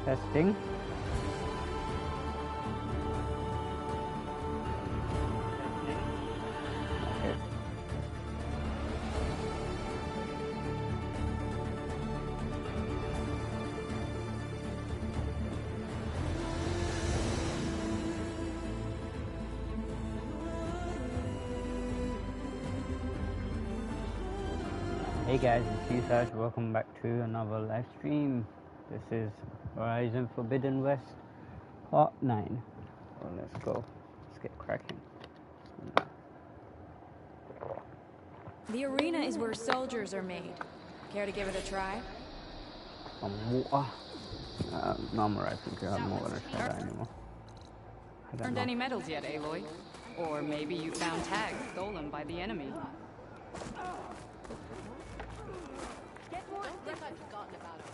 Testing. Okay. Hey guys, it's PS5. Welcome back to another live stream. This is Horizon Forbidden West Part 9. So let's go. Let's get cracking. The arena is where soldiers are made. Care to give it a try? Some water. No, I'm alright. I think I'm not gonna try that anymore. Earned any medals yet, Aloy? Or maybe you found tags stolen by the enemy. Get more as I've forgotten about it.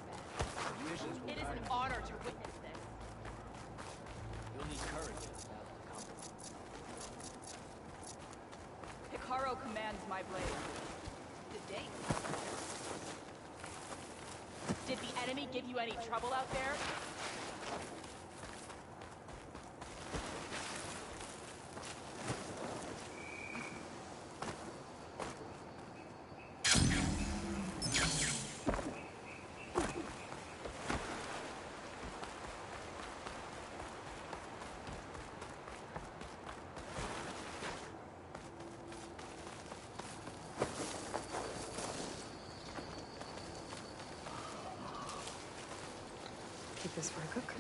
It is an honor to witness this. You'll need courage. Hikaru commands my blade. The date. Did the enemy give you any trouble out there? Keep this for a cook.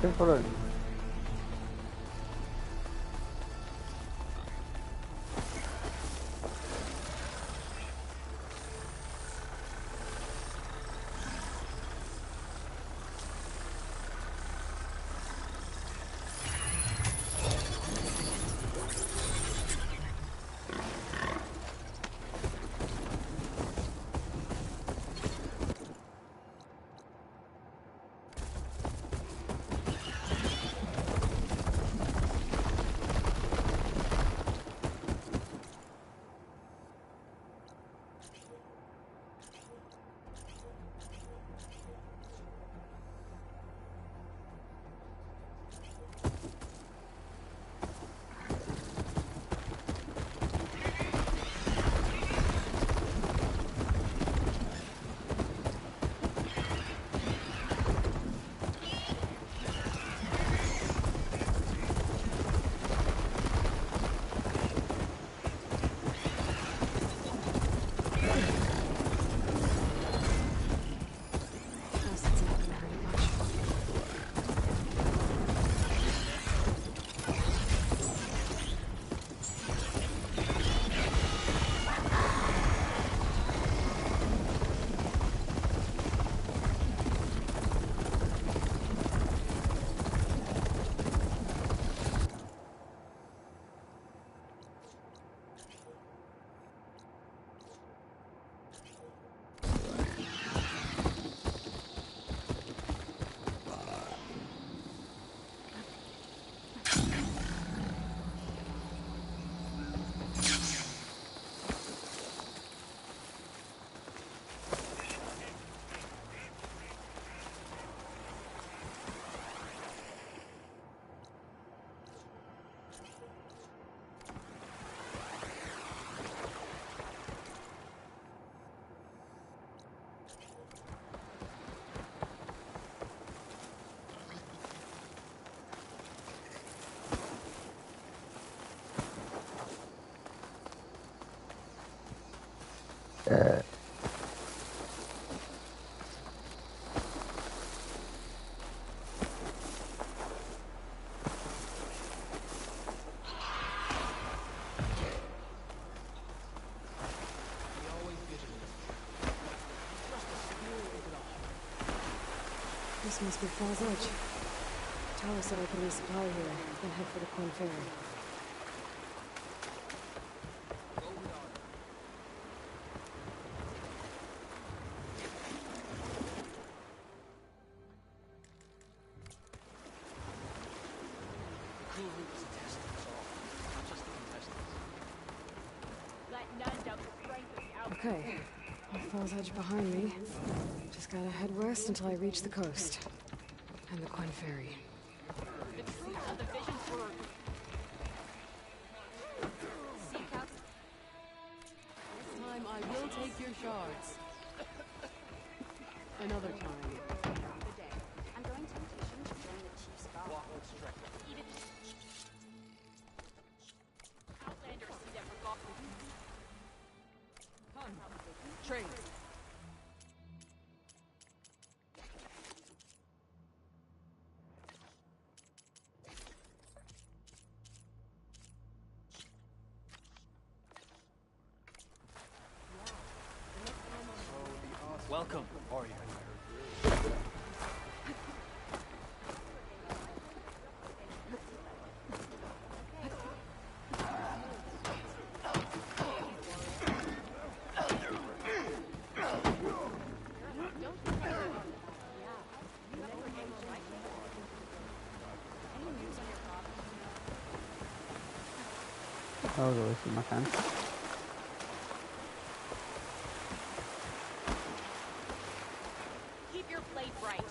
Good for it. This must be Falls Edge. Tyler said I could resupply here, then head for the Quinn Ferry. Cool Route is a test, that's all. Not just the contestants. Let none doubt the strength of the outfit. Okay, Falls Edge behind me. Just gotta head west until I reach the coast. And the Quinn Ferry. The truth of the visions were... Seek out... This time I will take your shards. Another time. the day. I'm going to petition to join the chief's bar. Walk with strength. Outlanders see them forgotten. Come. Trade. Welcome, warrior. Oh, go see my friend. Keep your blade bright.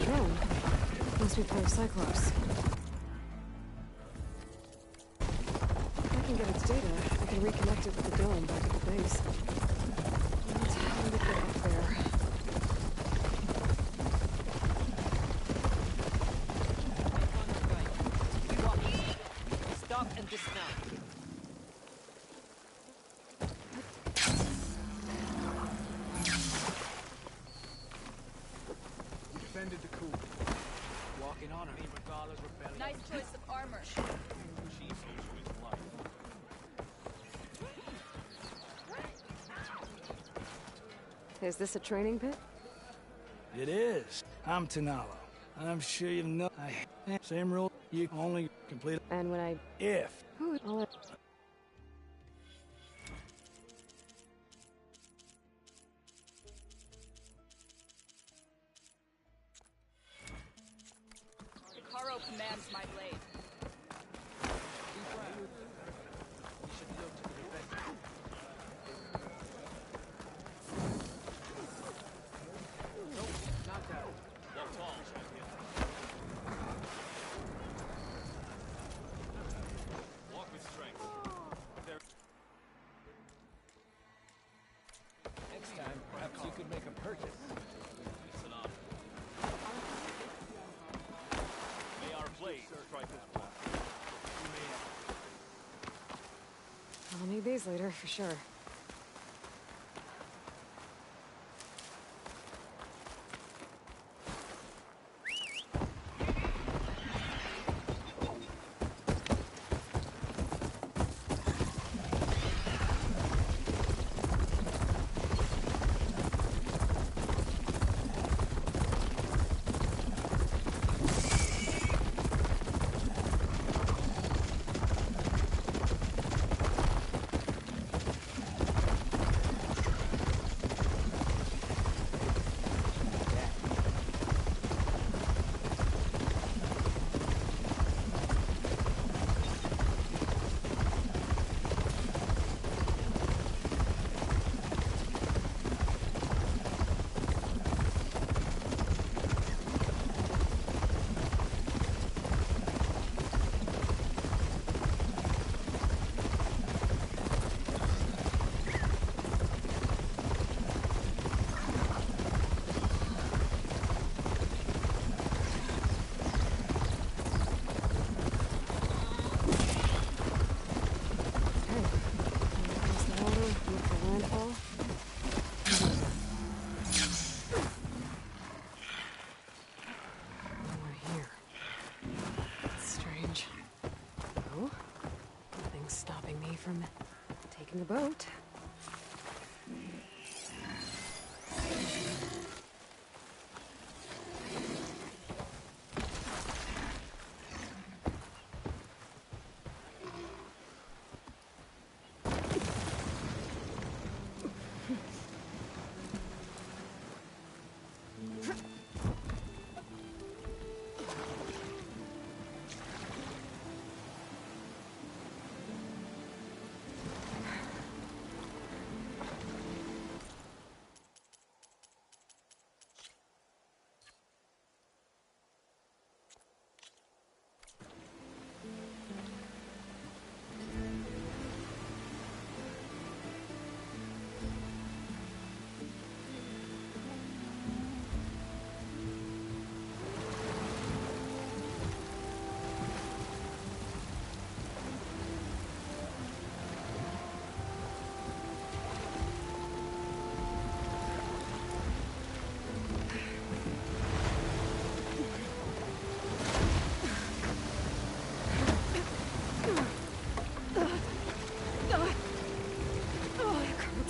Drone? Must be part of Cyclops. If I can get its data, I can reconnect it with the dome back at the base. It's hard to get up there. Stop and dismount. Defended the coup. Walking on her. Regardless, rebellion. Nice choice of armor. Chiefs issue his life. Is this a training pit? It is. I'm Tanalo. I'm sure you know. Same rule. You only complete And when I... if. Who... I'll... Hikaru commands my blade. We should look to the defense. Nope, not that. Walk tall, champion. Need these later, for sure. From taking the boat.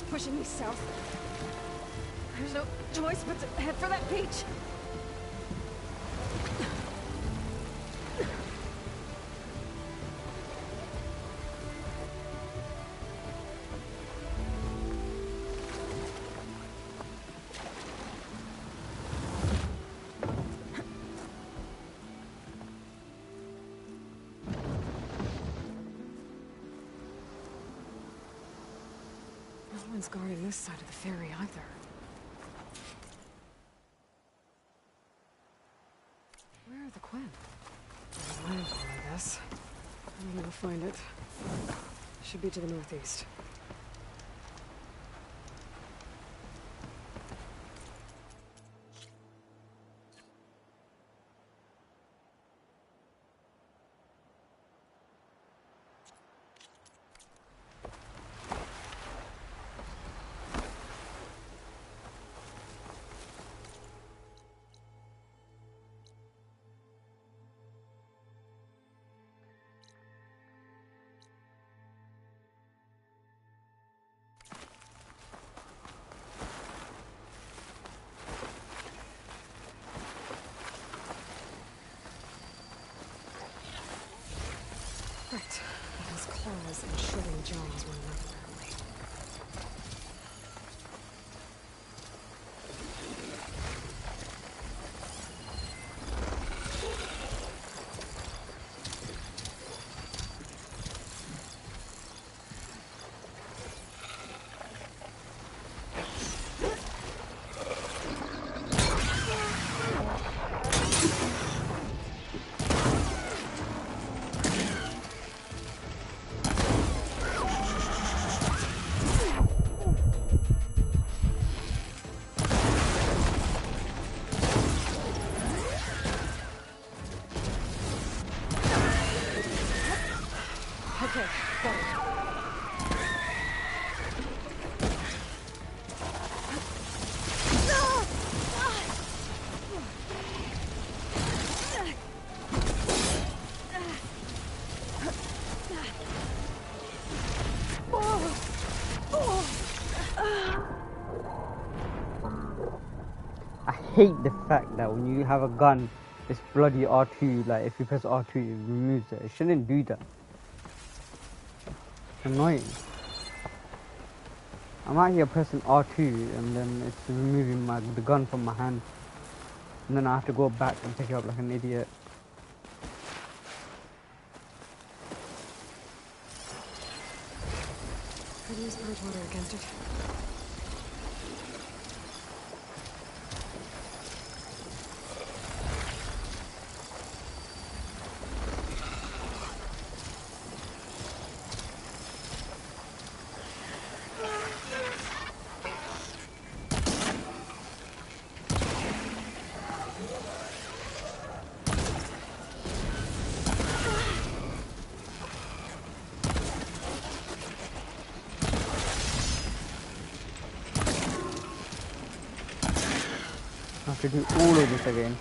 Pushing me south. There's no choice but to head for that beach. No one's guarding this side of the ferry either. Where are the Quinn? I guess. I'm gonna find it. Should be to the northeast. Right. Those claws and shredding jaws were enough, apparently. Okay, got it. hate the fact that when you have a gun, it's bloody R2. Like if you press R2, it removes it. It shouldn't do that. It's annoying. I'm out here pressing R2 and then it's removing the gun from my hand. And then I have to go back and pick it up like an idiot. Could use purge water against it. I have to do all of this again.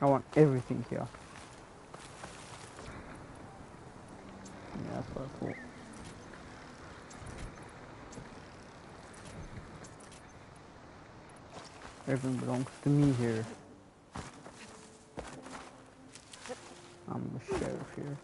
I want everything here. Yeah, that's what I thought. Everything belongs to me here. I'm the sheriff here.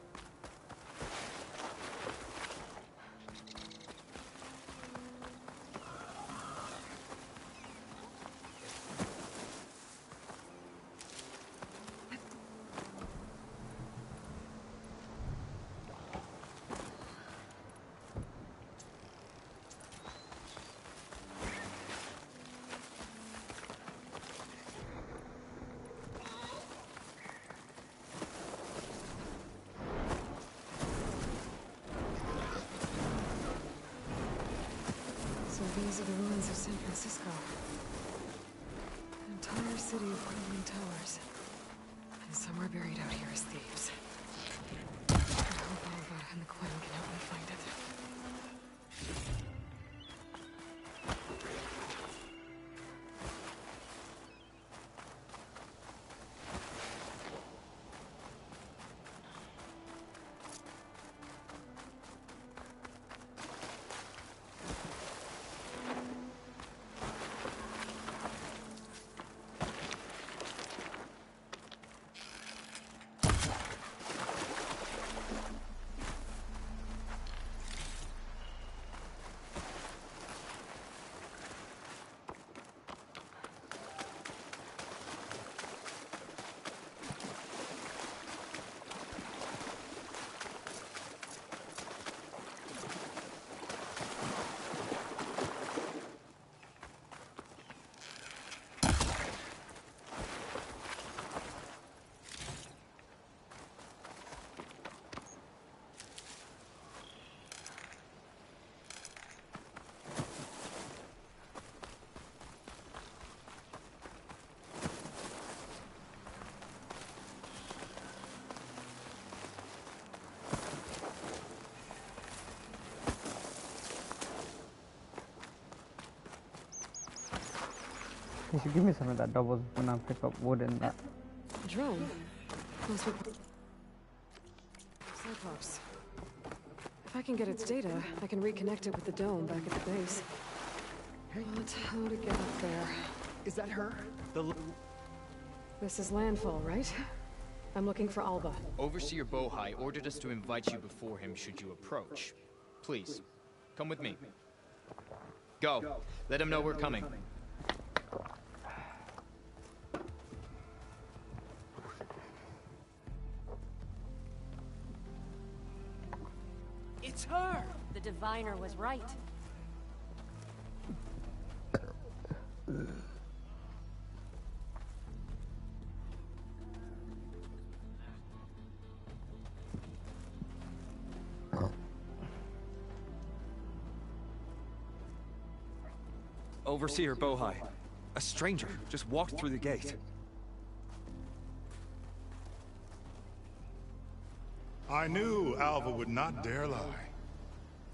So these are the ruins of San Francisco. An entire city of crumbling towers. And somewhere buried out here is thieves. I hope Alva and the Queen can help me find it. You should give me some of that doubles when I pick up wood and that. Drone? Must be... Cyclops. If I can get its data, I can reconnect it with the dome back at the base. But how to get up there? Is that her? This is landfall, right? I'm looking for Alva. Overseer Bohai ordered us to invite you before him should you approach. Please, come with me. Go. Let him know we're coming. It's her! The diviner was right. Overseer Bohai. A stranger just walked through the gate. I knew Alva would not dare lie.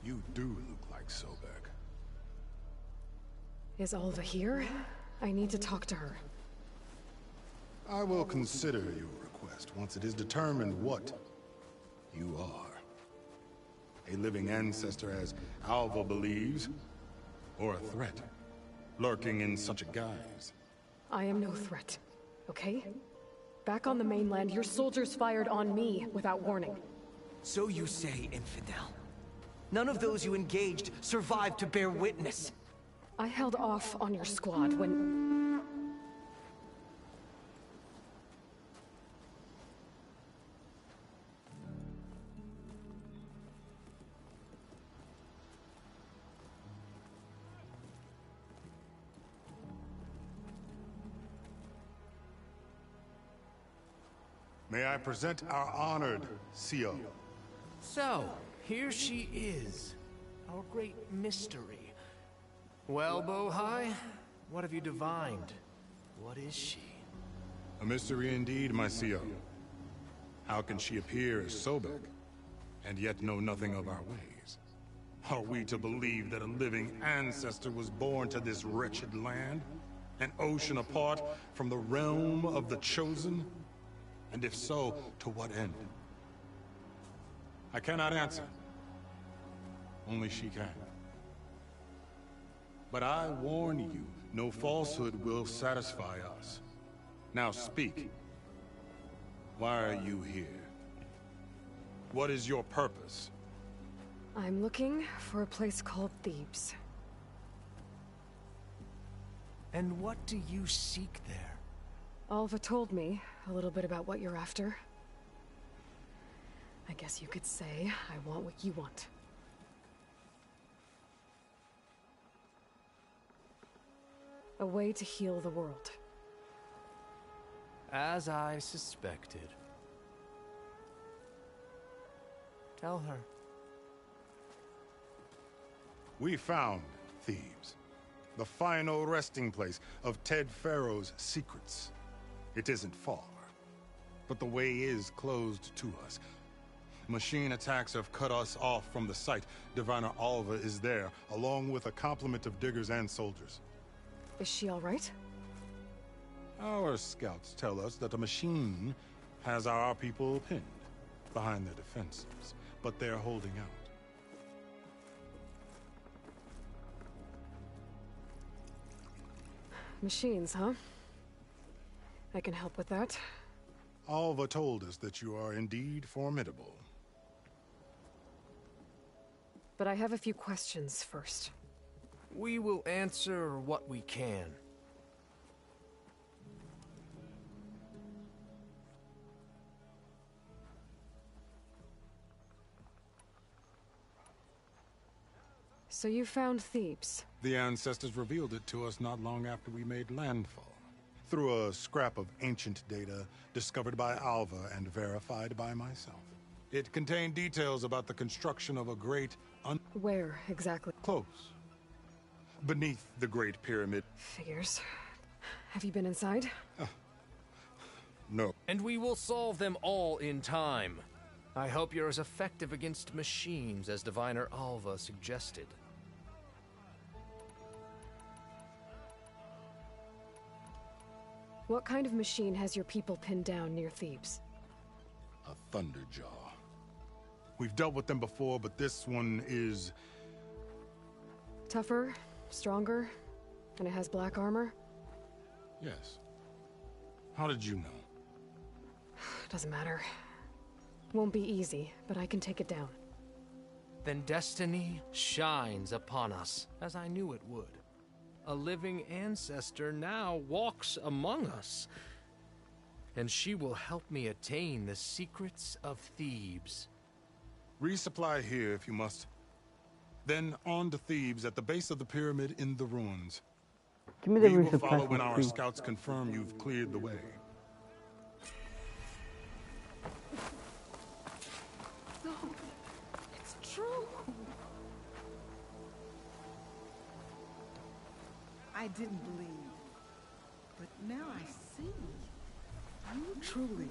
You do look like Sobek. Is Alva here? I need to talk to her. I will consider your request once it is determined what you are. A living ancestor, as Alva believes, or a threat, lurking in such a guise. I am no threat, okay? Back on the mainland, your soldiers fired on me without warning. So you say, infidel. None of those you engaged survived to bear witness. I held off on your squad when... May I present our honored CO? So, here she is. Our great mystery. Well, Bohai, what have you divined? What is she? A mystery indeed, my CO. How can she appear as Sobek, and yet know nothing of our ways? Are we to believe that a living ancestor was born to this wretched land? An ocean apart from the realm of the Chosen? And if so, to what end? I cannot answer. Only she can. But I warn you, no falsehood will satisfy us. Now speak. Why are you here? What is your purpose? I'm looking for a place called Thebes. And what do you seek there? Alva told me a little bit about what you're after. I guess you could say I want what you want. A way to heal the world. As I suspected. Tell her. We found Thebes, the final resting place of Ted Pharaoh's secrets. It isn't far, but the way is closed to us. Machine attacks have cut us off from the site. Diviner Alva is there, along with a complement of diggers and soldiers. Is she all right? Our scouts tell us that a machine has our people pinned behind their defenses, but they're holding out. Machines, huh? I can help with that. Alva told us that you are indeed formidable. But I have a few questions first. We will answer what we can. So you found Thebes? The ancestors revealed it to us not long after we made landfall. Through a scrap of ancient data discovered by Alva and verified by myself. It contained details about the construction of a great Where, exactly? Close. Beneath the Great Pyramid. Figures. Have you been inside? No. And we will solve them all in time. I hope you're as effective against machines as Diviner Alva suggested. What kind of machine has your people pinned down near Thebes? A Thunderjaw. We've dealt with them before, but this one is... Tougher, stronger, and it has black armor? Yes. How did you know? Doesn't matter. Won't be easy, but I can take it down. Then destiny shines upon us, as I knew it would. A living ancestor now walks among us, and she will help me attain the secrets of Thebes. Resupply here if you must. Then on to Thebes at the base of the pyramid in the ruins. Give me the We will resupply follow when for our free. scouts confirm you've cleared the way. No, it's true. I didn't believe, but now I see. You truly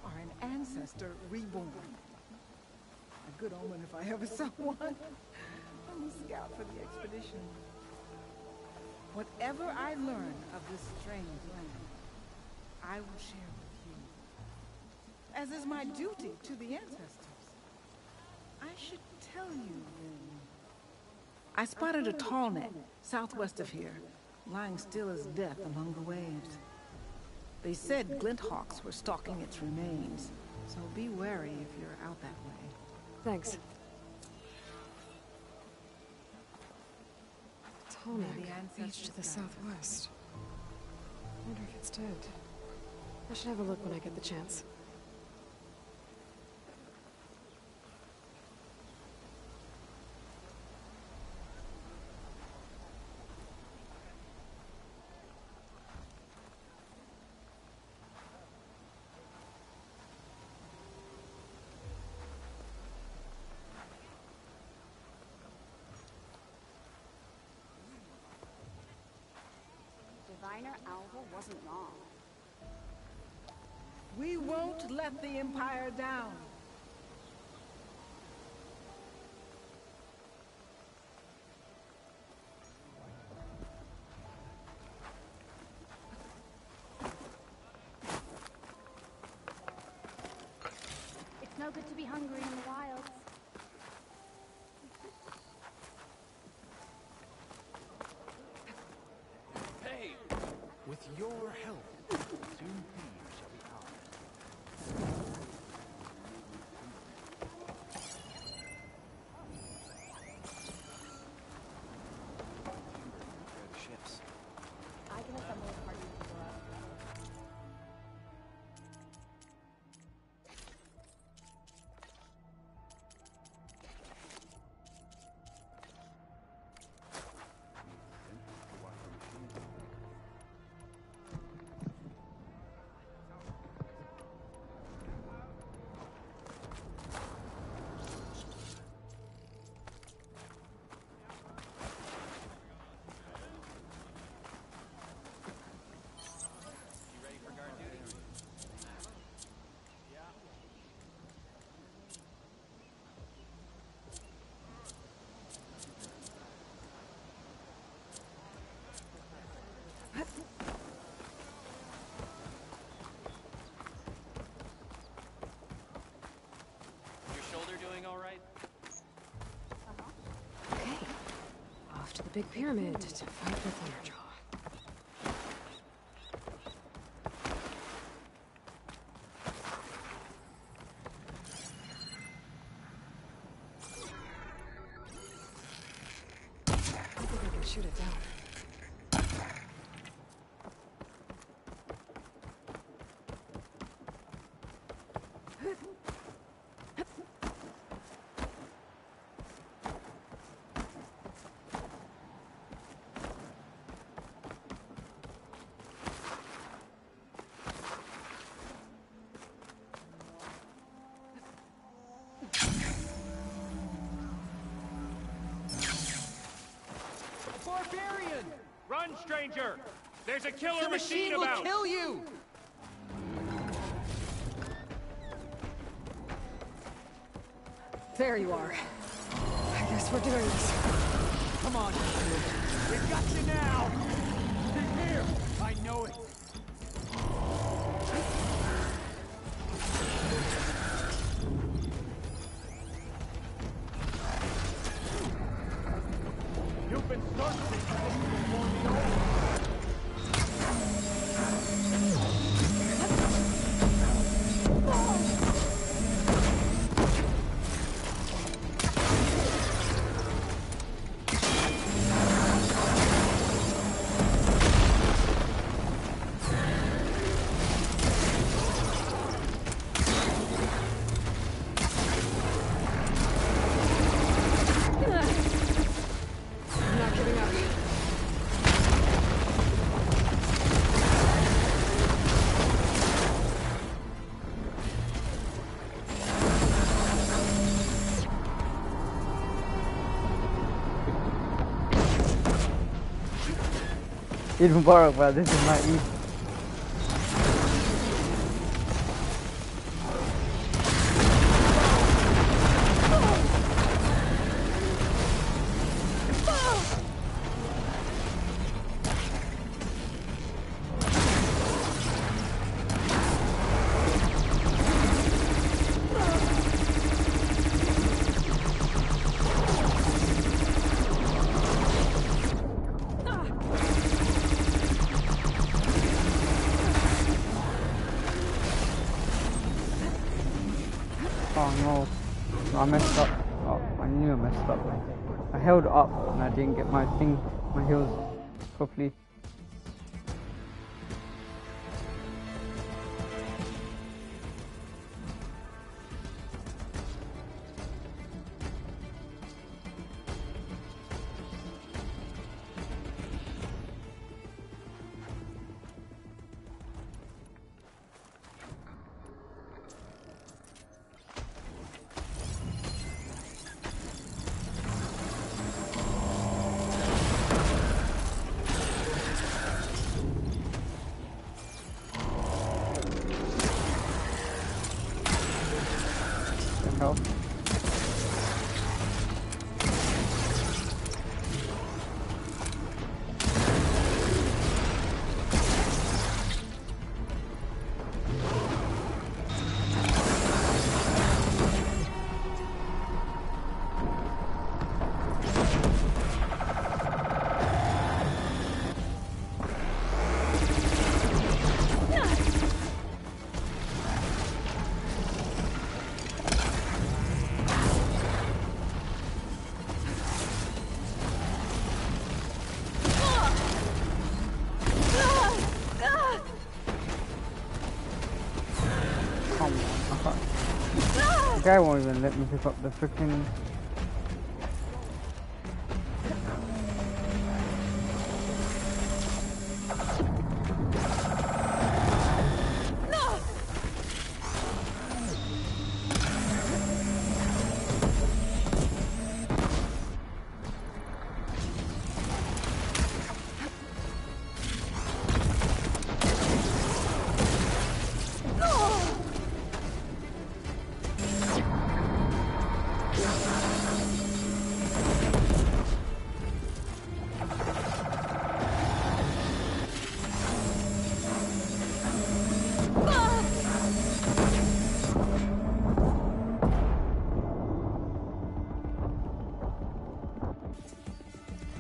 are an ancestor reborn. A good omen if I ever saw one. I'm a scout for the expedition. Whatever I learn of this strange land, I will share with you. As is my duty to the ancestors. I should tell you then. I spotted a tall net southwest of here, lying still as death among the waves. They said Glinthawks were stalking its remains, so be wary if you're out that way. Thanks. Tallneck, beach to the southwest. Wonder if it's dead. I should have a look when I get the chance. Diviner Alva wasn't wrong. We won't let the Empire down. no good to be hungry in the wilds. Hey! With your help, soon thieves shall be ours. Ships. I can assemble a party to go out. Off to the big pyramid to fight with Thunderjaw. I think I can shoot it down. Barbarian! Run, stranger! There's a killer The machine will about! kill you! There you are. I guess we're doing this. Come on, we've got you now! He's here! I know it! You've been searching for me. I'm not giving up. Even Mubarak, bro, this is not easy. Oh no, I messed up. Oh, I knew I messed up. I held up and I didn't get my heels properly. Help. The guy won't even let me pick up the freaking.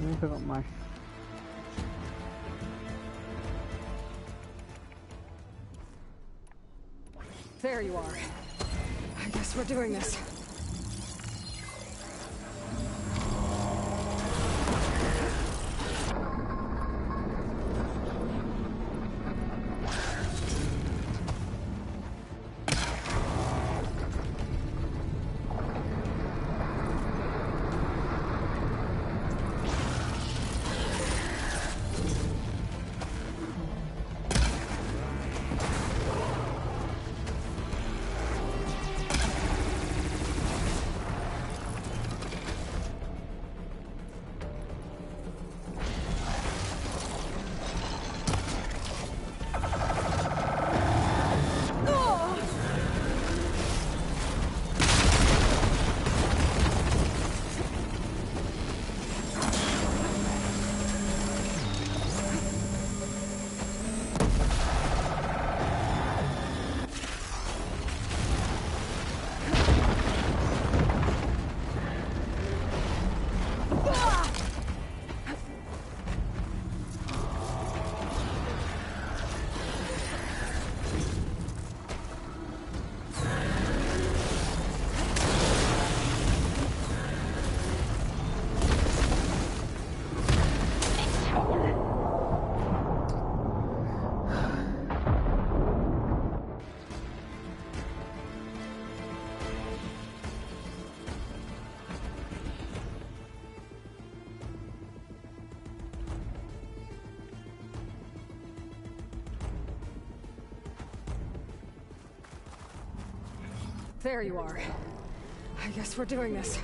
Let me pick up my. There you are. I guess we're doing this. There you are. I guess we're doing this.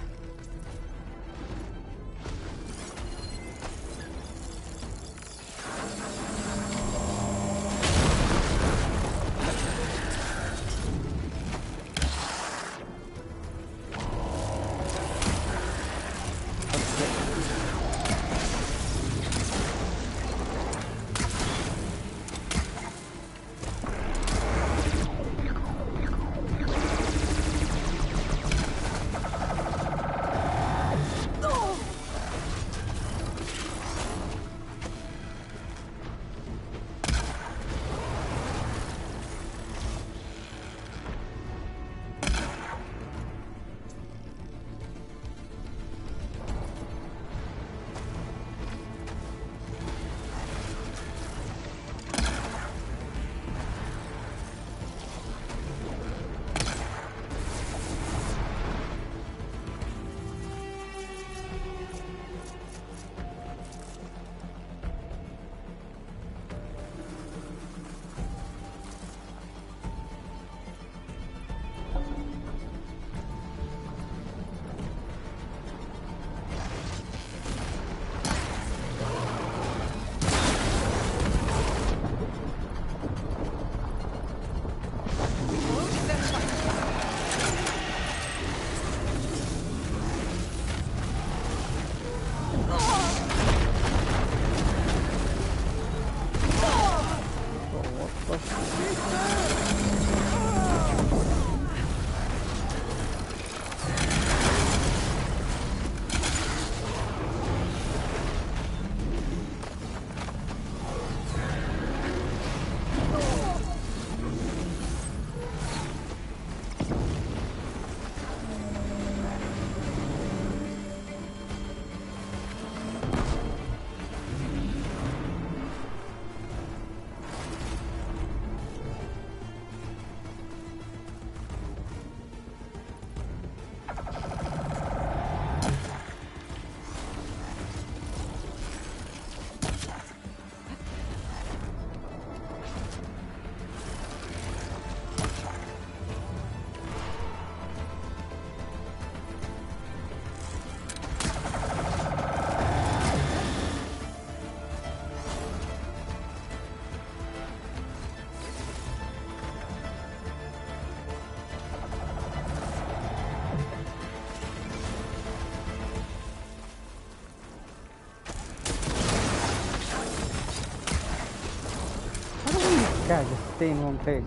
stay in one place.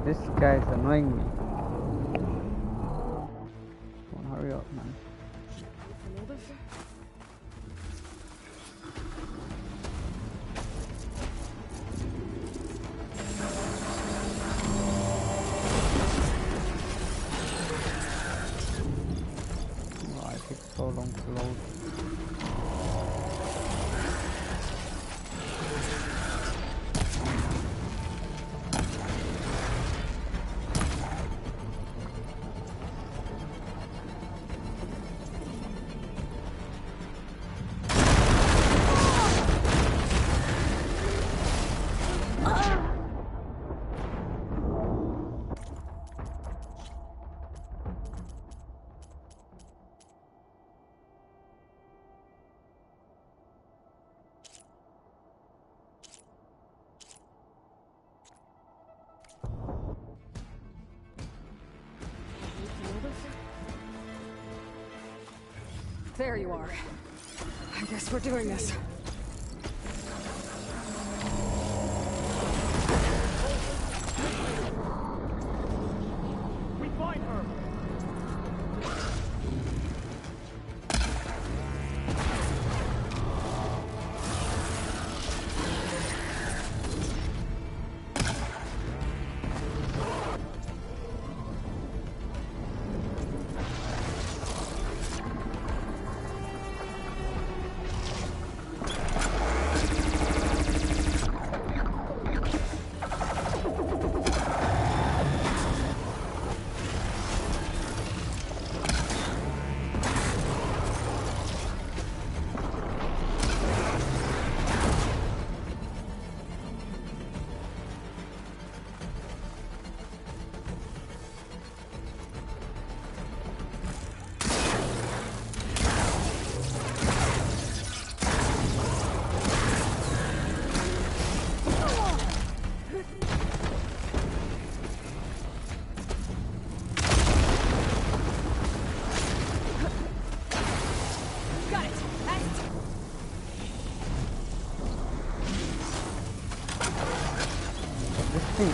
This guy is annoying me. Come on, hurry up, man. Why it takes so long to load? There you are. I guess we're doing this. We find her!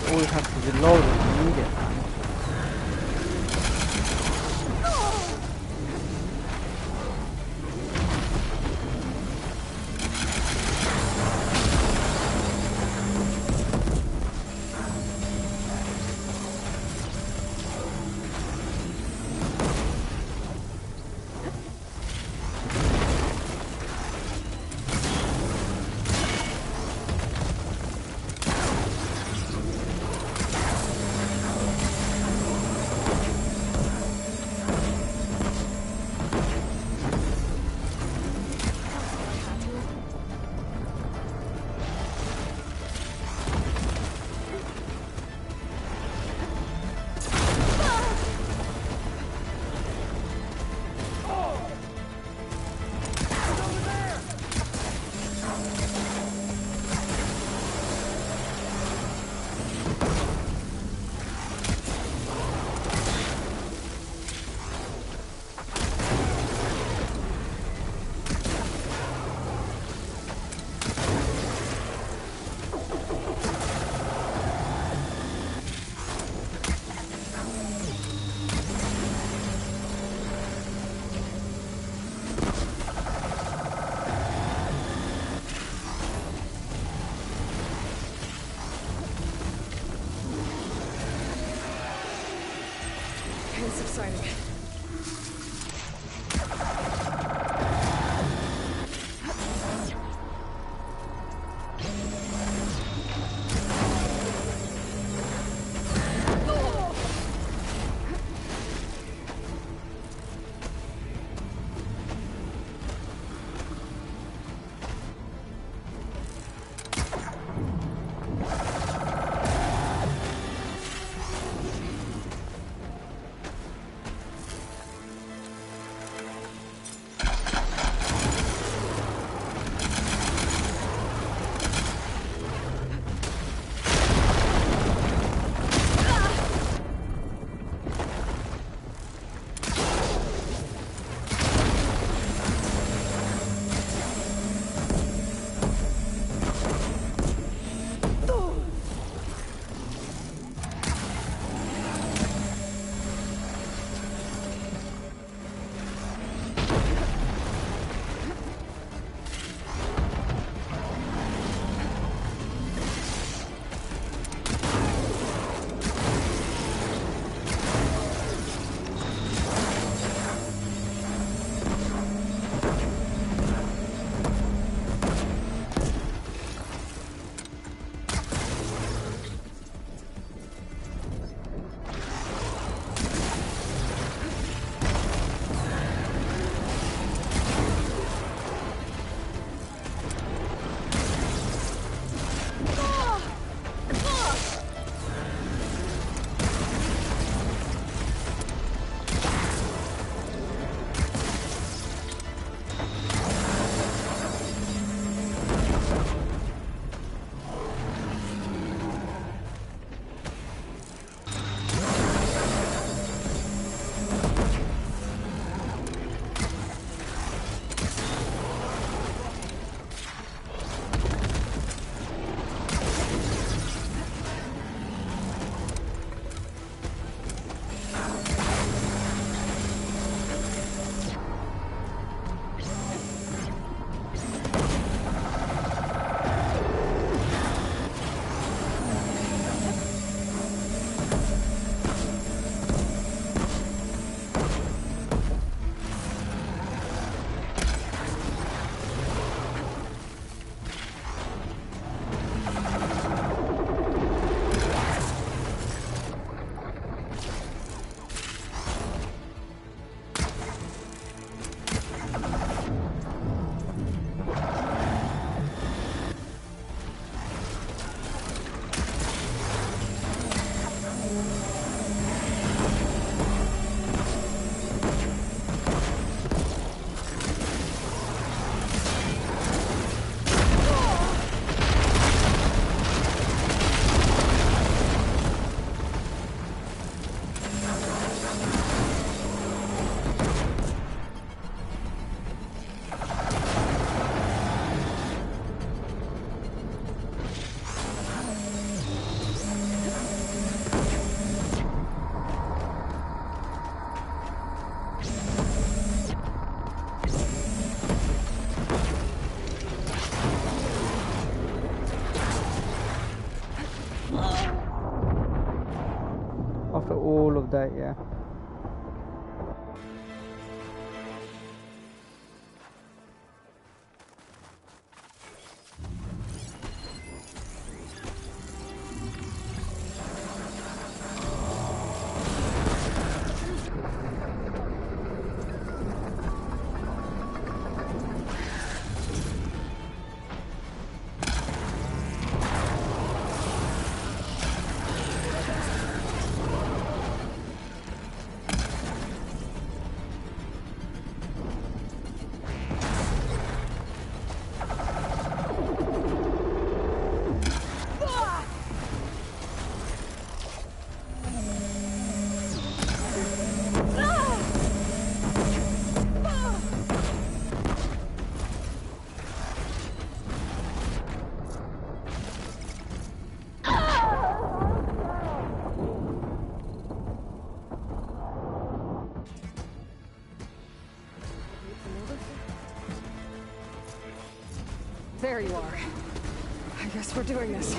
Always have to reload when you need it. Subsiding. After all of that, yeah. There you are. I guess we're doing this.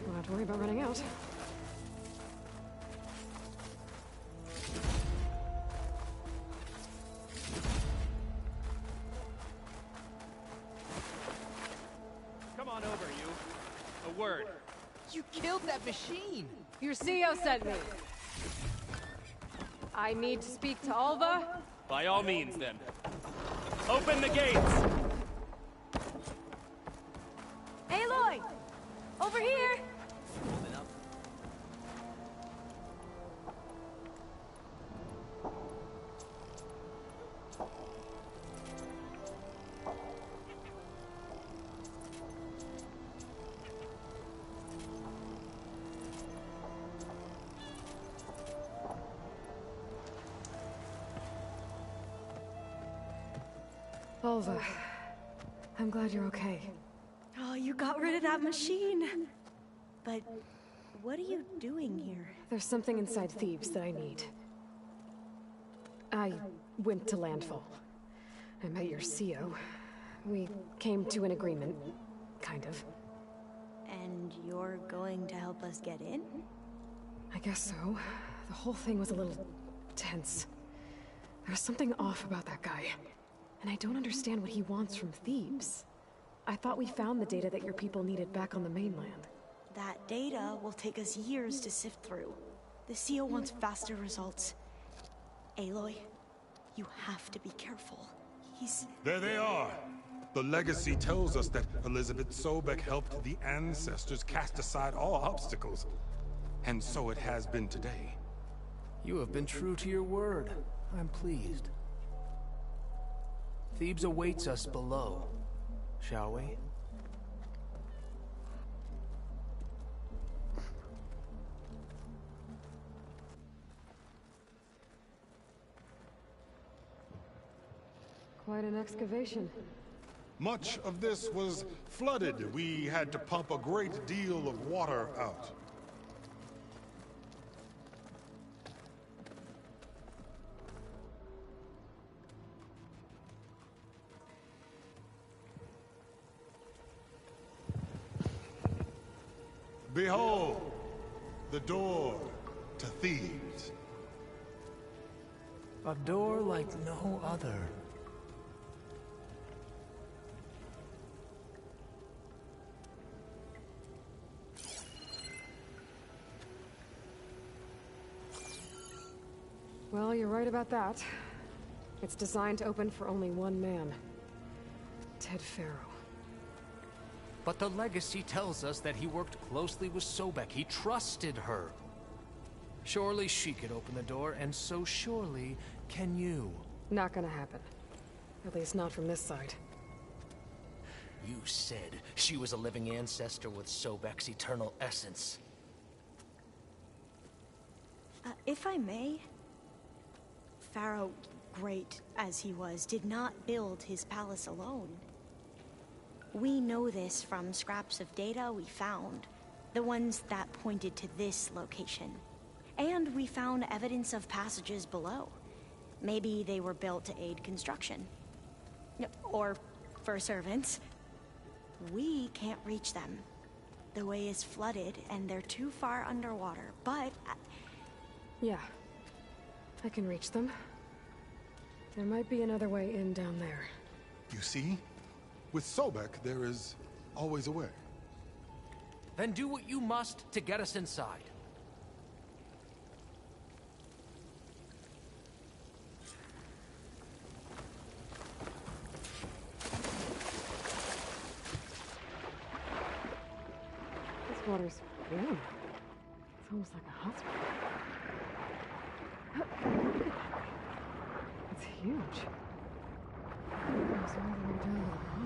Won't have to worry about running out. Come on over, you. A word. You killed that machine! Your CEO sent me. I need to speak to Alva. By all means, then. Open the gates! Aloy! Over here! Alva, I'm glad you're okay. Oh, you got rid of that machine. But what are you doing here? There's something inside Thebes that I need. I went to landfall. I met your CEO. We came to an agreement, kind of. And you're going to help us get in? I guess so. The whole thing was a little tense. There was something off about that guy. And I don't understand what he wants from Thebes. I thought we found the data that your people needed back on the mainland. That data will take us years to sift through. The CEO wants faster results. Aloy, you have to be careful. There they are! The legacy tells us that Elizabeth Sobek helped the ancestors cast aside all obstacles. And so it has been today. You have been true to your word. I'm pleased. Thebes awaits us below, shall we? Quite an excavation. Much of this was flooded. We had to pump a great deal of water out. Behold, the door to Thebes. A door like no other. Well, you're right about that. It's designed to open for only one man. Ted Faro. But the legacy tells us that he worked closely with Sobek. He trusted her. Surely she could open the door, and so surely can you. Not gonna happen. At least not from this side. You said she was a living ancestor with Sobek's eternal essence. If I may, Pharaoh, great as he was, did not build his palace alone. We know this from scraps of data we found, the ones that pointed to this location. And we found evidence of passages below. Maybe they were built to aid construction. Or for servants. We can't reach them. The way is flooded and they're too far underwater, but... Yeah. I can reach them. There might be another way in down there. You see? With Sobek, there is always a way. Then do what you must to get us inside. This water's warm. It's almost like a hot spring. It's huge. It goes all the way down to the bottom.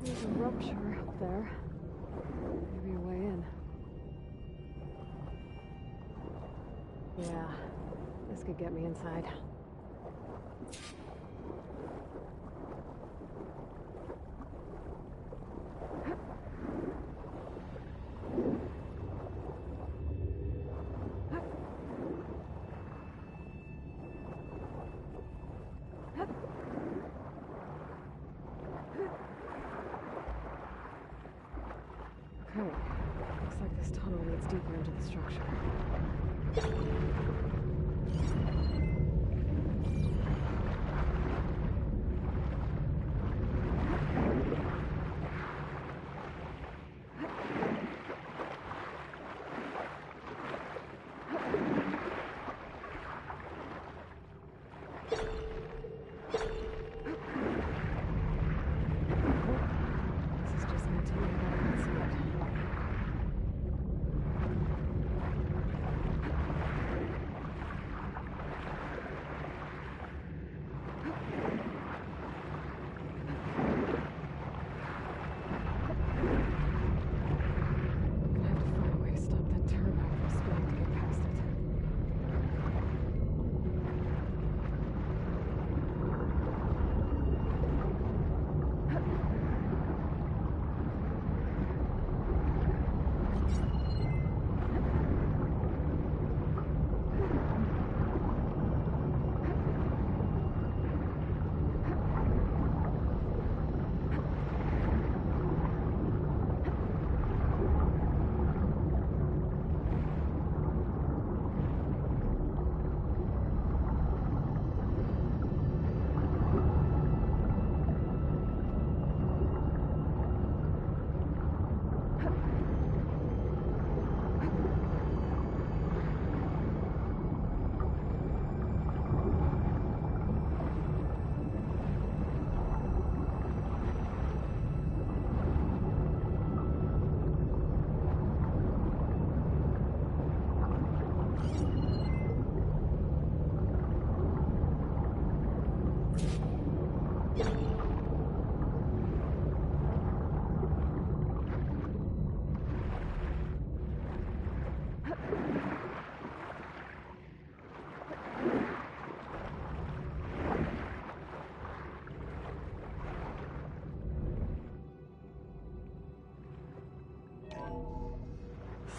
There's a rupture up there. Maybe a way in. Yeah, this could get me inside. deeper into the structure.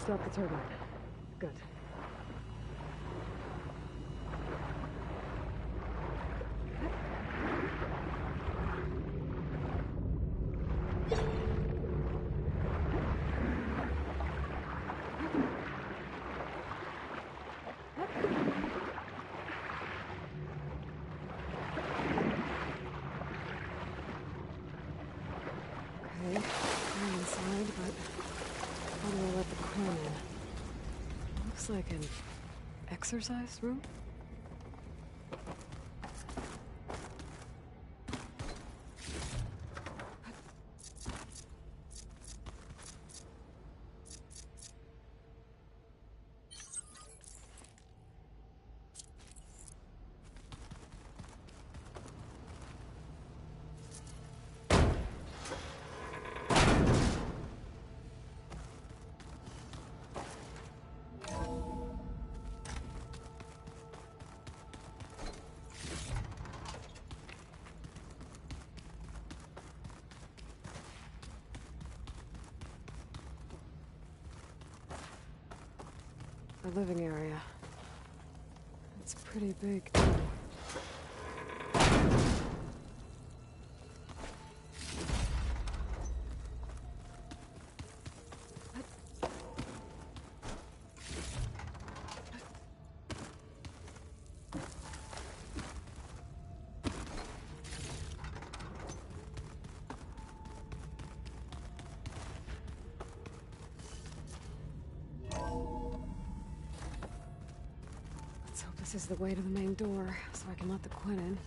Stop the turbine. Good. Okay, I'm inside, but how do I let the crane in? Looks like an exercise room? The living area. It's pretty big, too. This is the way to the main door, so I can let the Quinn in.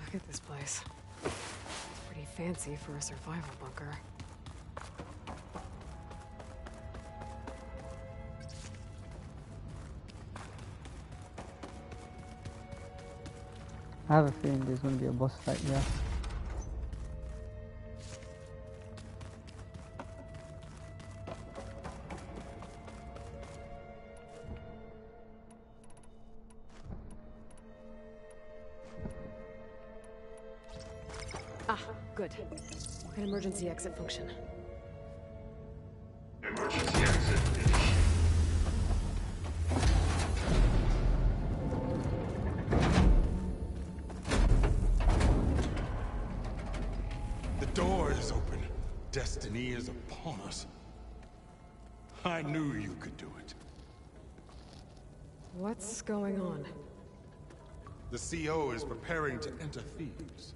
Look at this place. It's pretty fancy for a survival bunker. I have a feeling there's going to be a boss fight here. Good. An emergency exit function. Emergency exit initiated. The door is open. Destiny destiny is upon us. I knew you could do it. What's going on? The CO is preparing to enter Thebes.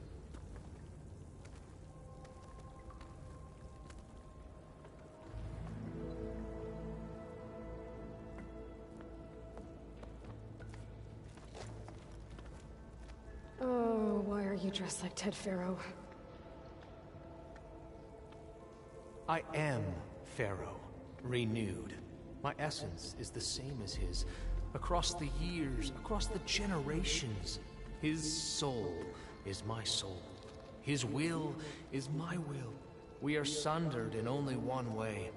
Oh, why are you dressed like Ted Pharaoh? I am Pharaoh, renewed. My essence is the same as his. Across the years, across the generations, his soul is my soul. His will is my will. We are sundered in only one way.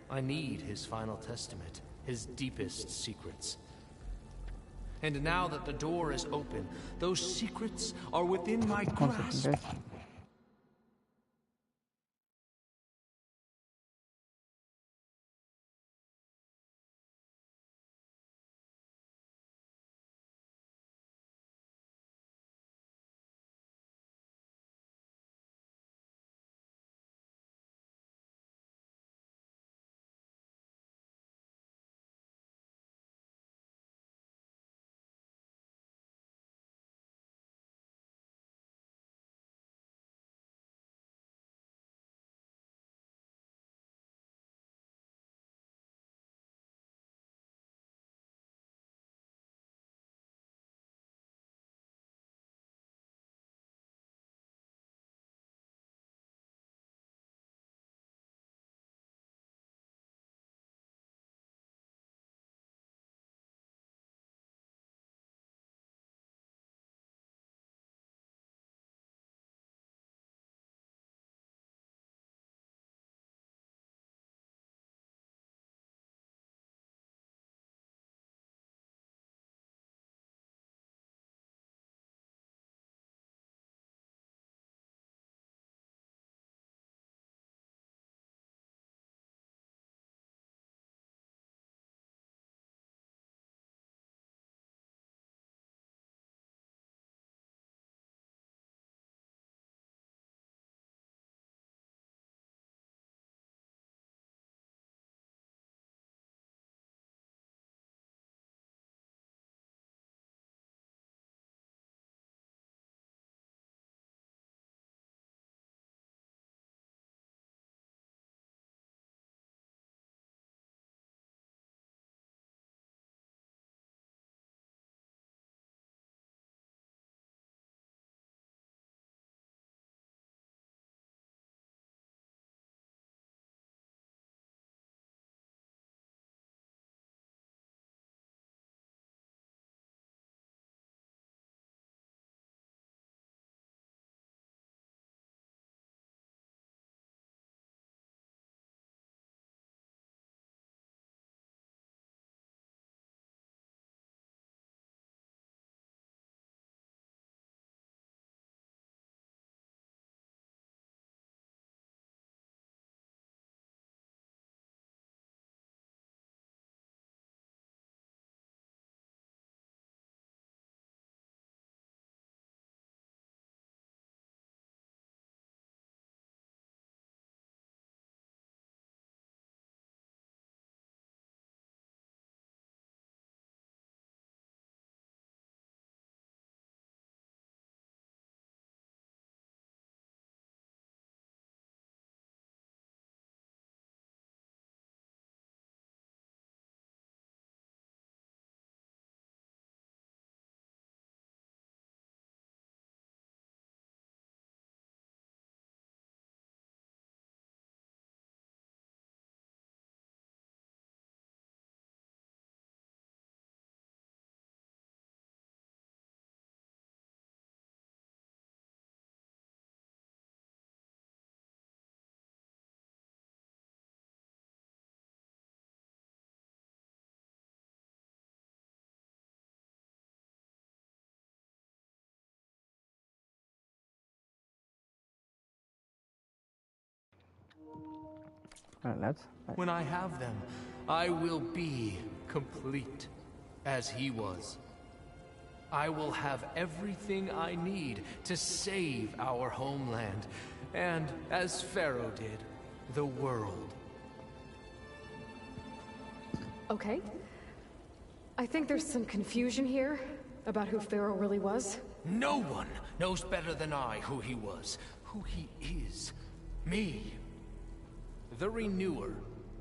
I need his final testament, his deepest secrets. And now that the door is open, those secrets are within my grasp. When I have them, I will be complete, as he was. I will have everything I need to save our homeland, and as Pharaoh did, the world. Okay. I think there's some confusion here about who Pharaoh really was. No one knows better than I who he was, who he is. Me. The Renewer,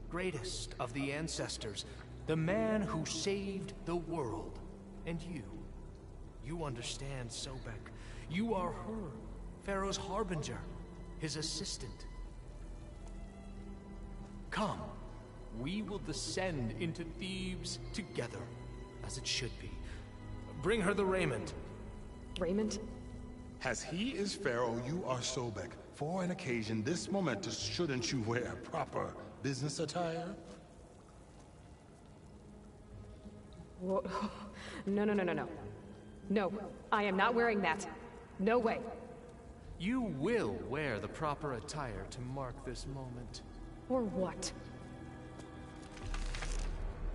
greatest of the ancestors, the man who saved the world. And you understand, Sobek. You are her, Pharaoh's harbinger, his assistant. Come, we will descend into Thebes together, as it should be. Bring her the raiment. Raiment? As he is Pharaoh, you are Sobek. For an occasion this momentous, shouldn't you wear proper business attire? Whoa. No. No, I am not wearing that. No way. You will wear the proper attire to mark this moment. Or what?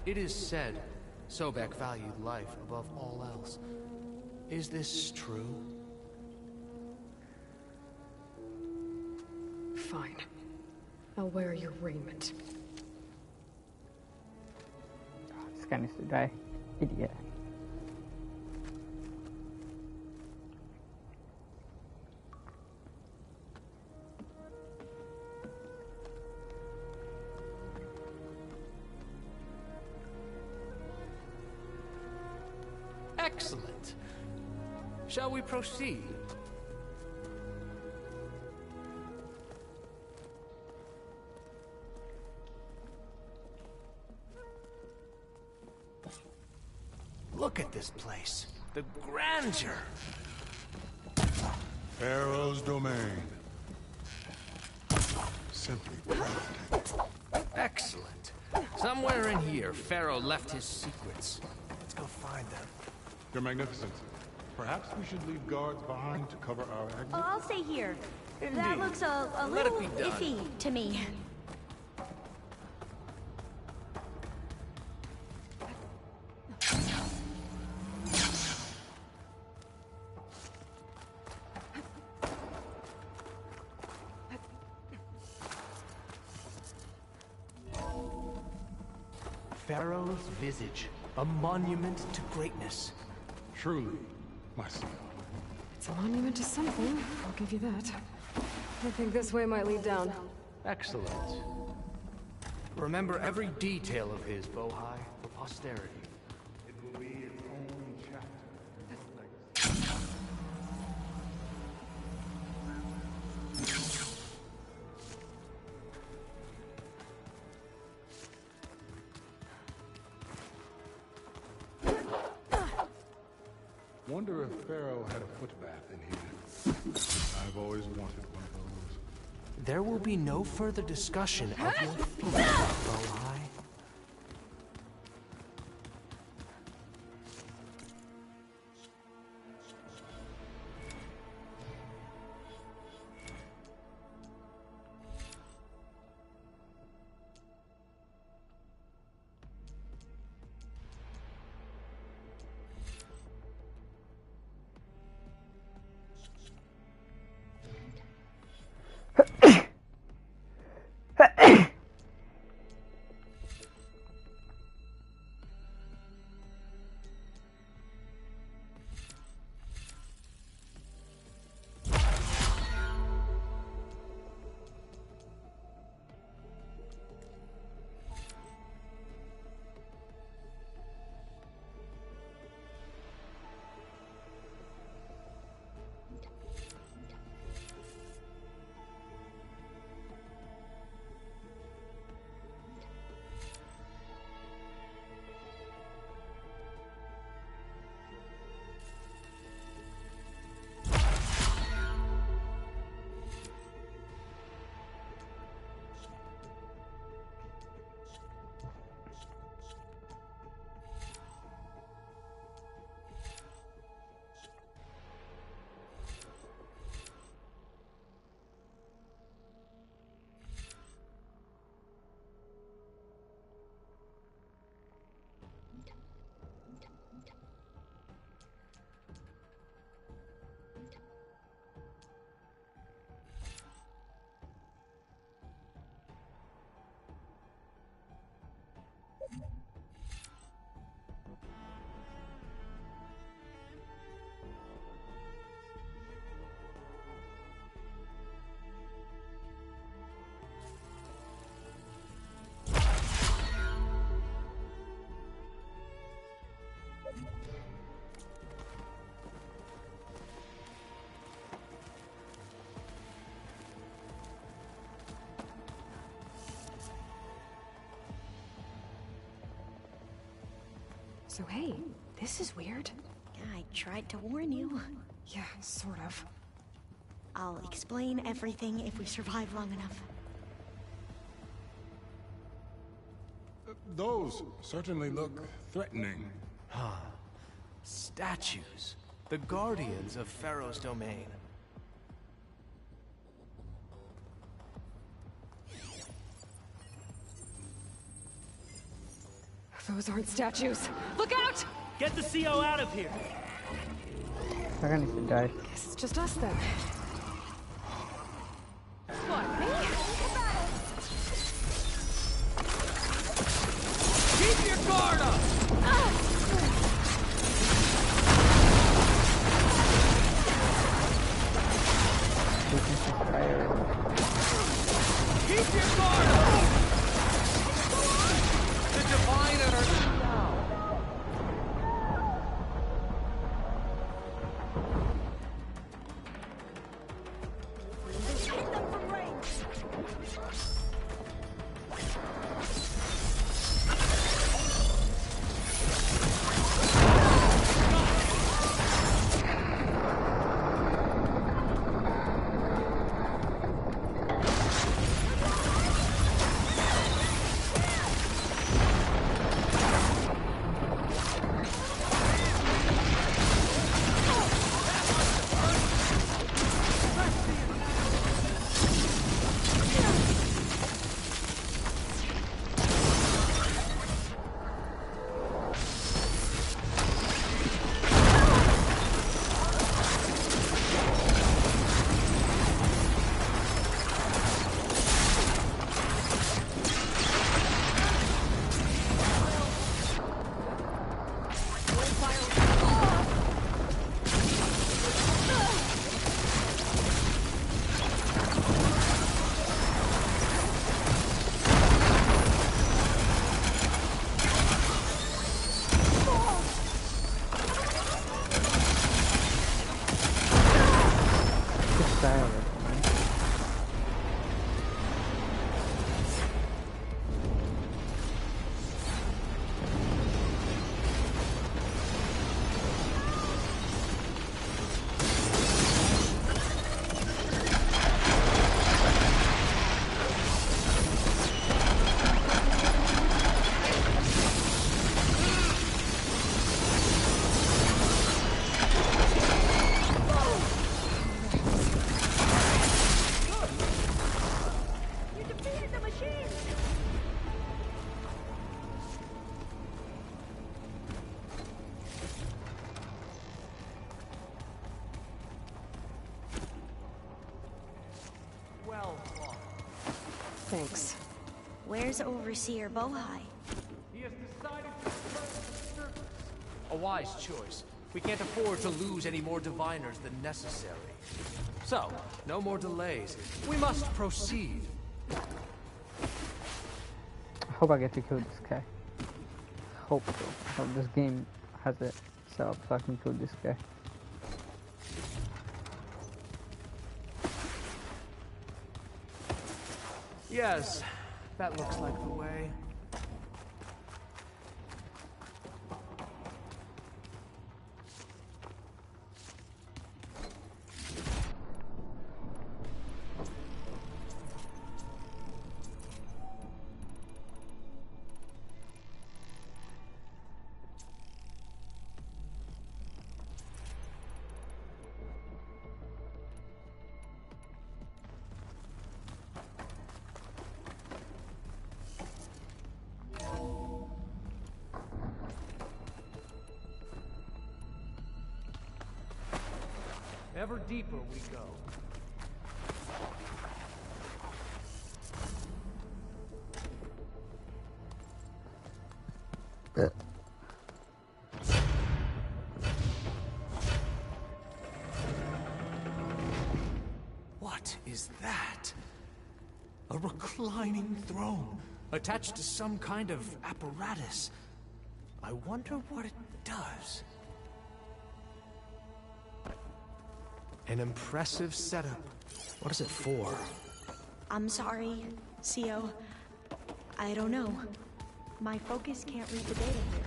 It is said Sobek valued life above all else. Is this true? Fine. I'll wear your raiment. This guy needs to die. Idiot. Excellent. Shall we proceed? Look at this place. The grandeur. Pharaoh's domain. Simply breathtaking. Excellent. Somewhere in here, Pharaoh left his secrets. Let's go find them. Your Magnificence, perhaps we should leave guards behind to cover our exit? Oh, I'll stay here. Indeed. That looks a Let it little be done. iffy to me. Pharaoh's visage, a monument to greatness. Truly, my son. It's a monument to something, I'll give you that. I think this way might lead down. Excellent. Remember every detail of his, Bohai, for posterity. It will be its own chapter. Wonder if Pharaoh had a foot bath in here. I've always wanted one of those. There will be no further discussion of your feet, Bohai. So hey, this is weird. Yeah, I tried to warn you. Yeah, sort of. I'll explain everything if we survive long enough. Those certainly look threatening. Statues. The guardians of Pharaoh's domain. Those aren't statues. Look out! Get the CO out of here! I need to die. Guess it's just us then. What, me? Keep your guard up! Keep your guard up! The divine energy now! Hit them from range! Thanks. Where's Overseer Bohai? He has decided to return to the surface. A wise choice. We can't afford to lose any more diviners than necessary. So, no more delays. We must proceed. I hope I get to kill this guy. Hope so. I hope this game has it set up so I can kill this guy. Yes, that looks like the way. Ever deeper we go. What is that? A reclining throne, attached to some kind of apparatus. I wonder what it does. An impressive setup. What is it for? I'm sorry, CO. I don't know. My focus can't read the data here.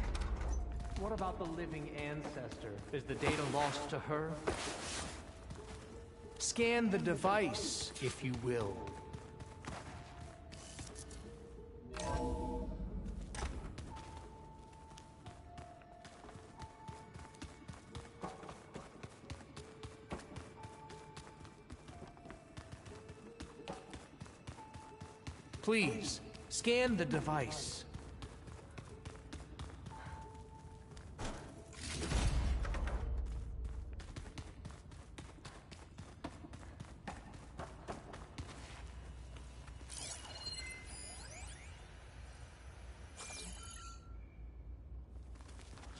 What about the living ancestor? Is the data lost to her? Scan the device, if you will. Please, scan the device.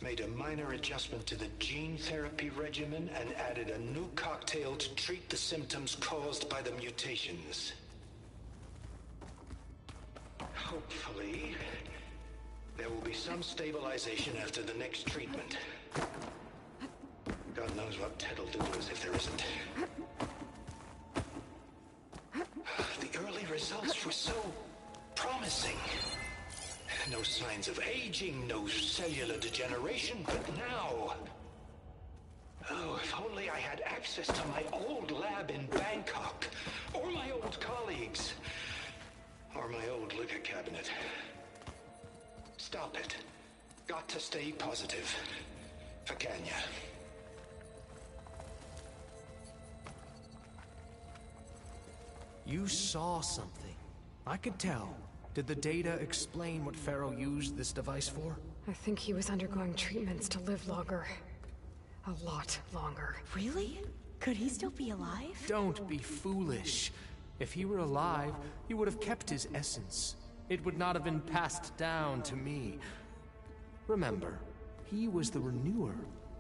Made a minor adjustment to the gene therapy regimen and added a new cocktail to treat the symptoms caused by the mutations. Hopefully, there will be some stabilization after the next treatment. God knows what Ted will do to us if there isn't. The early results were so promising. No signs of aging, no cellular degeneration, but now... Oh, if only I had access to my old lab in Bangkok, or my old colleagues, or my old liquor cabinet. Stop it. Got to stay positive. For Kenya. You saw something. I could tell. Did the data explain what Pharaoh used this device for? I think he was undergoing treatments to live longer. A lot longer. Really? Could he still be alive? Don't be foolish. If he were alive, he would have kept his essence. It would not have been passed down to me. Remember, he was the renewer.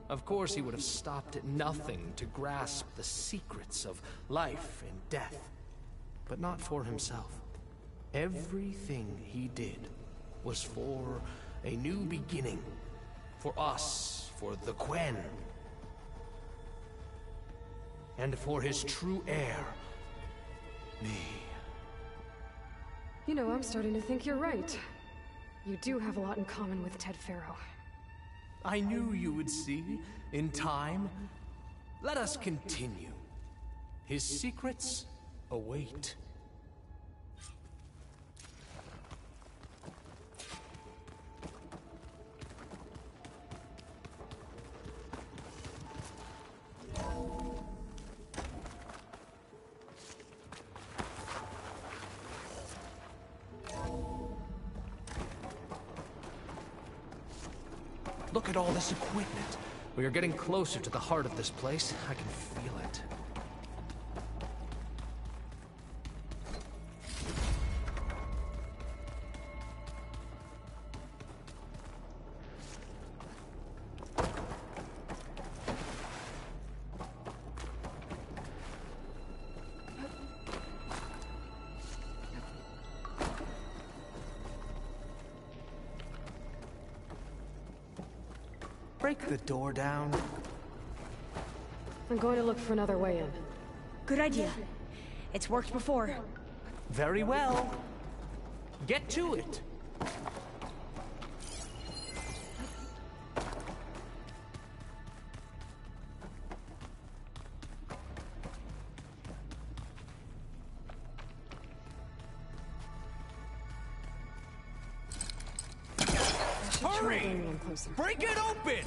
Of course he would have stopped at nothing to grasp the secrets of life and death. But not for himself. Everything he did was for a new beginning. For us, for the Quen. And for his true heir, me. You know, I'm starting to think you're right. You do have a lot in common with Ted Pharaoh. I knew you would see, in time. Let us continue. His secrets await. Look at all this equipment. We are getting closer to the heart of this place. I can feel it. Break the door down. I'm going to look for another way in. Good idea. It's worked before. Very well. Get to it. Hurry! Break it open!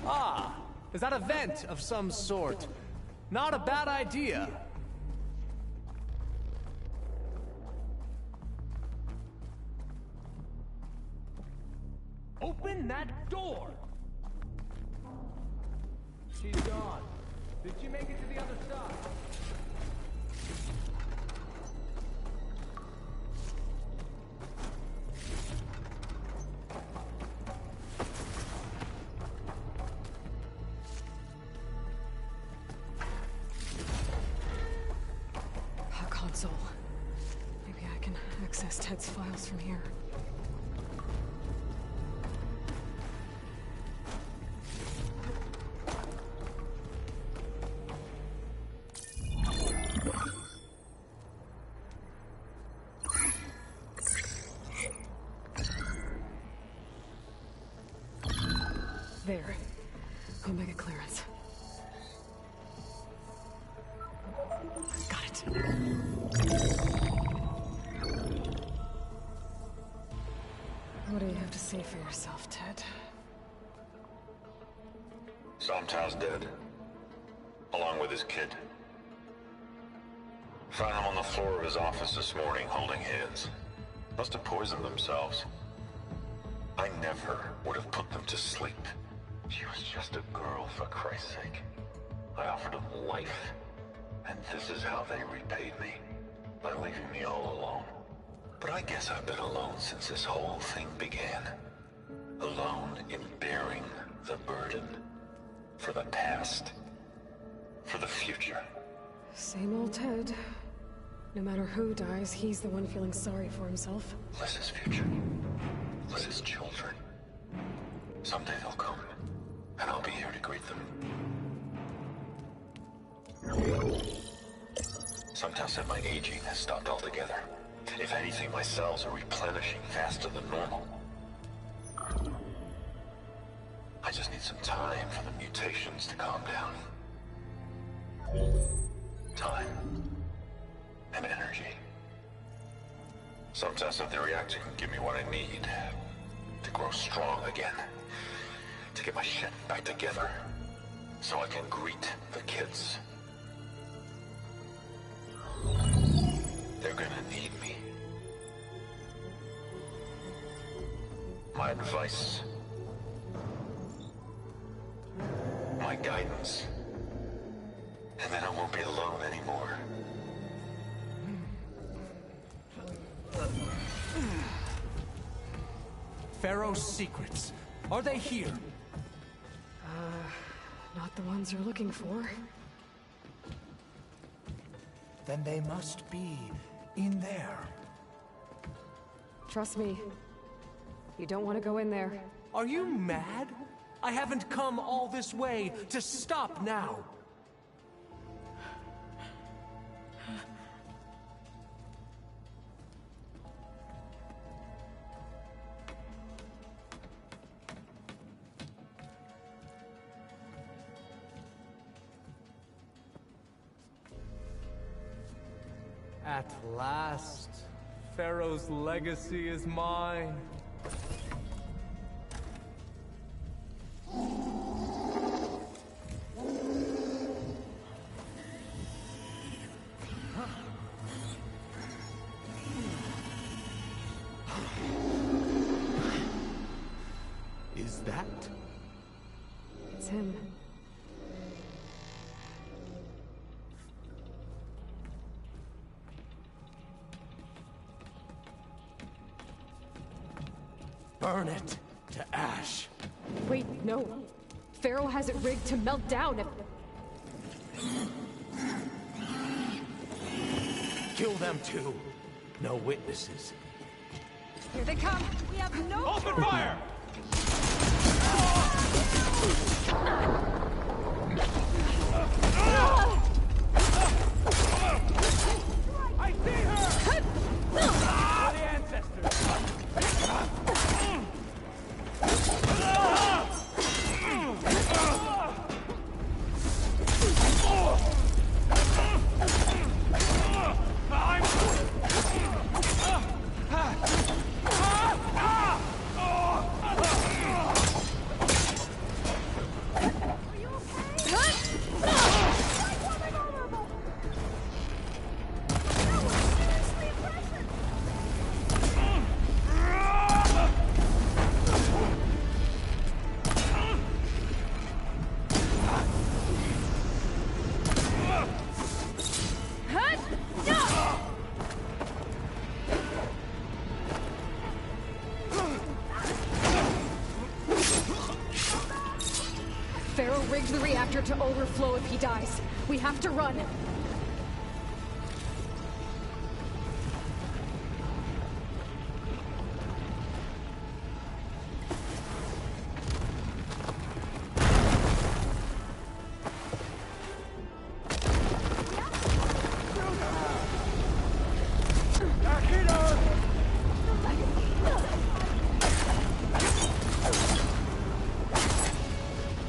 Ah, is that a vent of some sort? Not a bad idea. Open that door! She's gone. Did she make it to the other side? Maybe I can access Ted's files from here. What do you have to say for yourself, Ted? Sometown's dead. Along with his kid. Found him on the floor of his office this morning, holding hands. Must have poisoned themselves. I never would have put them to sleep. She was just a girl, for Christ's sake. I offered them life, and this is how they repaid me. By leaving me all alone. But I guess I've been alone since this whole thing began. Alone in bearing the burden. For the past. For the future. Same old Ted. No matter who dies, he's the one feeling sorry for himself. Liz's future. Liz's children. Someday they'll come, and I'll be here to greet them. Sometimes said my aging has stopped altogether. If anything, my cells are replenishing faster than normal. I just need some time for the mutations to calm down. Time. And energy. Sometimes if the reactor can give me what I need to grow strong again. To get my shit back together. So I can greet the kids. They're gonna need me. My advice. My guidance. And then I won't be alone anymore. Pharaoh's secrets. Are they here? Not the ones you're looking for. Then they must be in there. Trust me. You don't want to go in there. Are you mad? I haven't come all this way to stop now. At last, Pharaoh's legacy is mine. Is that? It's him. Burn it to ash. Wait, no. Pharaoh has it rigged to melt down if... Kill them too. No witnesses. Here they come! We have no... Open fire! I see her! The ancestors! Pharaoh rigged the reactor to overflow if he dies. We have to run.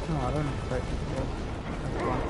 No, I don't expect it to. That's fine.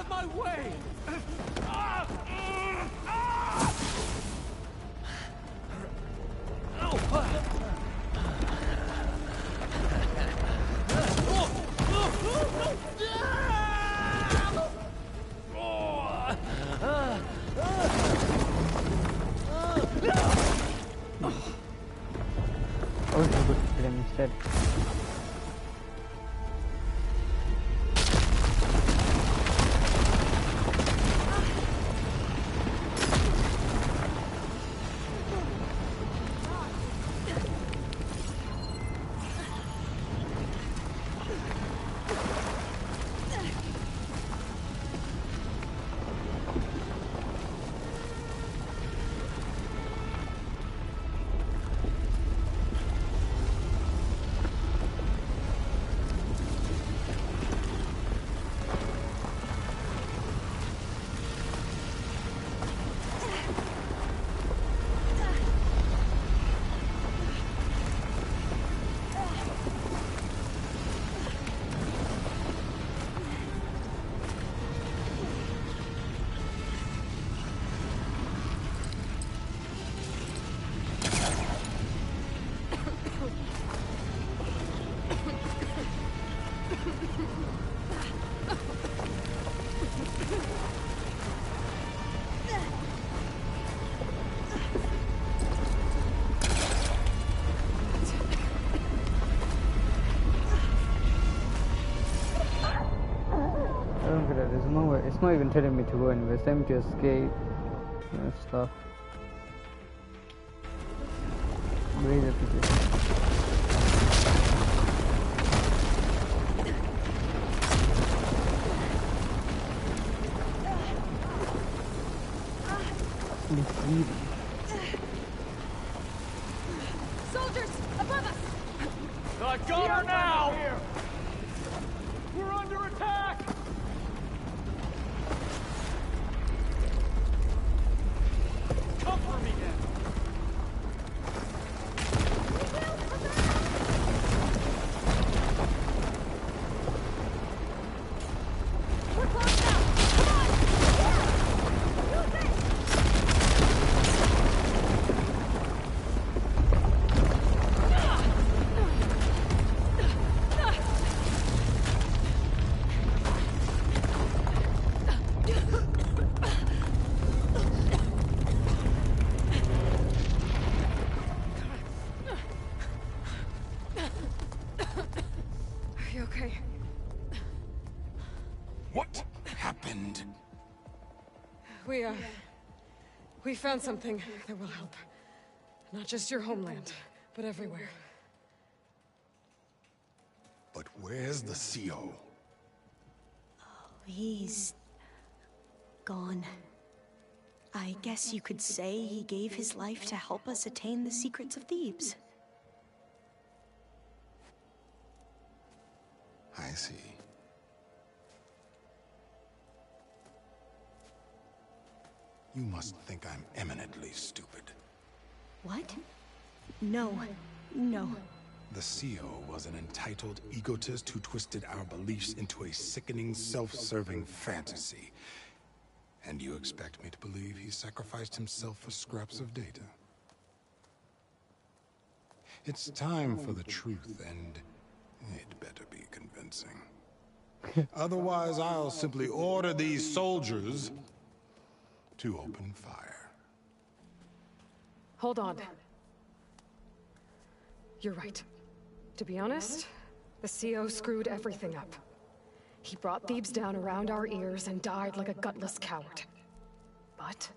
of my way! I was able to kill him instead. It's not even telling me to go anywhere. It's telling me to escape and stuff. Where is it? Soldiers, above us! I got her now! We're under attack! Come for me then! We're close now! Come on! Yeah! Use it! Are you okay? What happened? We found something that will help. Not just your homeland, but everywhere. But where's the CO? He's gone. I guess you could say he gave his life to help us attain the secrets of Thebes. I see. You must think I'm eminently stupid. What? No. No. The CO was an entitled egotist who twisted our beliefs into a sickening, self-serving fantasy. And you expect me to believe he sacrificed himself for scraps of data? It's time for the truth, and it better be convincing. Otherwise, I'll simply order these soldiers to open fire. Hold on. You're right. To be honest, the CO screwed everything up. He brought Thebes down around our ears and died like a gutless coward. But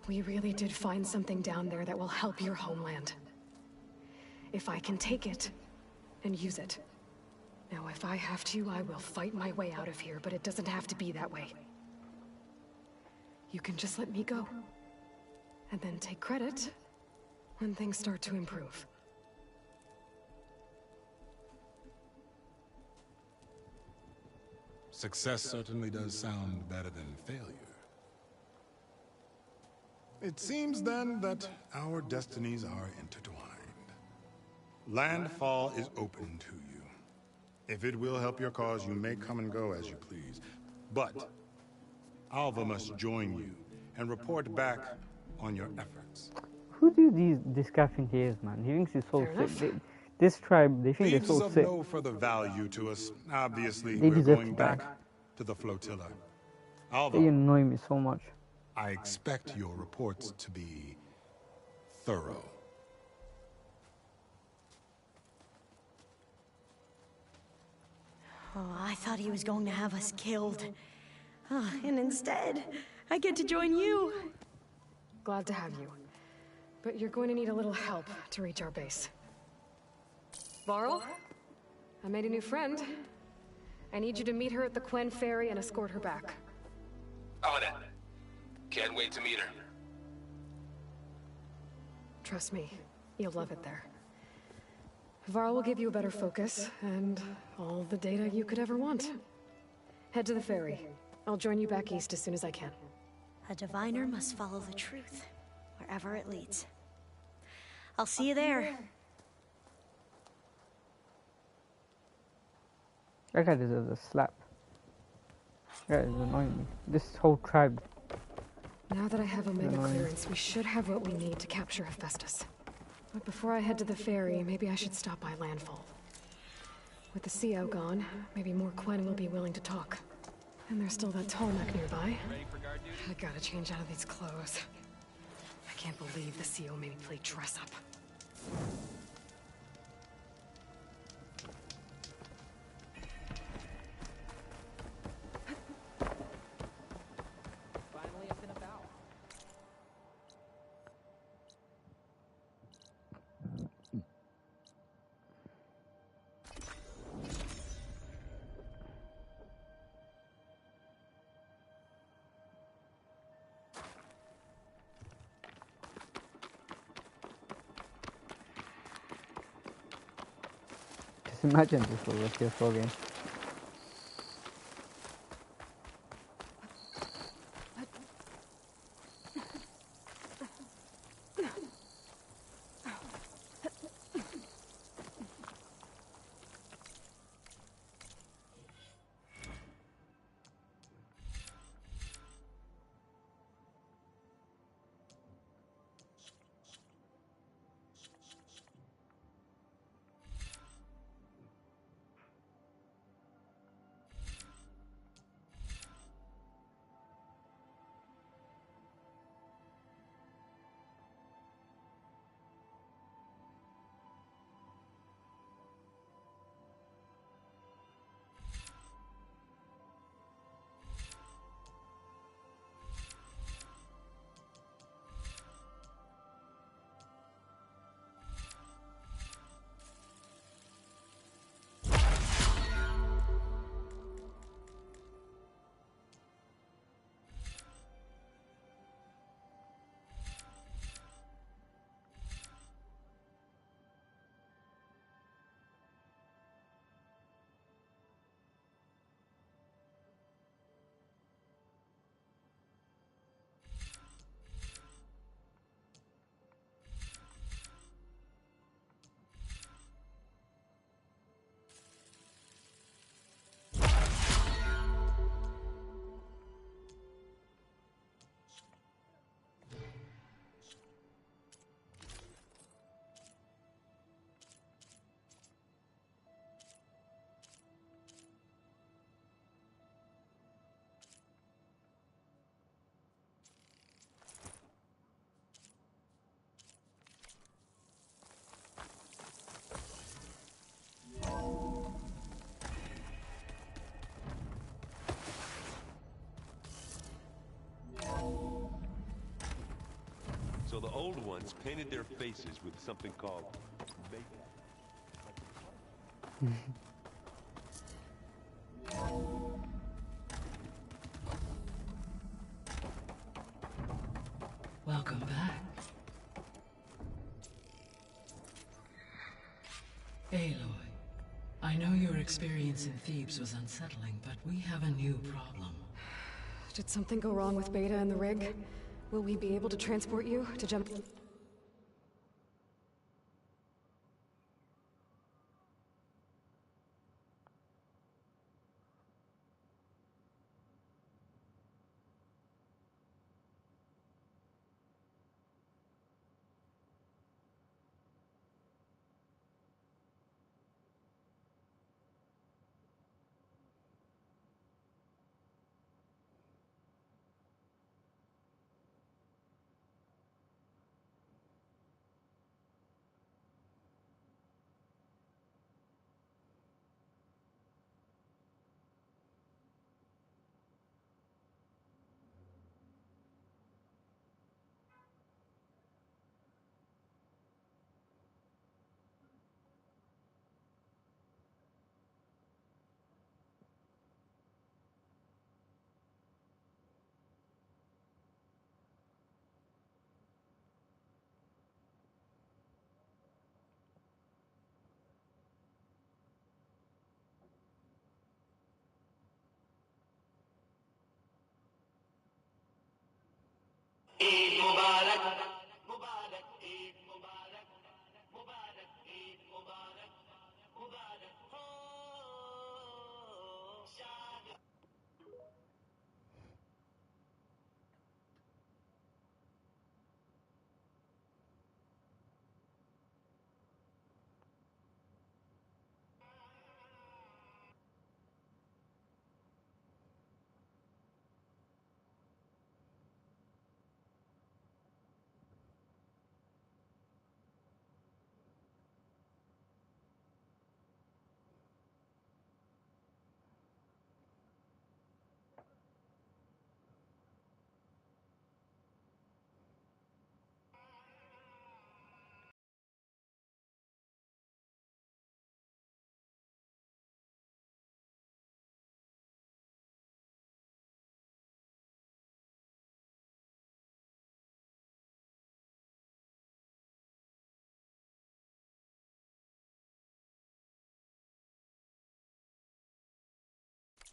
we really did find something down there that will help your homeland. If I can take it and use it. Now, if I have to, I will fight my way out of here, but it doesn't have to be that way. You can just let me go. And then take credit when things start to improve. Success certainly does sound better than failure. It seems then that our destinies are intertwined. Landfall is open to you. If it will help your cause, you may come and go as you please. But Alva must join you and report back on your efforts. Who do this guy think he is, man? He thinks he's so sick. This tribe, they think Thieves they're is so of sick. no further value to us. Obviously, They we're deserve going to die. back to the flotilla. They Alva, annoy me so much. I expect your reports to be thorough. Oh, I thought he was going to have us killed. Oh, and instead, I get to join you. Glad to have you. But you're going to need a little help to reach our base. Varl, I made a new friend. I need you to meet her at the Quen Ferry and escort her back. On it. Can't wait to meet her. Trust me, you'll love it there. Varl will give you a better focus, and all the data you could ever want. Head to the ferry. I'll join you back east as soon as I can. A diviner must follow the truth, wherever it leads. I'll see you there. That guy deserves a slap. That is annoying me. This whole tribe. Now that I have Omega Annoying. clearance, we should have what we need to capture Hephaestus. But before I head to the ferry, maybe I should stop by Landfall. With the CO gone, maybe more Quen will be willing to talk. And there's still that Tolmec nearby. I gotta change out of these clothes. I can't believe the CO made me play dress up. Finally up and about. Just imagine this for the rest of the game. So the old ones painted their faces with something called makeup. Welcome back. Aloy, I know your experience in Thebes was unsettling, but we have a new problem. Did something go wrong with Beta and the rig? Will we be able to transport you to jump?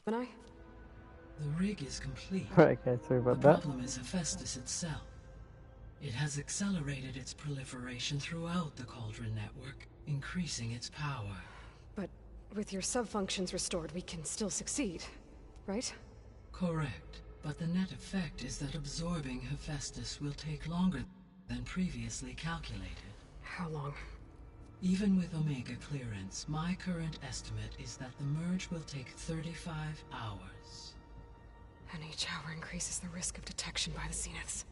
Gemini? The rig is complete. Right, okay, sorry The about that. problem is Hephaestus itself. It has accelerated its proliferation throughout the Cauldron network, increasing its power. But with your sub-functions restored, we can still succeed, right? Correct. But the net effect is that absorbing Hephaestus will take longer than previously calculated. How long? Even with Omega clearance, my current estimate is that the merge will take 35 hours. And each hour increases the risk of detection by the Zeniths.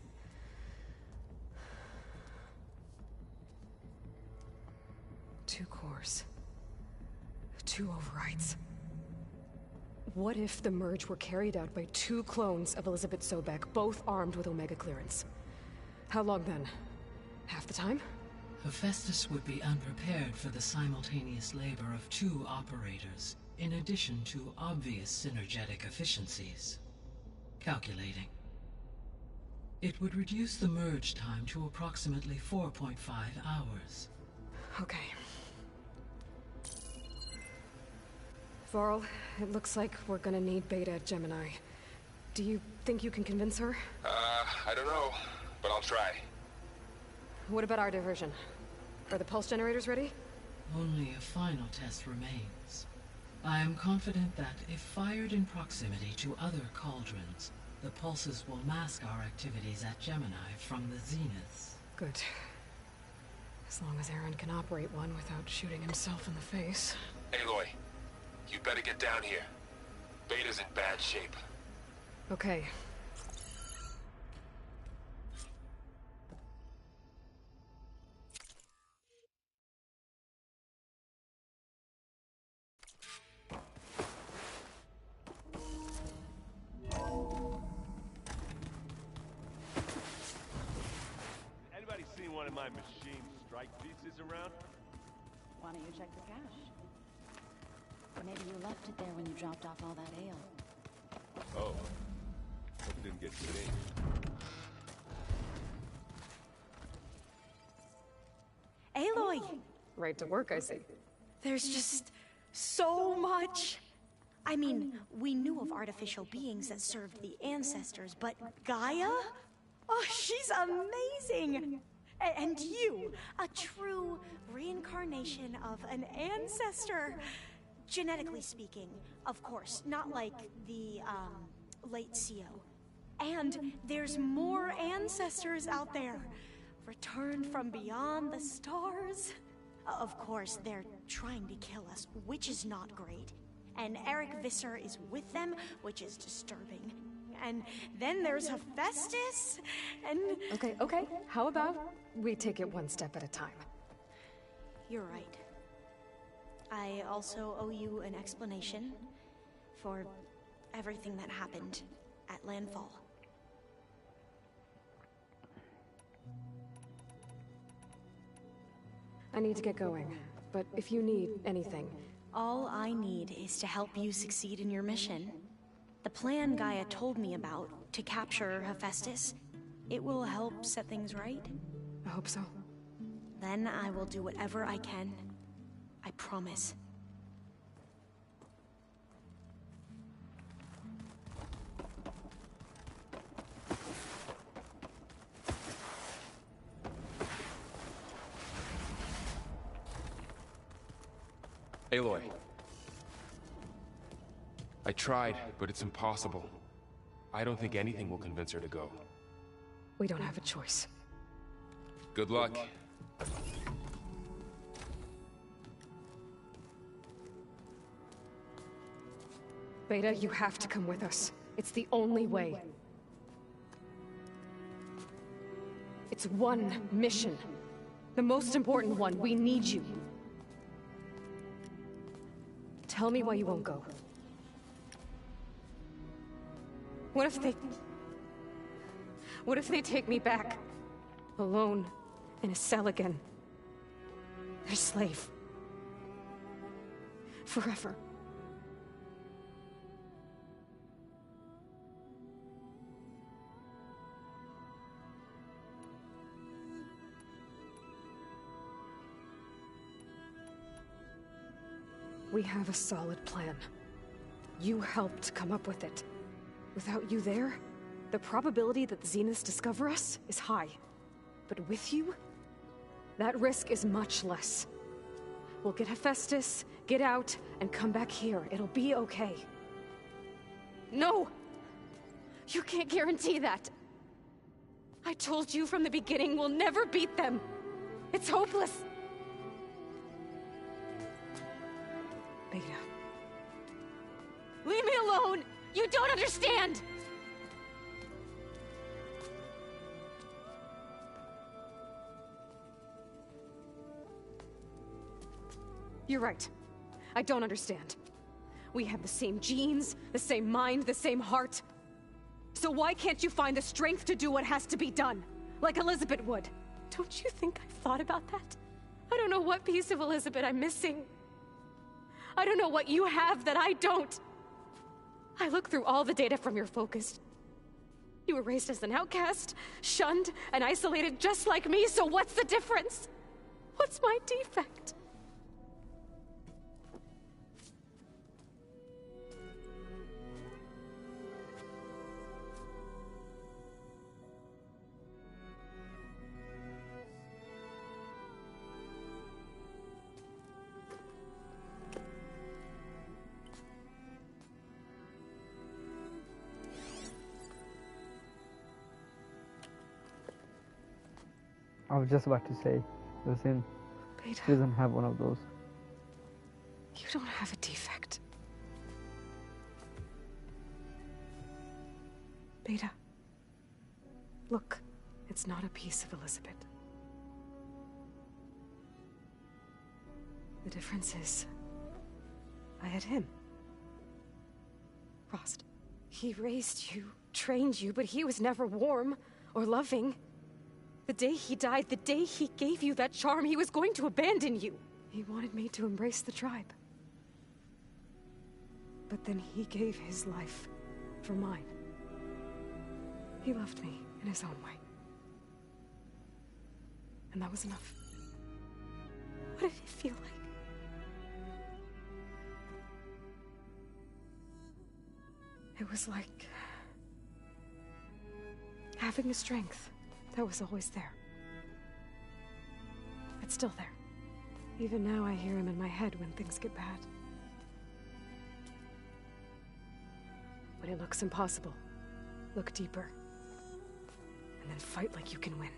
Two cores. Two overrides. What if the merge were carried out by two clones of Elizabeth Sobek, both armed with Omega clearance? How long then? Half the time? Hephaestus would be unprepared for the simultaneous labor of two operators, in addition to obvious synergetic efficiencies. Calculating. It would reduce the merge time to approximately 4.5 hours. Okay. Varl, it looks like we're gonna need Beta at Gemini. Do you think you can convince her? I don't know, but I'll try. What about our diversion? Are the pulse generators ready? Only a final test remains. I am confident that if fired in proximity to other cauldrons, the pulses will mask our activities at Gemini from the Zeniths. Good. As long as Aaron can operate one without shooting himself in the face. Aloy, you better get down here. Beta's in bad shape. Okay. Anybody seen one of my machine strike pieces around? Why don't you check the cache? Maybe you left it there when you dropped off all that ale. Oh. Hope it didn't get singed. Aloy! Right to work, I see. There's just so much. I mean, we knew of artificial beings that served the ancestors, but Gaia? Oh, she's amazing! And you, a true reincarnation of an ancestor. Genetically speaking, of course, not like the, late CO. And there's more ancestors out there, returned from beyond the stars. Of course, they're trying to kill us, which is not great. And Eric Visser is with them, which is disturbing. And then there's Hephaestus, and... Okay. How about we take it one step at a time? You're right. I also owe you an explanation for everything that happened at Landfall. I need to get going, but if you need anything... All I need is to help you succeed in your mission. The plan Gaia told me about, to capture Hephaestus, it will help set things right. I hope so. Then I will do whatever I can. I promise. Aloy. I tried, but it's impossible. I don't think anything will convince her to go. We don't have a choice. Good luck. Beta, you have to come with us. It's the only way. It's one mission. The most important one. We need you. Tell me why you won't go. What if they take me back? Alone, in a cell again. Their slave. Forever. We have a solid plan. You helped come up with it. Without you there, the probability that the Zeniths discover us is high. But with you, that risk is much less. We'll get Hephaestus, get out, and come back here. It'll be okay. No! You can't guarantee that. I told you from the beginning we'll never beat them. It's hopeless. Beta. Leave me alone! You don't understand! You're right. I don't understand. We have the same genes, the same mind, the same heart. So why can't you find the strength to do what has to be done? Like Elizabeth would. Don't you think I've thought about that? I don't know what piece of Elizabeth I'm missing. I don't know what you have that I don't. I look through all the data from your focus. You were raised as an outcast, shunned, and isolated just like me, so what's the difference? What's my defect? I was just about to say, it was him. Beta. She doesn't have one of those. You don't have a defect. Beta. Look, it's not a piece of Elizabeth. The difference is, I had him. Frost. He raised you, trained you, but he was never warm or loving. The day he died, the day he gave you that charm, he was going to abandon you. He wanted me to embrace the tribe. But then he gave his life for mine. He loved me in his own way. And that was enough. What did it feel like? It was like having a strength that was always there. It's still there. Even now I hear him in my head when things get bad. When it looks impossible, look deeper. And then fight like you can win.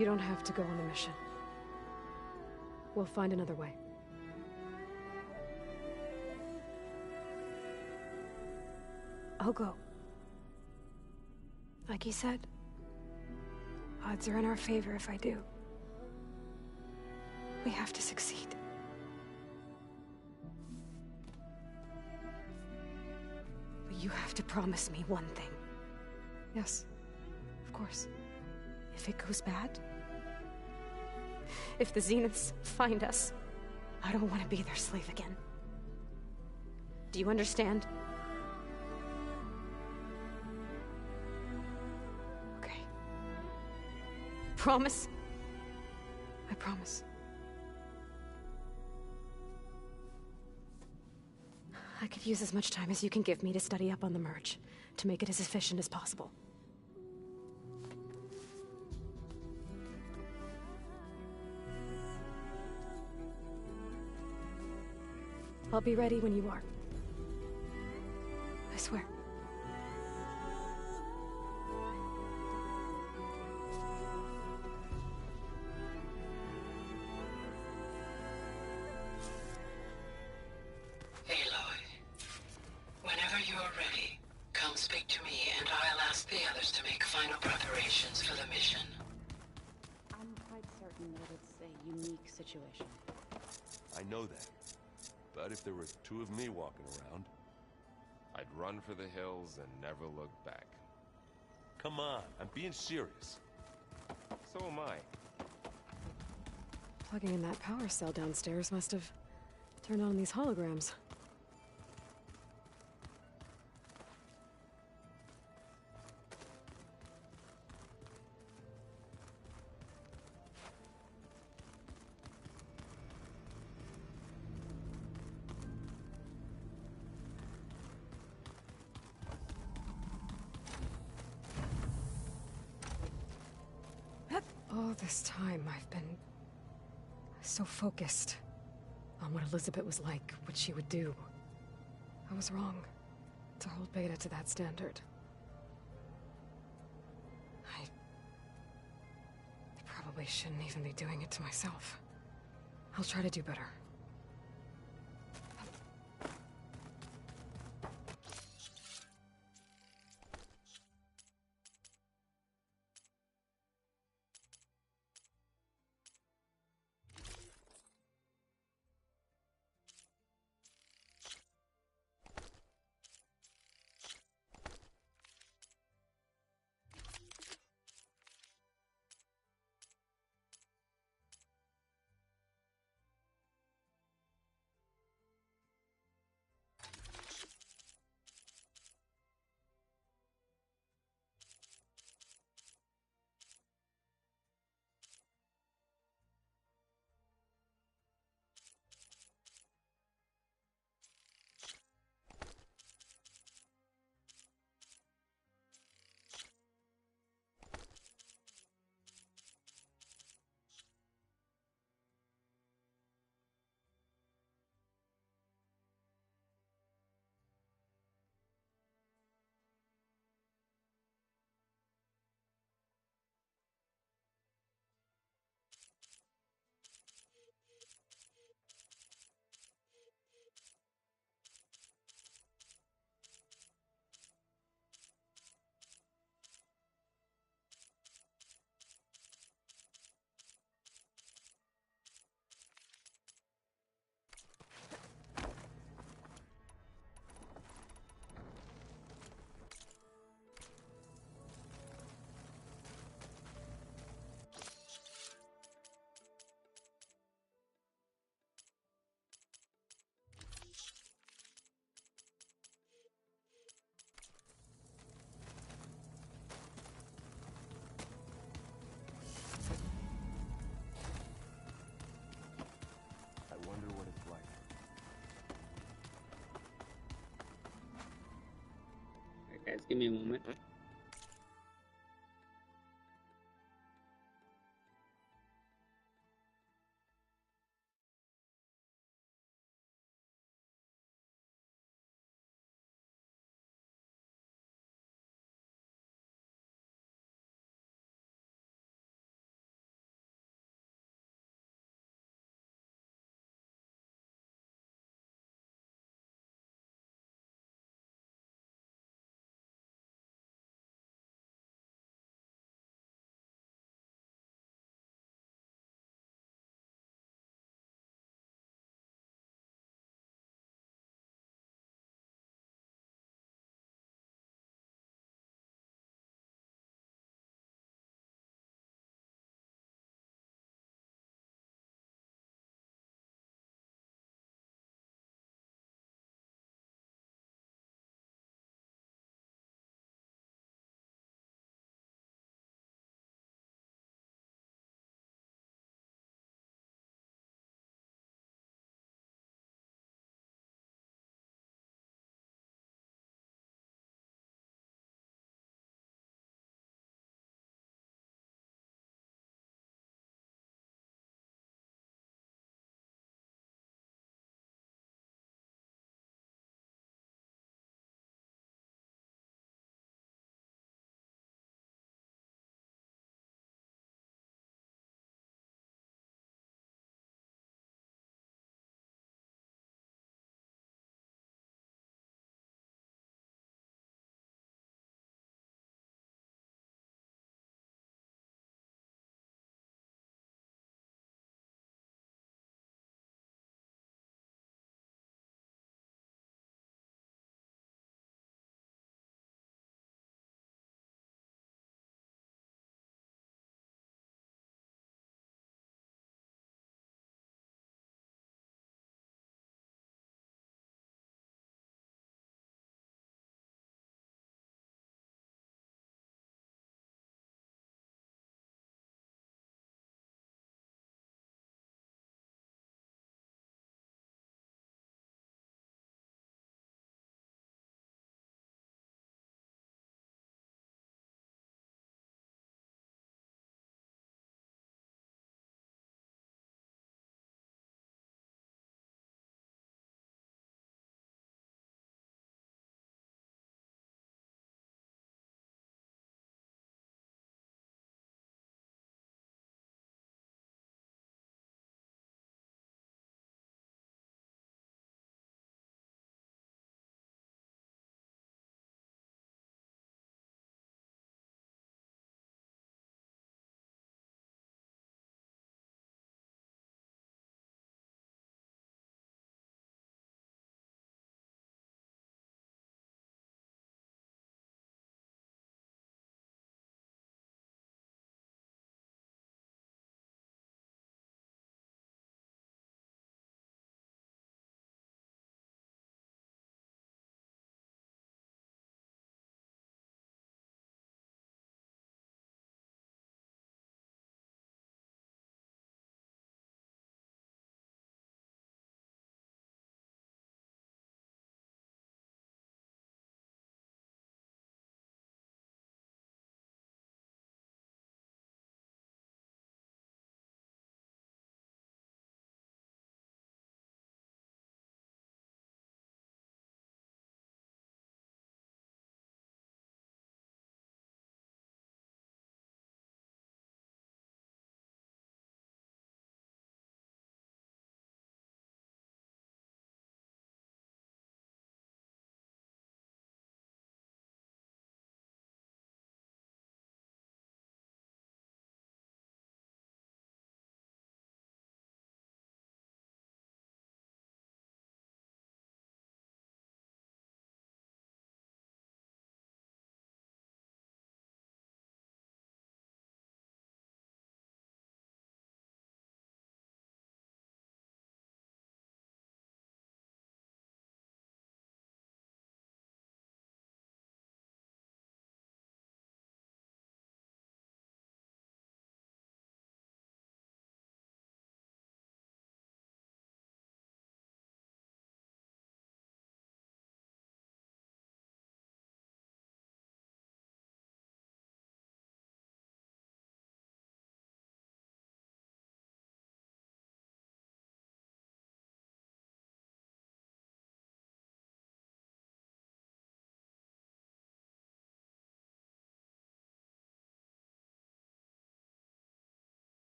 You don't have to go on the mission. We'll find another way. I'll go. Like you said, odds are in our favor if I do. We have to succeed. But you have to promise me one thing. Yes, of course. If it goes bad, if the Zeniths find us, I don't want to be their slave again. Do you understand? Okay. Promise? I promise. I could use as much time as you can give me to study up on the merge, to make it as efficient as possible. I'll be ready when you are. I swear. Aloy, whenever you're ready, come speak to me and I'll ask the others to make final preparations for the mission. I'm quite certain that it's a unique situation. I know that. But if there were two of me walking around, I'd run for the hills and never look back. come on, I'm being serious. So am I. Plugging in that power cell downstairs must have turned on these holograms. All this time, I've been so focused on what Elizabeth was like, what she would do. I was wrong to hold Beta to that standard. I probably shouldn't even be doing it to myself. I'll try to do better. I wonder what it's like. Alright, guys, give me a moment.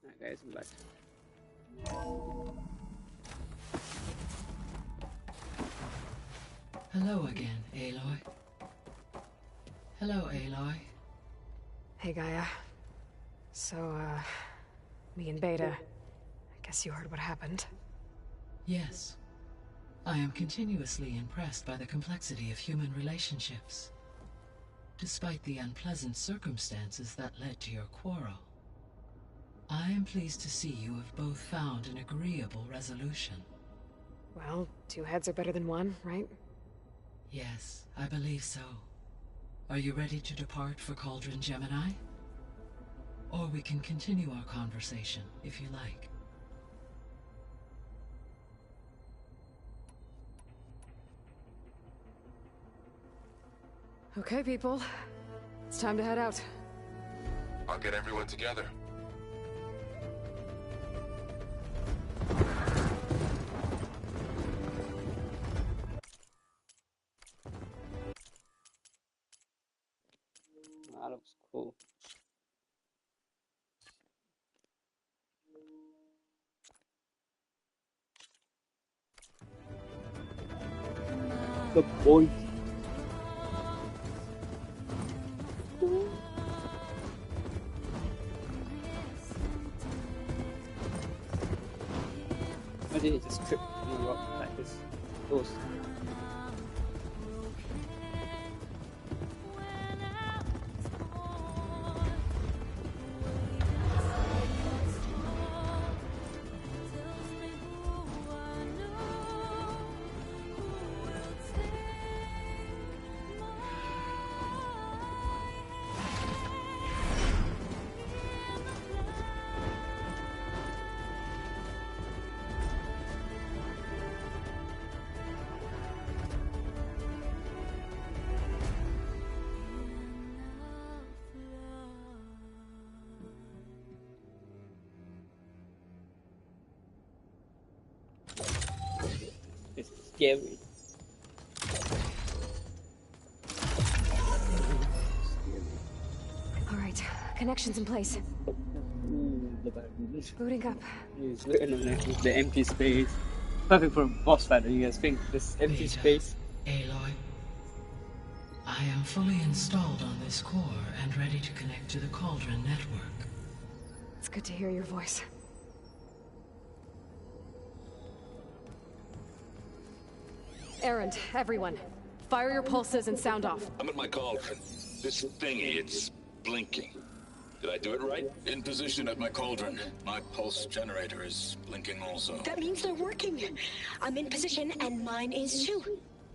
Alright guys, I'm back. Hello again, Aloy. Hello, Aloy. Hey, Gaia. So, me and Beta, I guess you heard what happened. Yes. I am continuously impressed by the complexity of human relationships. Despite the unpleasant circumstances that led to your quarrel, I am pleased to see you have both found an agreeable resolution. Well, two heads are better than one, right? Yes, I believe so. Are you ready to depart for Cauldron Gemini? Or we can continue our conversation, if you like. Okay, people. It's time to head out. I'll get everyone together. That looks cool. The boy. Why did he just trip on the rock like this? Awesome. It's scary. Alright, connections in place. Booting up. He's written on it with the empty space. Perfect for a boss fight, do you guys think? This empty space. Aloy, I am fully installed on this core and ready to connect to the Cauldron network. It's good to hear your voice. Errand, everyone. Fire your pulses and sound off. I'm at my cauldron. This thingy, it's blinking. Did I do it right? In position at my cauldron. My pulse generator is blinking also. That means they're working. I'm in position, and mine is too.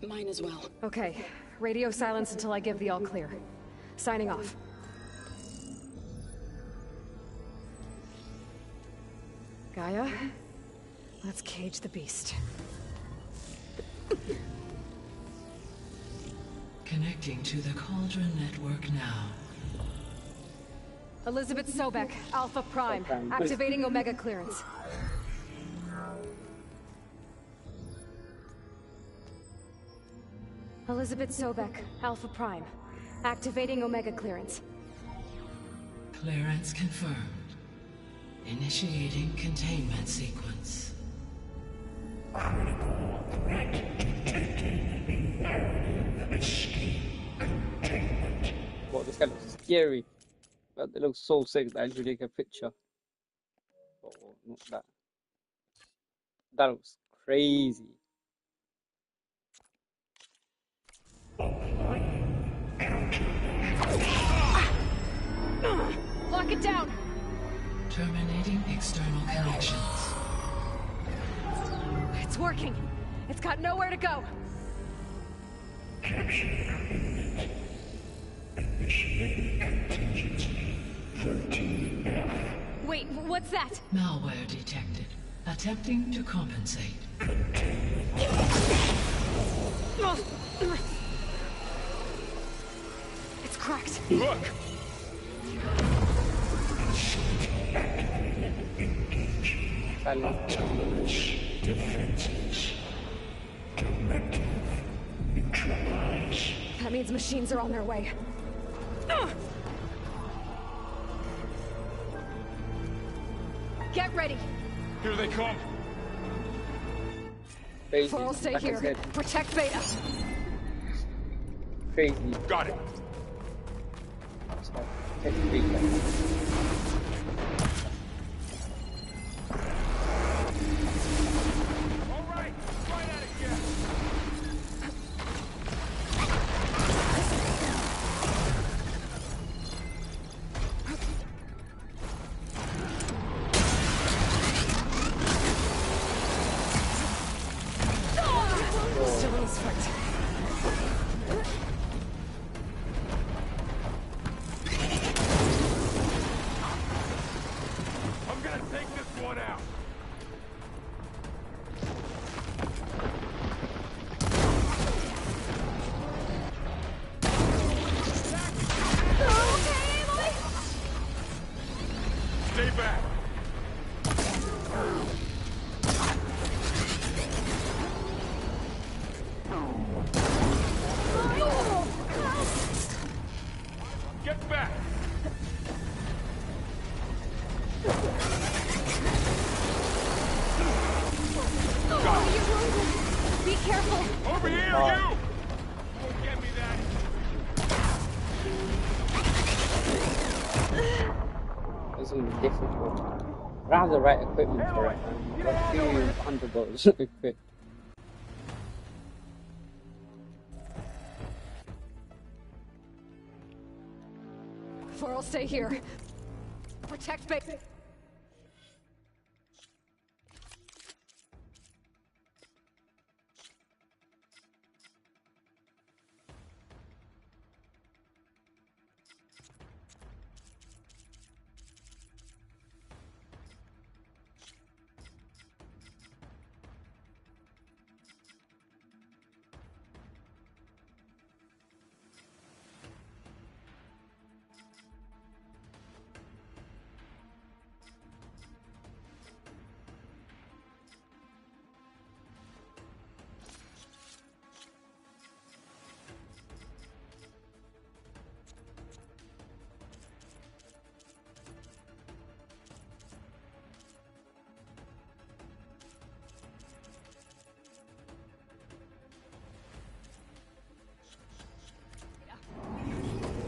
Mine as well. Okay, radio silence until I give the all clear. Signing off. Gaia, let's cage the beast. Connecting to the Cauldron network now. Elizabeth Sobek, Alpha Prime, activating Omega clearance. Elizabeth Sobek, Alpha Prime, activating Omega clearance. Clearance confirmed. Initiating containment sequence. Critical threat detected. Imperative escape containment. Wow, this guy looks scary. But it looks so sick that I actually take a picture. Oh, not that. That looks crazy. Lock it down! Terminating external connections. It's working! It's got nowhere to go! Initiating contingency 13F. Wait, what's that? Malware detected. Attempting to compensate. It's cracked. Look! Tolerance defenses. Directive neutralize. That means machines are on their way. Here they come. Crazy. Four will stay Like I here. said, Protect Beta. crazy. Got it. So, take the beat. All right, right at it, yeah. Still in this fight. I'm gonna take this one out. Stay back. Get back. Be careful. Over here, you! Don't get me that. It's gonna be difficult. I have the right equipment for it. Got 200 bullets equipped. Four will stay here. Protect Beta.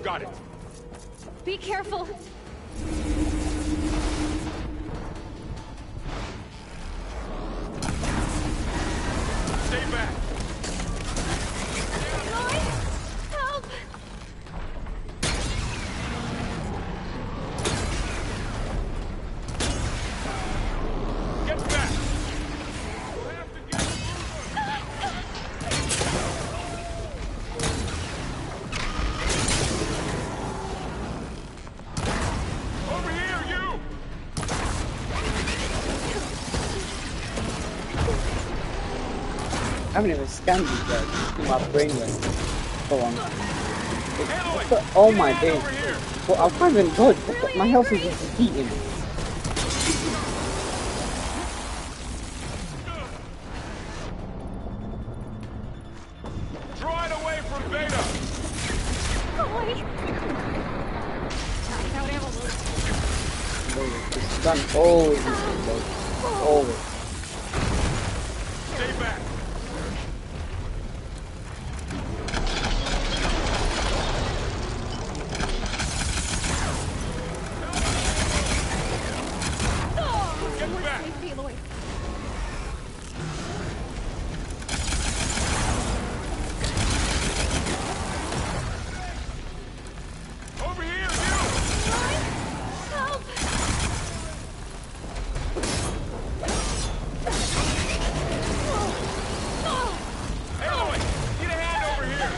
Got it. Be careful. Stay back. Help! Get back. Over here, you! I haven't even scanned these guys. Just do my brain work. Go on. Oh my days. Well, I can't even dodge. My health is just depleting. Draw it away from Beta. This gun always needs to load. Always. Stay back. Get back. Over here, you! Help! Aloy, get a hand over here.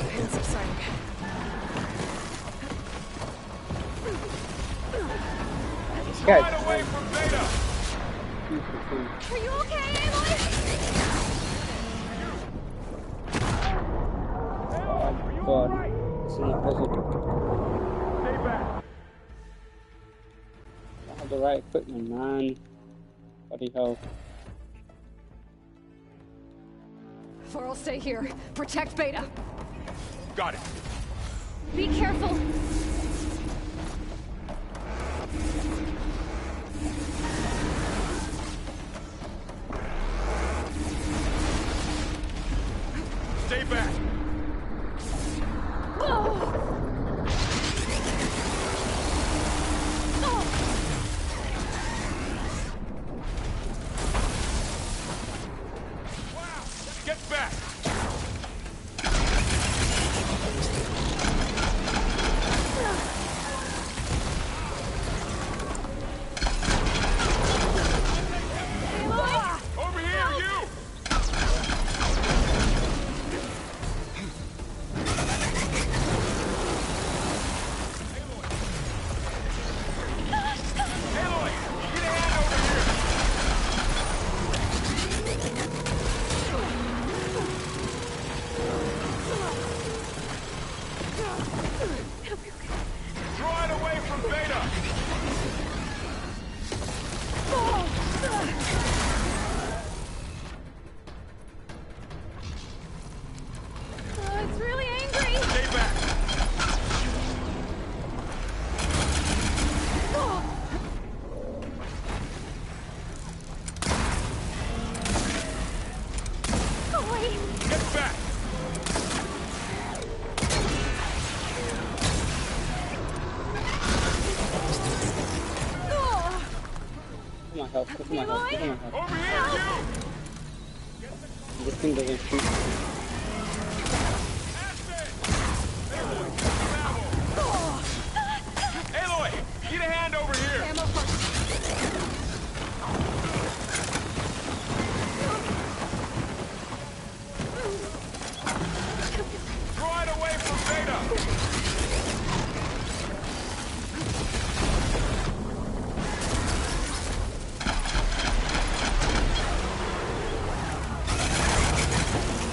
Hands subsiding. Draw it away from Beta. Are you okay, Aloy? Oh god. This is impossible. Stay back. I have the right equipment, man. Bloody hell. Four will stay here. Protect Beta. Got it. Be careful. house. Go to my house. Go to my house. Over here, you! This thing doesn't shoot. Aloy, get a hand over here. Ammo first. Throw it away from Beta.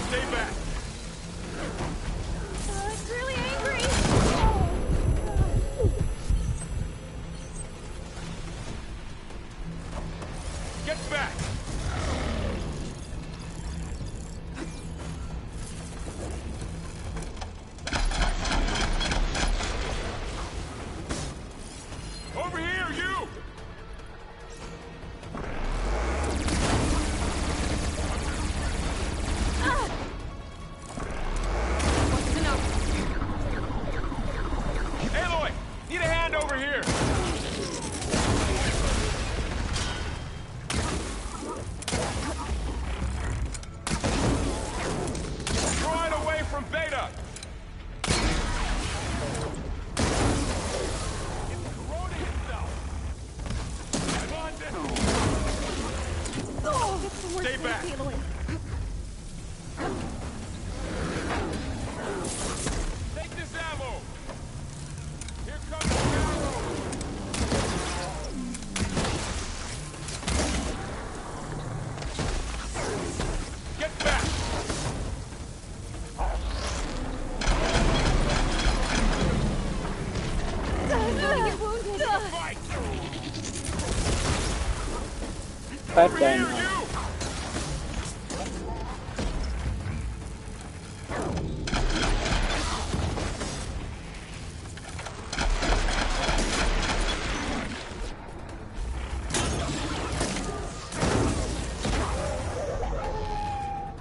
Stay back. It's really angry. Get back. Over here, you! What's enough? Aloy, need a hand over here. Throw it away from Beta. It's corroding itself. I'm on this. Stay back. Take this ammo. Here comes the arrow. Get back. Fight. Fight down now.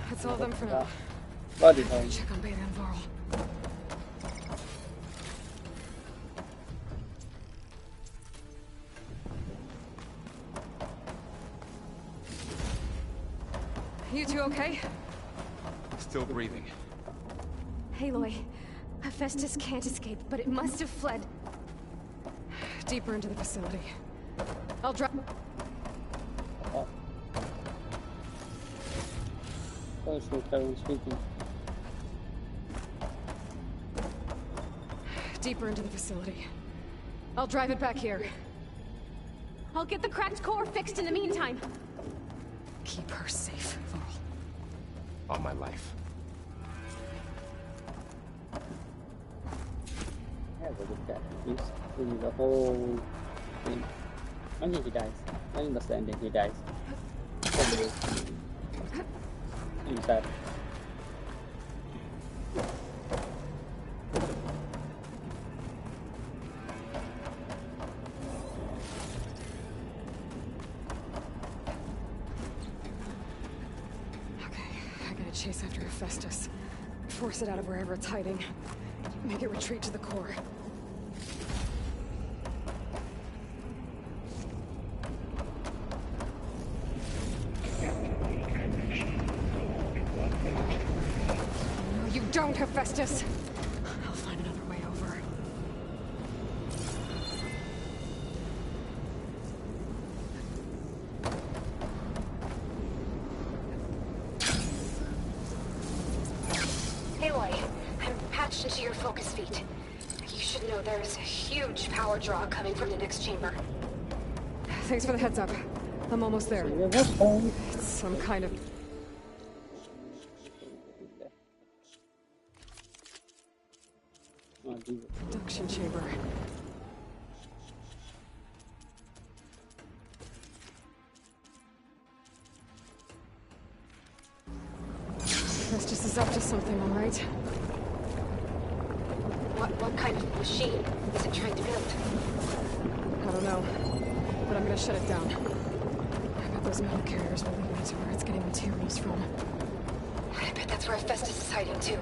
That's all of them for now. Bloody hell. Check on Beta and Varl. You two okay? Still breathing. Aloy, Hephaestus can't escape, but it must have fled. Deeper into the facility. I'll drop. Oh, so Karen's speaking. Deeper into the facility. I'll drive it back here. I'll get the cracked core fixed in the meantime. Keep her safe, Varl. On my life. Yeah, but look at he's doing the whole thing. I think he dies. I think that's the ending. He dies. Probably. He's sad. Chase after Hephaestus. Force it out of wherever it's hiding. Make it retreat to the core. No, you don't, Hephaestus! I'll find another way over. Aloy, I'm patched into your focus feet. You should know there's a huge power draw coming from the next chamber. Thanks for the heads up. I'm almost there. It's some kind of... induction chamber. Hephaestus is up to something, all right? What kind of machine is it trying to build? I don't know, but I'm gonna shut it down. I bet those metal carriers will lead me to where it's getting materials from. I bet that's where Hephaestus is hiding too.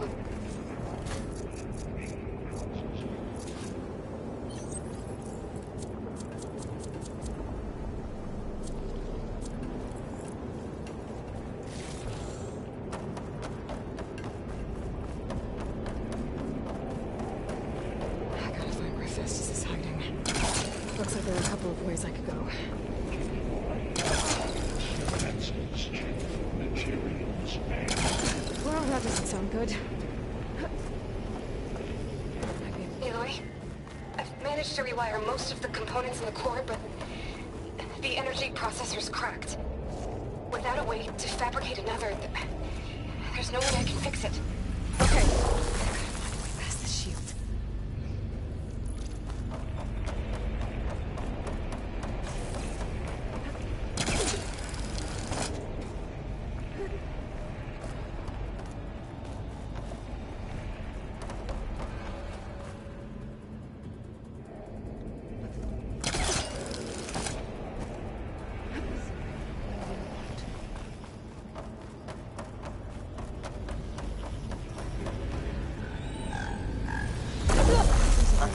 sound good. Aloy, I've managed to rewire most of the components in the core, but the energy processor's cracked. Without a way to fabricate another, there's no way I can fix it. Okay. Past the shield.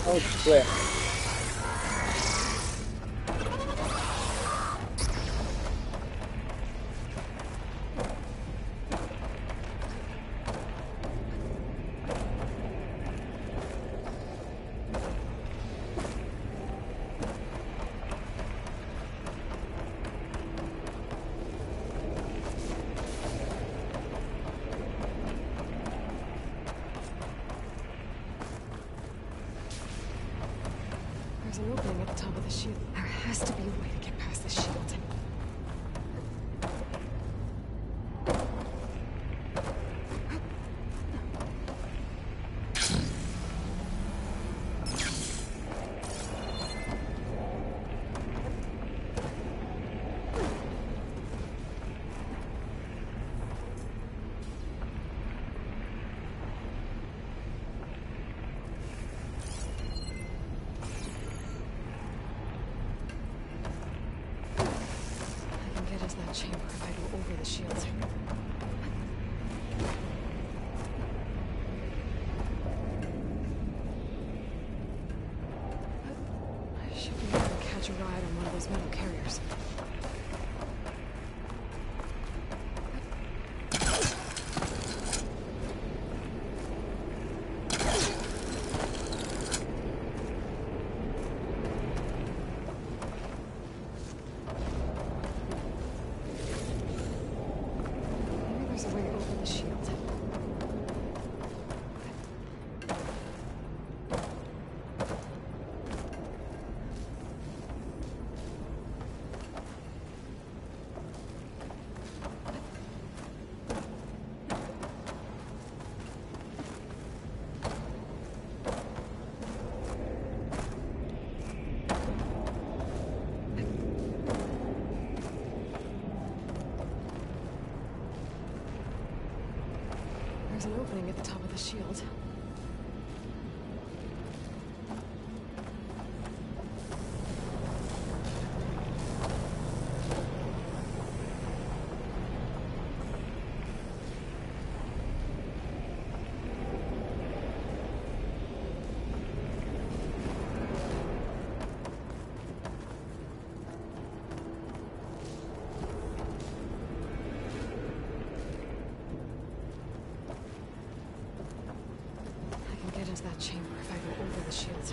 Oh shit. There's an opening at the top of the shield. There has to be a way to get past the shield. That chamber if I go over the shields. I should be able to catch a ride on one of those metal carriers. There's an opening at the top of the shield. Into that chamber if I go over the shields.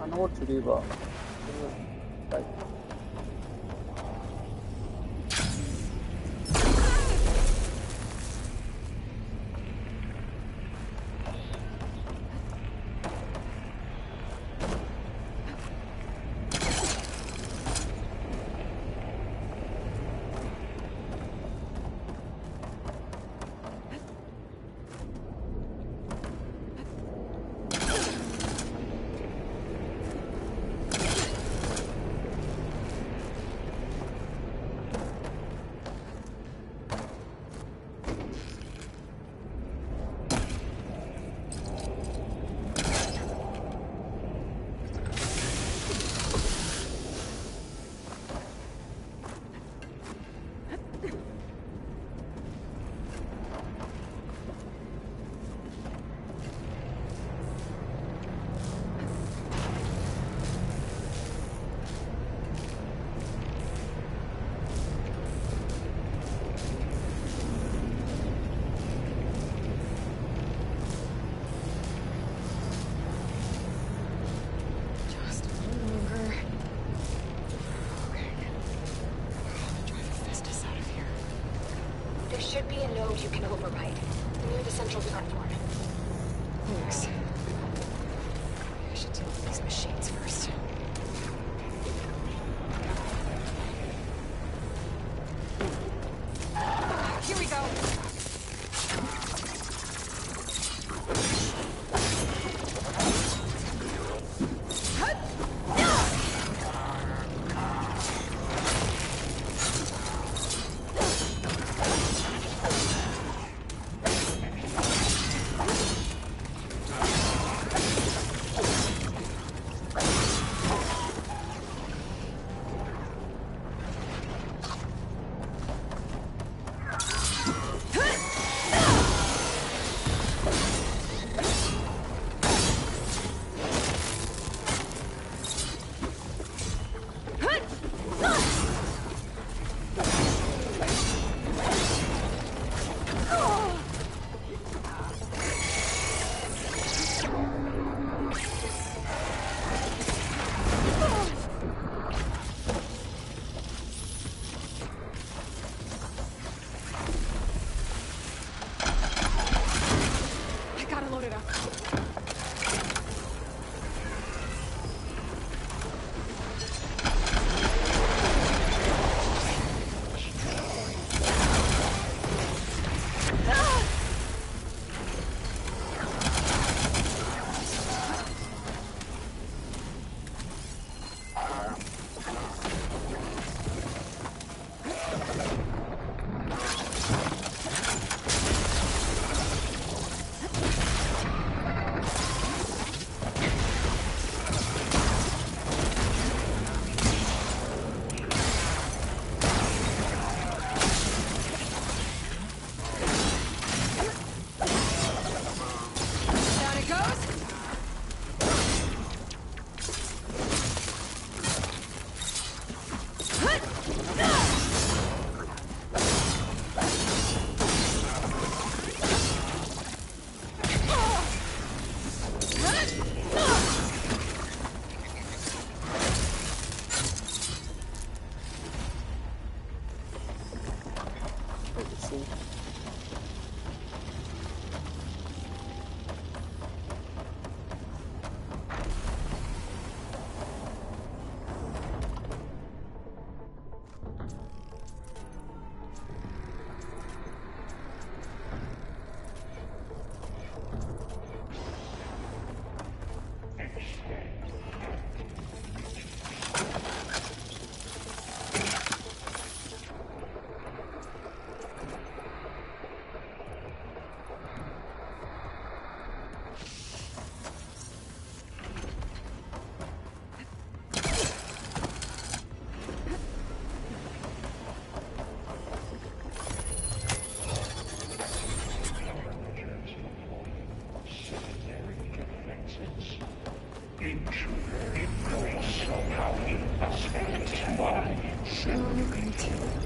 I know what to do, but like. There should be a node you can override, near the central platform. Thanks. I should deal with these machines first. Here we go.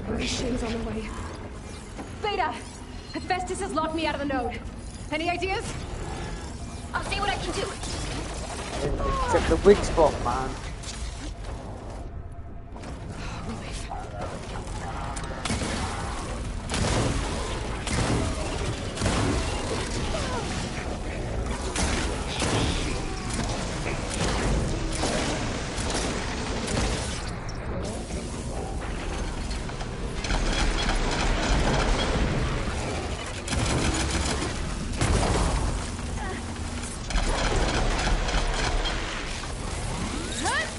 Machines on the way. Beta! Hephaestus has locked me out of the node. Any ideas? I'll see what I can do. Check the weak spot, man. Huh?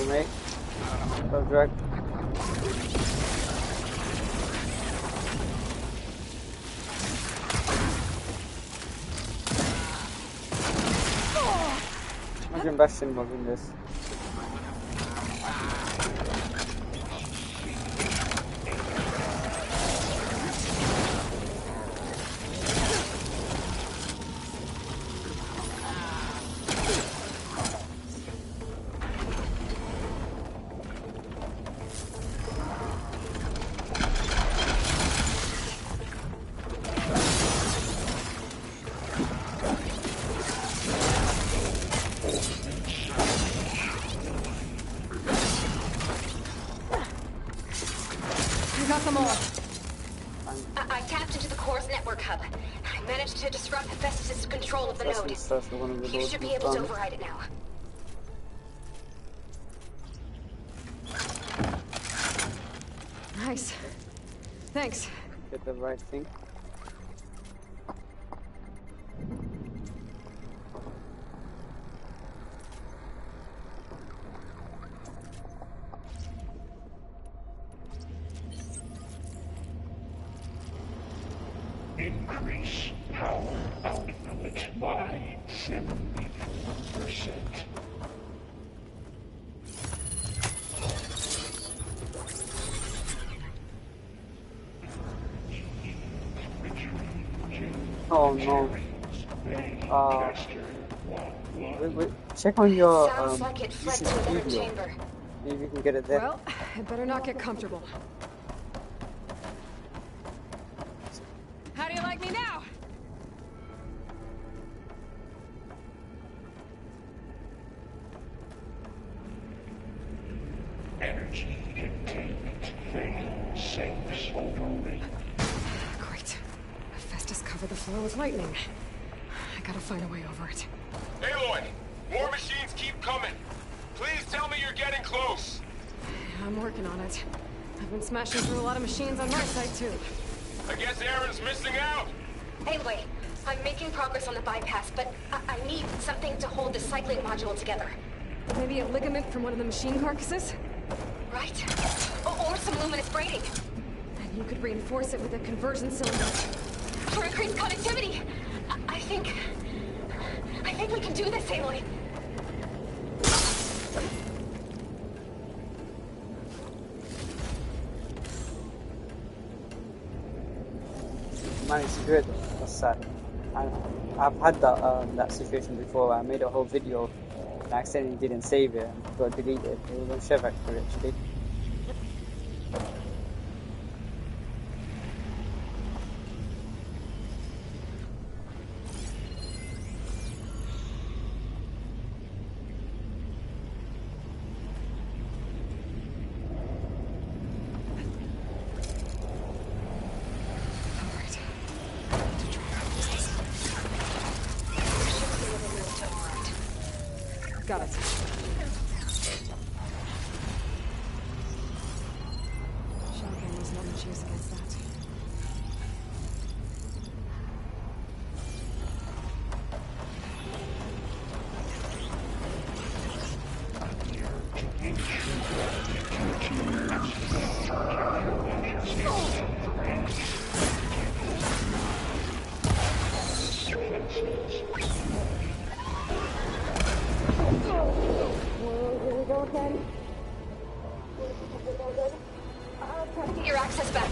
Mate. Go direct. Imagine best involved in this. I tapped into the core's network hub. I managed to disrupt Hephaestus' control of the node. You should be able to override it now. Nice. Thanks. Did the right thing. Increase power output by 74%. Oh no. Wait. Check on your like it fled to another chamber. Maybe we can get it there. Well, I better not get comfortable. How do you like me now? Energy containment failed. Saves overrate. Great. Hephaestus covered the floor with lightning. I gotta find a way over it. Aloy! More machines keep coming! Please tell me you're getting close! I'm working on it. I've been smashing through a lot of machines on my side, too. I guess Aaron's missing out! Anyway, I'm making progress on the bypass, but I need something to hold the cycling module together. Maybe a ligament from one of the machine carcasses? Right. Or some luminous braiding. And you could reinforce it with a conversion cylinder. For increased connectivity! I think we can do this, Aloy. managed to do it though. That's sad. And I've had that situation before. I made a whole video and I accidentally didn't save it and got deleted. It was on Chef actually. Got it. Shotgun was not much use against that. Your access back.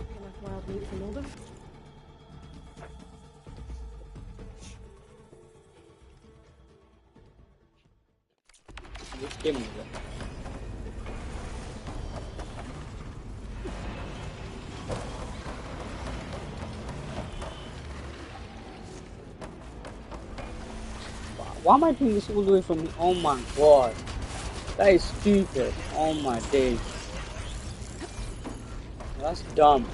Enough wild meat for Mulder? Just give me that. Why am I doing this all the way from here? Oh my god. That is stupid. Oh my days. That's dumb.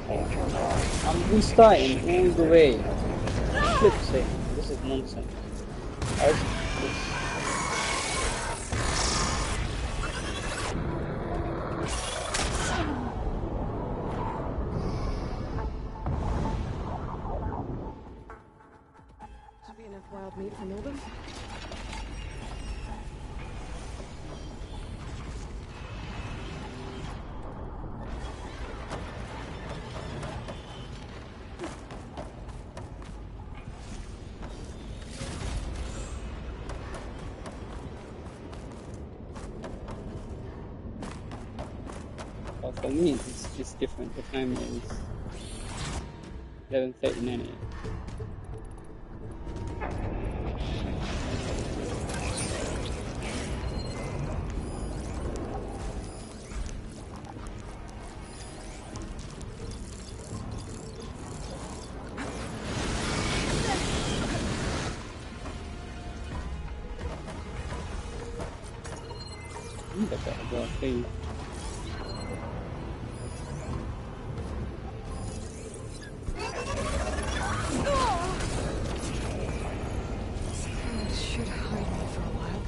I'm restarting all the way. Flip sake. This is nonsense. Should be enough wild meat for Mulder? But for me, it's different. The time is 11:39. Please. Should hide me for a while.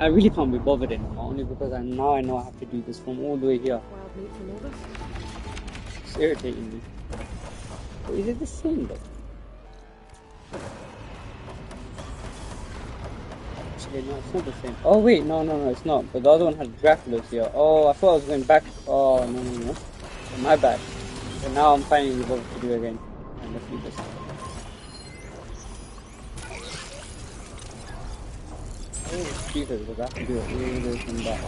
I really can't be bothered anymore, only because now I know I have to do this from all the way here. Wild meat for Mulder? It's irritating me. But is it the same though? Actually, no, it's not the same. Oh wait, no, it's not. But the other one had grapplers here. Oh, I thought I was going back. Oh, no. My bad. So now I'm finally able to do it again. And let's do this. Oh, stupid, because I have to do it all the way from back.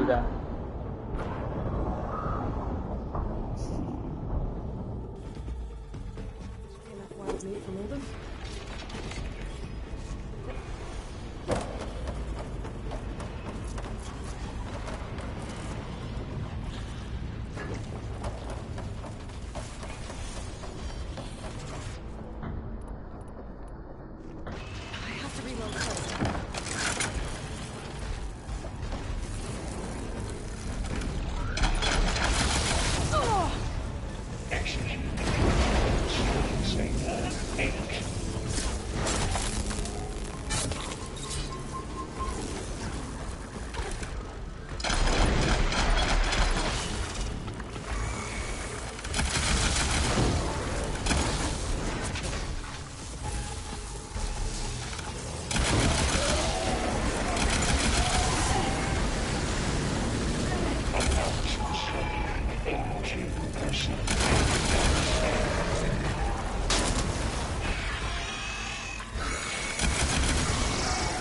do that. Enough wild meat for Molden?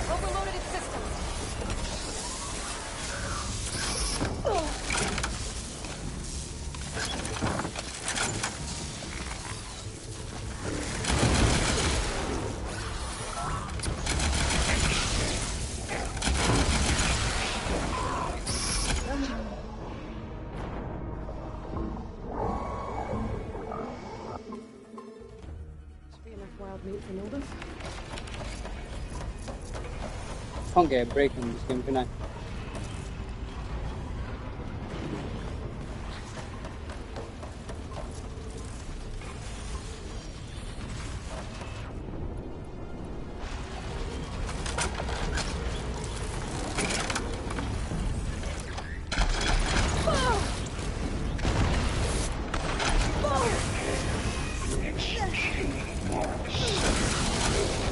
Overloaded its systems. Should be enough wild meat for Molden. Can't get a break in this game, can I?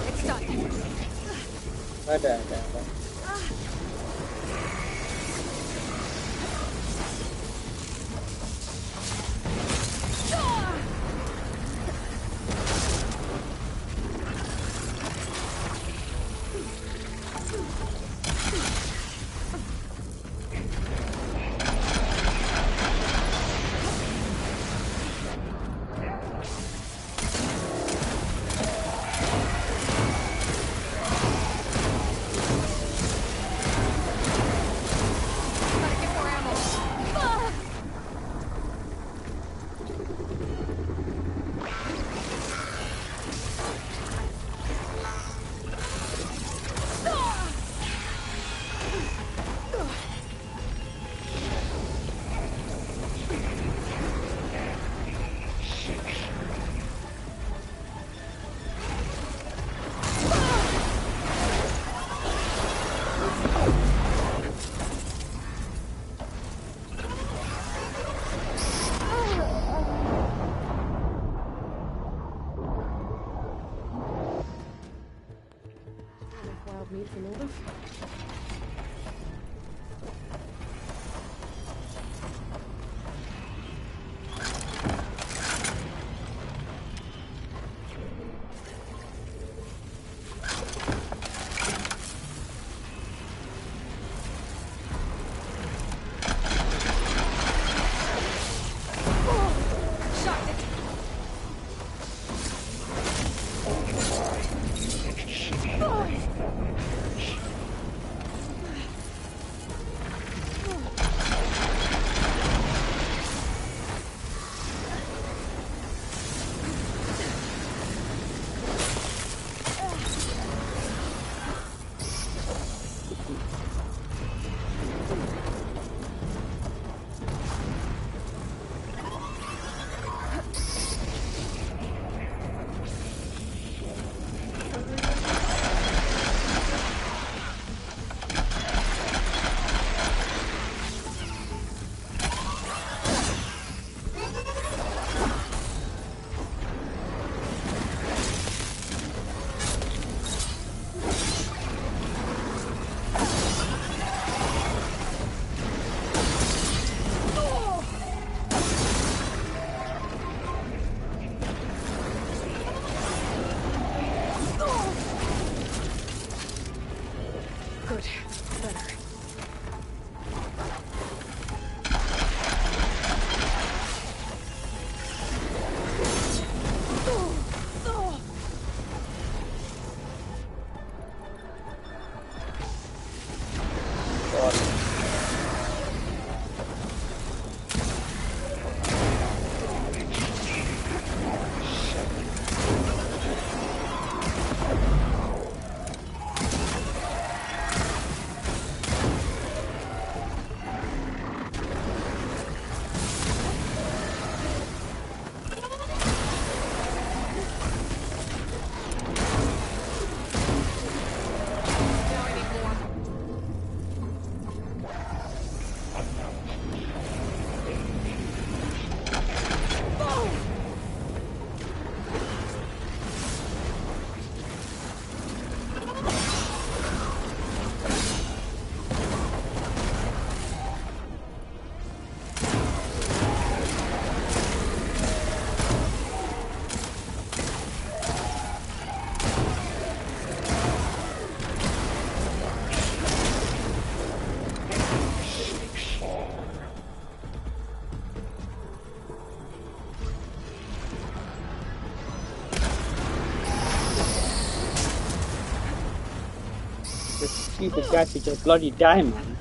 It's done. Ada. stupid guy could just bloody die, man.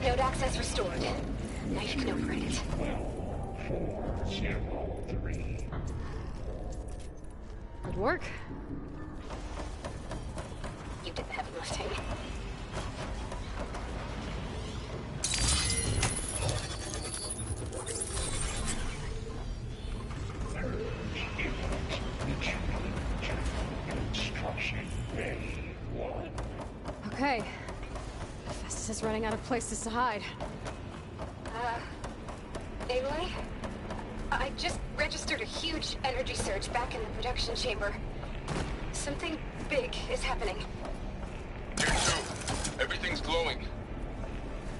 Node access restored. Now you can operate it. 403. Good work. You did the heavy lifting. Okay. Festus is running out of places to hide. Aloy? I just registered a huge energy surge back in the production chamber. Something big is happening. Here too. Everything's glowing.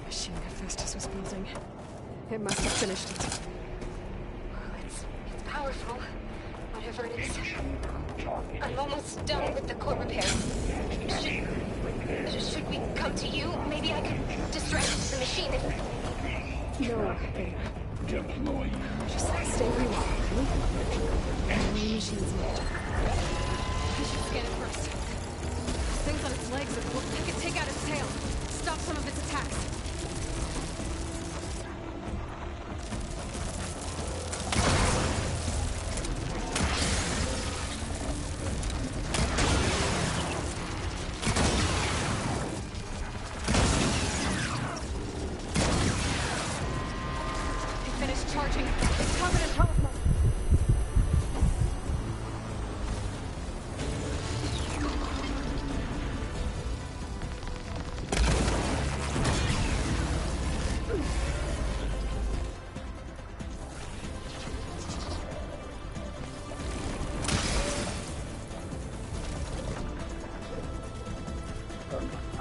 The machine that Festus was building. It must have finished it. It's powerful. Whatever it is. I'm almost done with the core repair. Should we come to you? Maybe I could distract the machine if... No, babe. Just stay where you are, okay? And the machine's made. I should scan it first. This thing's on its legs. I could take out its tail. Stop some of its attacks.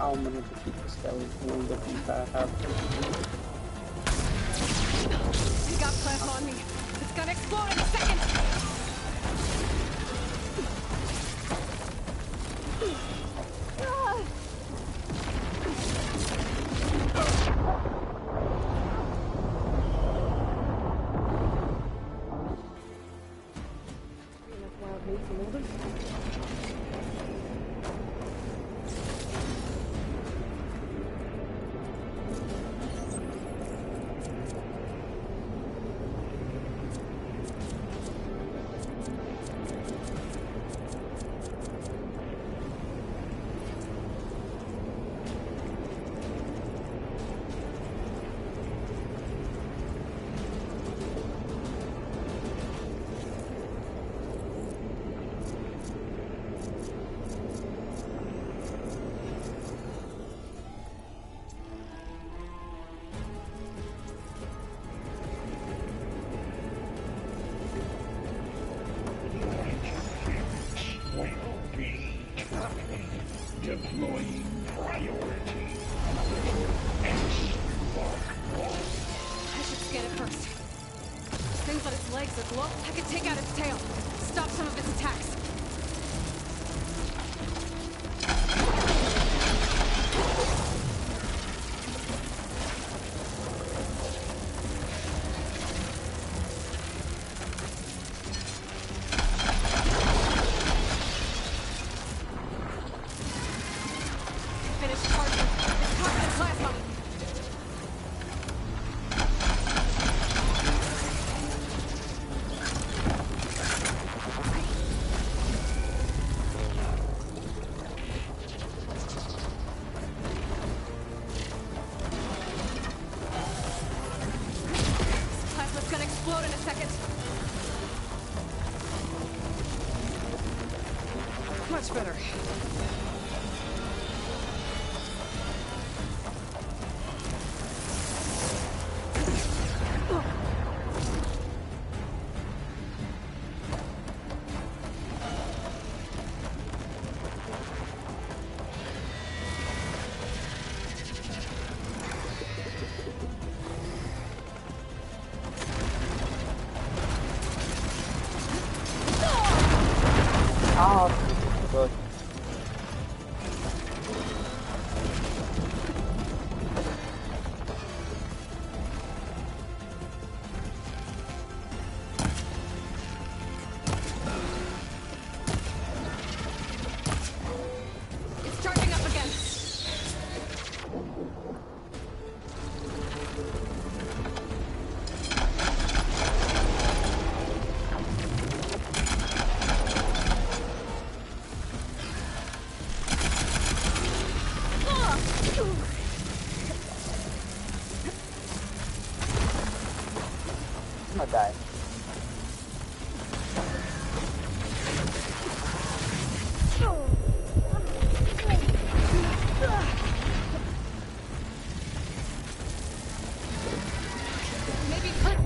now I'm gonna defeat the skeleton with the things I have. He's got plasma on me. It's gonna explode in a second. Deploying priority. I should scan it first. Things on its legs are glow. I could take out its tail. Stop some of its attacks. Much better. Oh, good. It's charging up again. I'm gonna die. Maybe put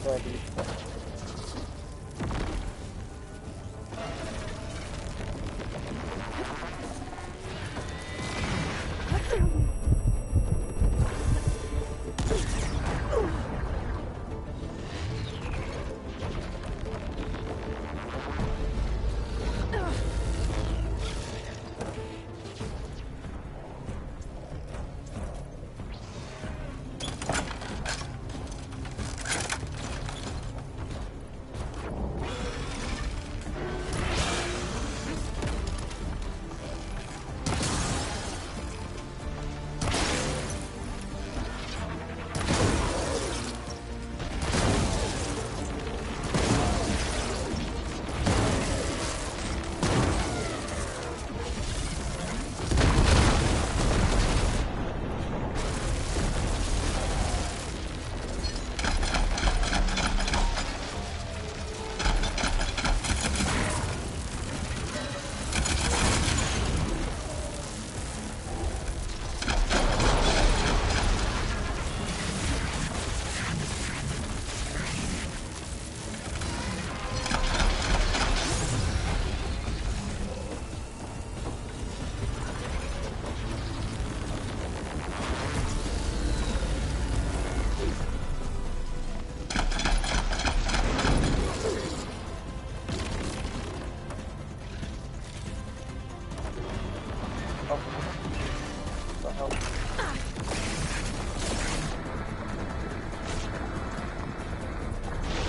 ready.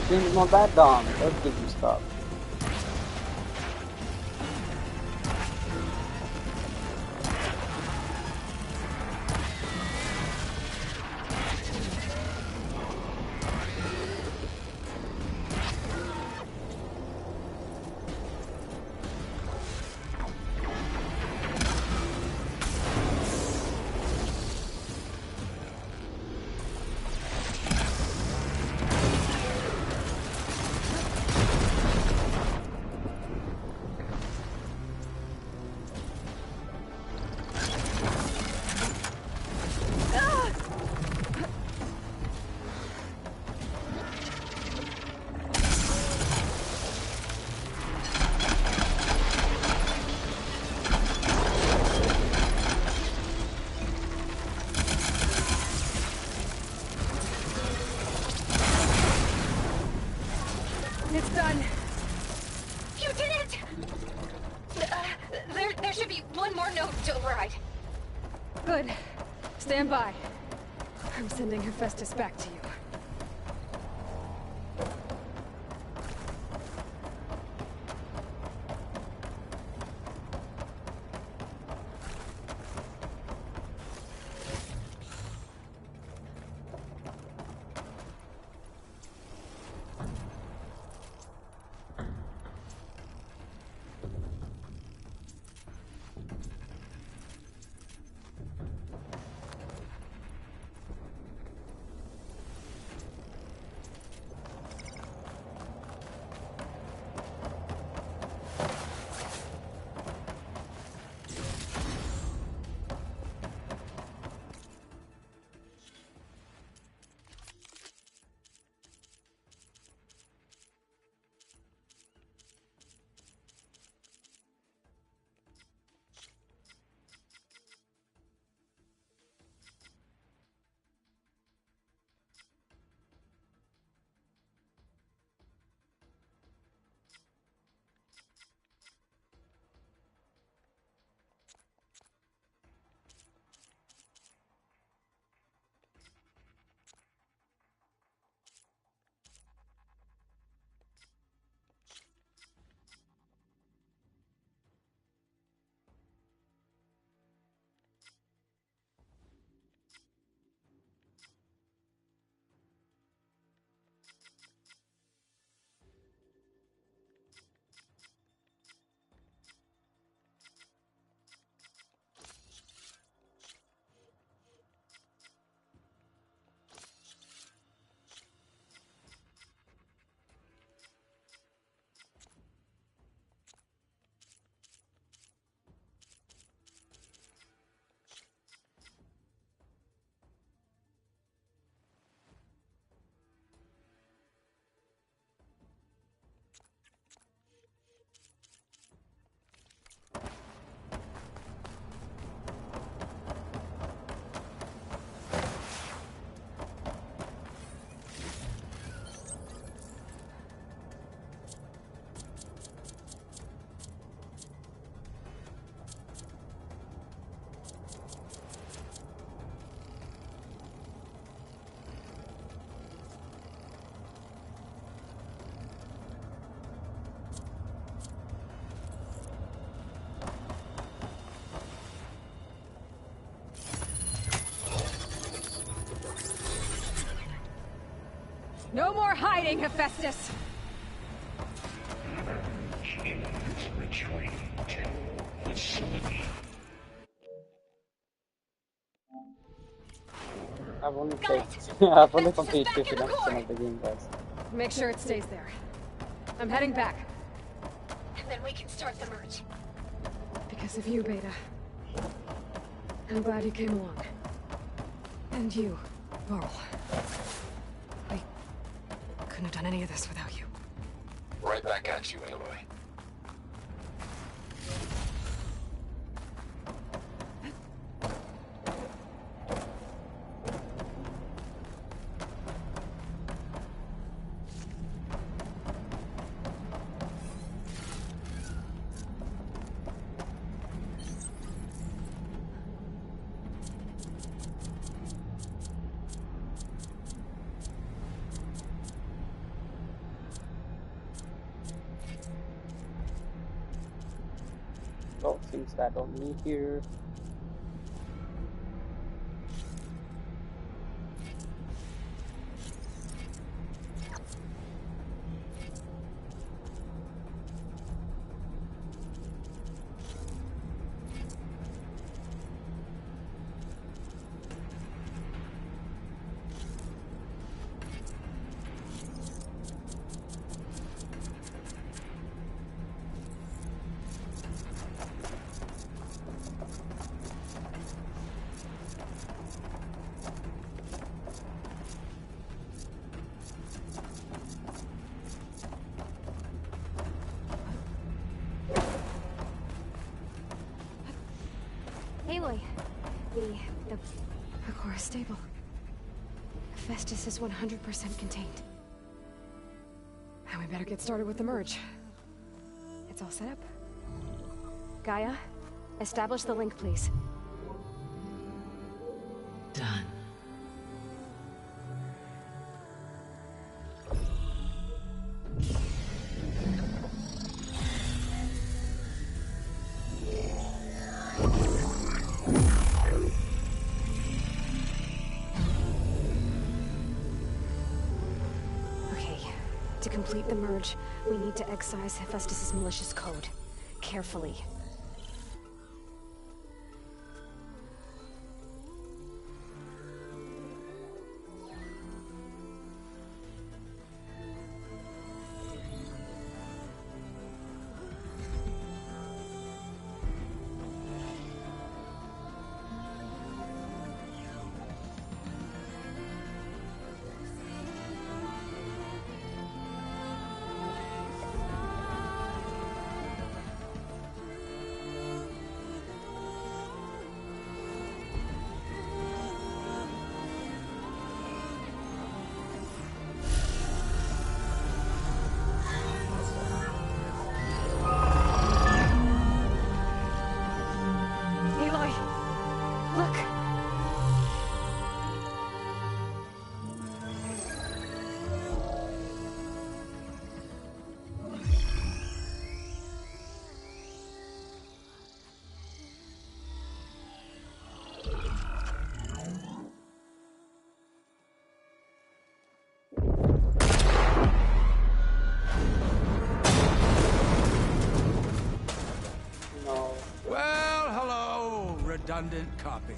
Change my bad dom. Let's get you stuff. It's done. You did it! There should be one more node to override. Good. Stand by. I'm sending Hephaestus back to you. hiding, Hephaestus? I've only played, I've only completed 59% of the game, guys. Make sure it stays there. I'm heading back. And then we can start the merge. Because of you, Beta. I'm glad you came along. And you, Varl. We couldn't have done any of this without you. Right back at you, Aloy. Oh, seems that on me here. Aloy, the core is stable. Hephaestus is 100% contained. And we better get started with the merge. It's all set up. Gaia, establish the link, please. Done. To complete the merge, we need to excise Hephaestus' malicious code. Carefully. Well, hello, redundant copy.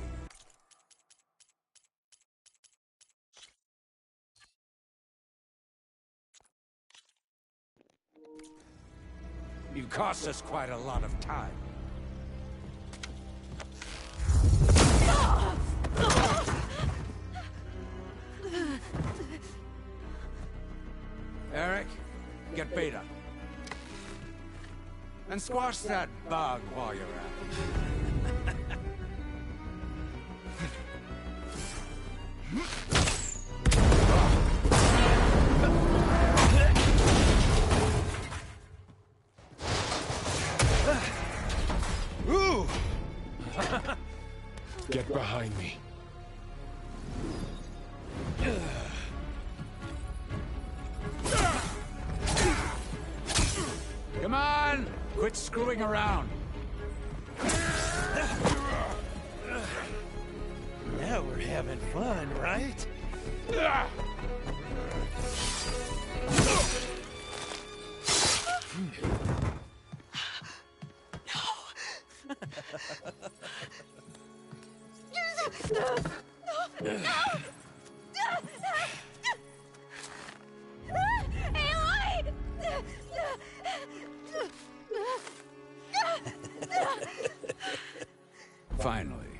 You cost us quite a lot of time. Eric, get Beta. And squash that bug while you're at it. Ooh! Get behind me. Come on! Quit screwing around. Now we're having fun, right? Finally.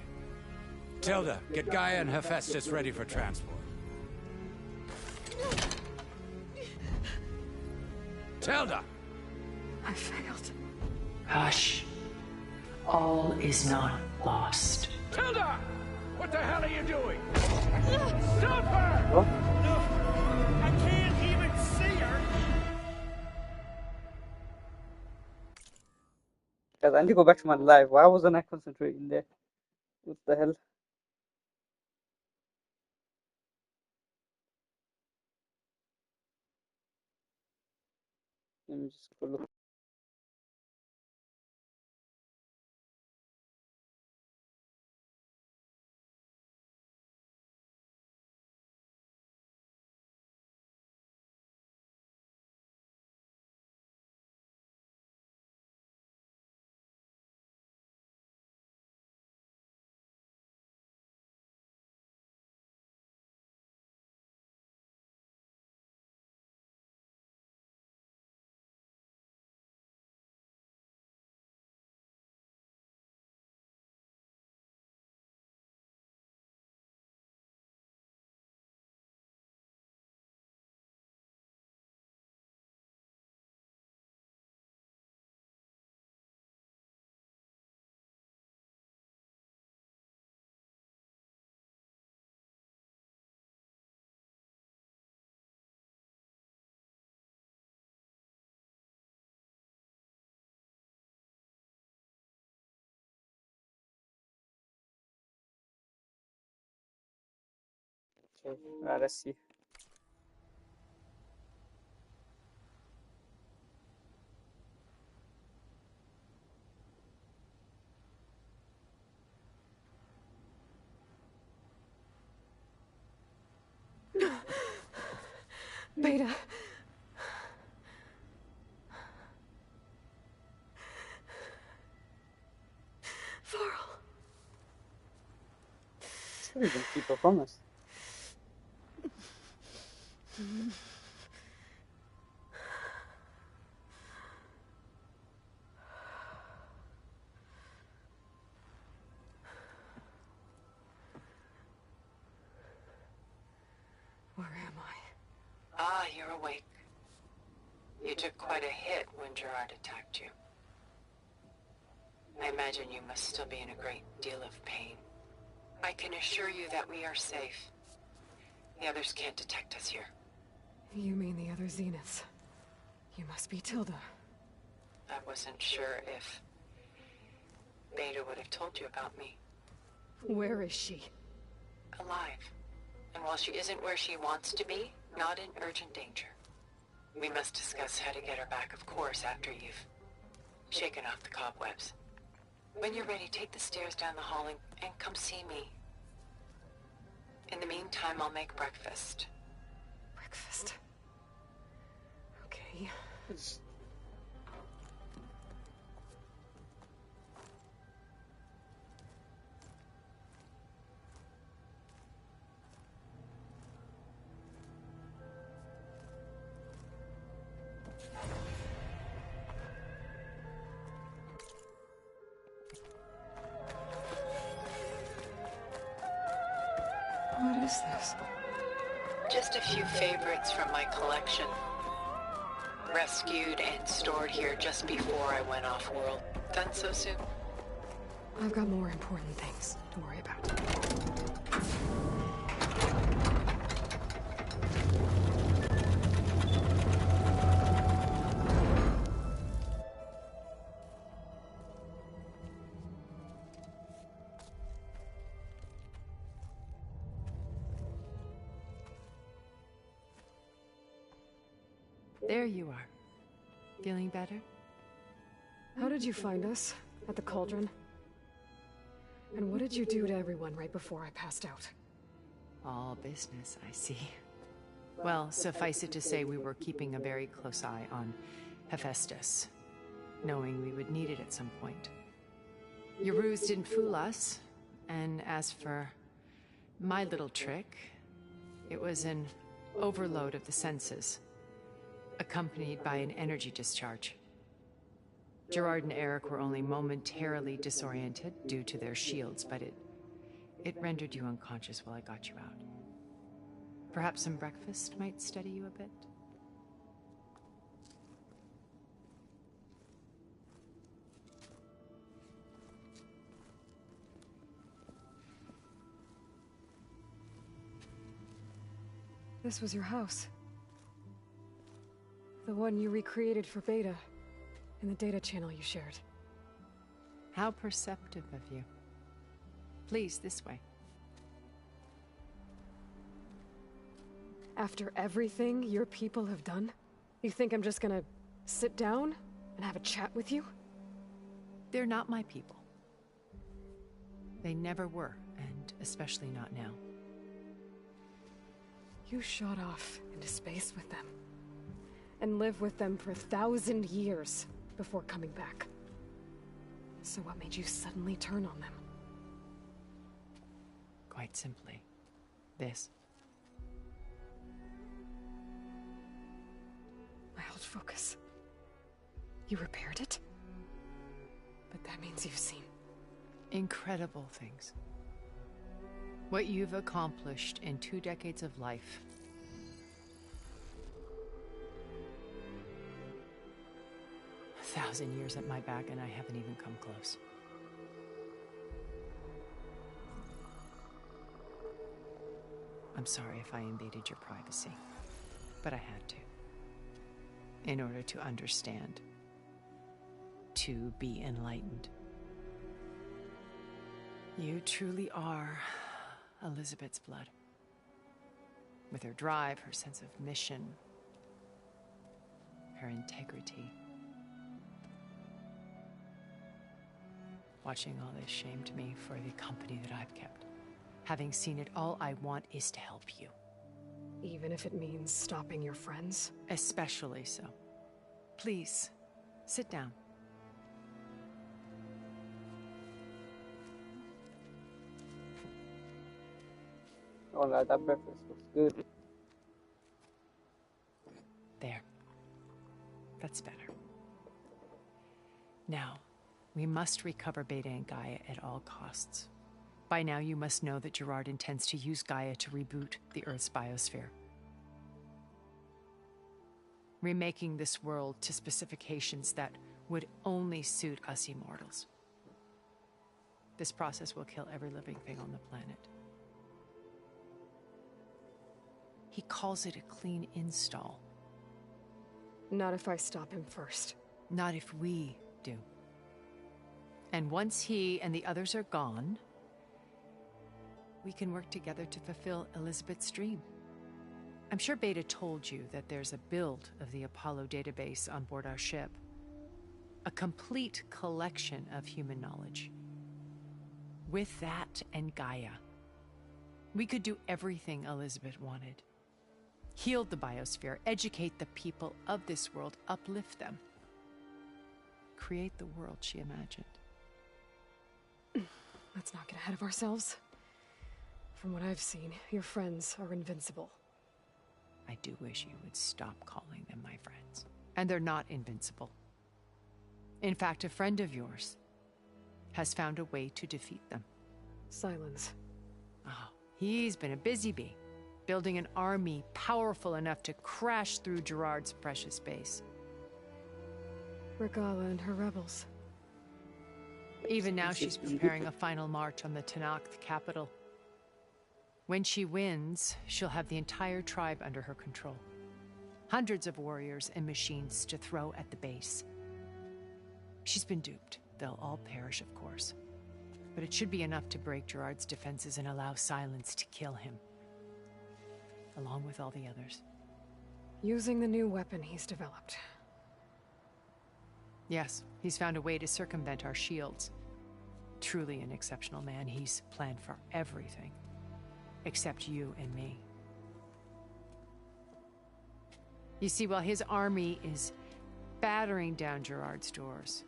Tilda, get Gaia and Hephaestus ready for transport. Tilda! I failed. Hush. All is not lost. Tilda! What the hell are you doing? Stop her! No, I can't even see her! Guys, I need to go back to my live. Why wasn't I concentrating there? What the hell? Let me just go look. Okay, let's see. Beta. Varl. Should even keep a promise. Where am I? Ah, you're awake. You took quite a hit when Gerard attacked you. I imagine you must still be in a great deal of pain. I can assure you that we are safe. The others can't detect us here. You mean the other Zeniths? You must be Tilda. I wasn't sure if Beta would have told you about me. Where is she? Alive. And while she isn't where she wants to be, not in urgent danger. We must discuss how to get her back, of course, after you've shaken off the cobwebs. When you're ready, take the stairs down the hall and come see me. In the meantime, I'll make breakfast. Breakfast. Okay. What is this? Just a few favorites from my collection. Rescued and stored here just before I went off-world. Done so soon? I've got more important things to worry about. There you are. Feeling better? How did you find us? At the cauldron? And what did you do to everyone right before I passed out? All business, I see. Well, suffice it to say we were keeping a very close eye on Hephaestus, knowing we would need it at some point. Your ruse didn't fool us, and as for my little trick, it was an overload of the senses, accompanied by an energy discharge. Gerard and Eric were only momentarily disoriented due to their shields, but it rendered you unconscious while I got you out. Perhaps some breakfast might steady you a bit? This was your house. The one you recreated for Beta, in the data channel you shared. How perceptive of you. Please, this way. After everything your people have done, you think I'm just gonna sit down and have a chat with you? They're not my people. They never were, and especially not now. You shot off into space with them, and lived with them for 1,000 years before coming back. So what made you suddenly turn on them? Quite simply, this. My old focus. You repaired it? But that means you've seen incredible things. What you've accomplished in 2 decades of life. A 1,000 years at my back, and I haven't even come close. I'm sorry if I invaded your privacy, but I had to. In order to understand. To be enlightened. You truly are Elizabeth's blood. With her drive, her sense of mission, her integrity. Watching all this shamed me for the company that I've kept. Having seen it, all I want is to help you. Even if it means stopping your friends? Especially so. Please, sit down. Oh, lad, that breakfast looks good. There. That's better. Now, we must recover Beta and Gaia at all costs. By now, you must know that Gerard intends to use Gaia to reboot the Earth's biosphere. Remaking this world to specifications that would only suit us immortals. This process will kill every living thing on the planet. He calls it a clean install. Not if I stop him first. Not if we do. And once he and the others are gone, we can work together to fulfill Elizabeth's dream. I'm sure Beta told you that there's a build of the Apollo database on board our ship. A complete collection of human knowledge. With that and Gaia, we could do everything Elizabeth wanted. Heal the biosphere, educate the people of this world, uplift them. Create the world she imagined. Let's not get ahead of ourselves. From what I've seen, your friends are invincible. I do wish you would stop calling them my friends. And they're not invincible. In fact, a friend of yours has found a way to defeat them. Silence. Oh, he's been a busy bee, building an army powerful enough to crash through Gerard's precious base. Regala and her rebels. Even now, she's preparing a final march on the Tenakth capital. When she wins, she'll have the entire tribe under her control. Hundreds of warriors and machines to throw at the base. She's been duped. They'll all perish, of course. But it should be enough to break Gerard's defenses and allow Silence to kill him. Along with all the others. Using the new weapon he's developed. Yes, he's found a way to circumvent our shields. Truly an exceptional man. He's planned for everything. Except you and me. You see, while his army is battering down Gerard's doors,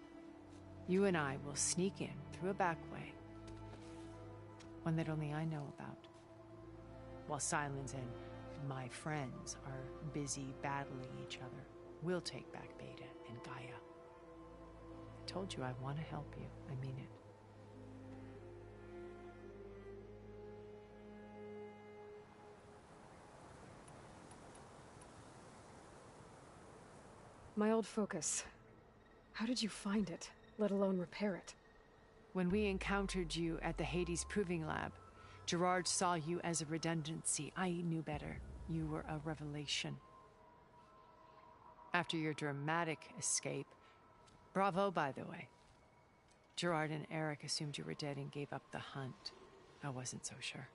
you and I will sneak in through a back way, one that only I know about, while Silence and my friends are busy battling each other. We'll take back Beta and Gaia. I told you I want to help you. I mean it. My old focus. How did you find it, let alone repair it? When we encountered you at the Hades Proving Lab, Gerard saw you as a redundancy. I knew better. You were a revelation. After your dramatic escape, bravo, by the way, Gerard and Eric assumed you were dead and gave up the hunt. I wasn't so sure.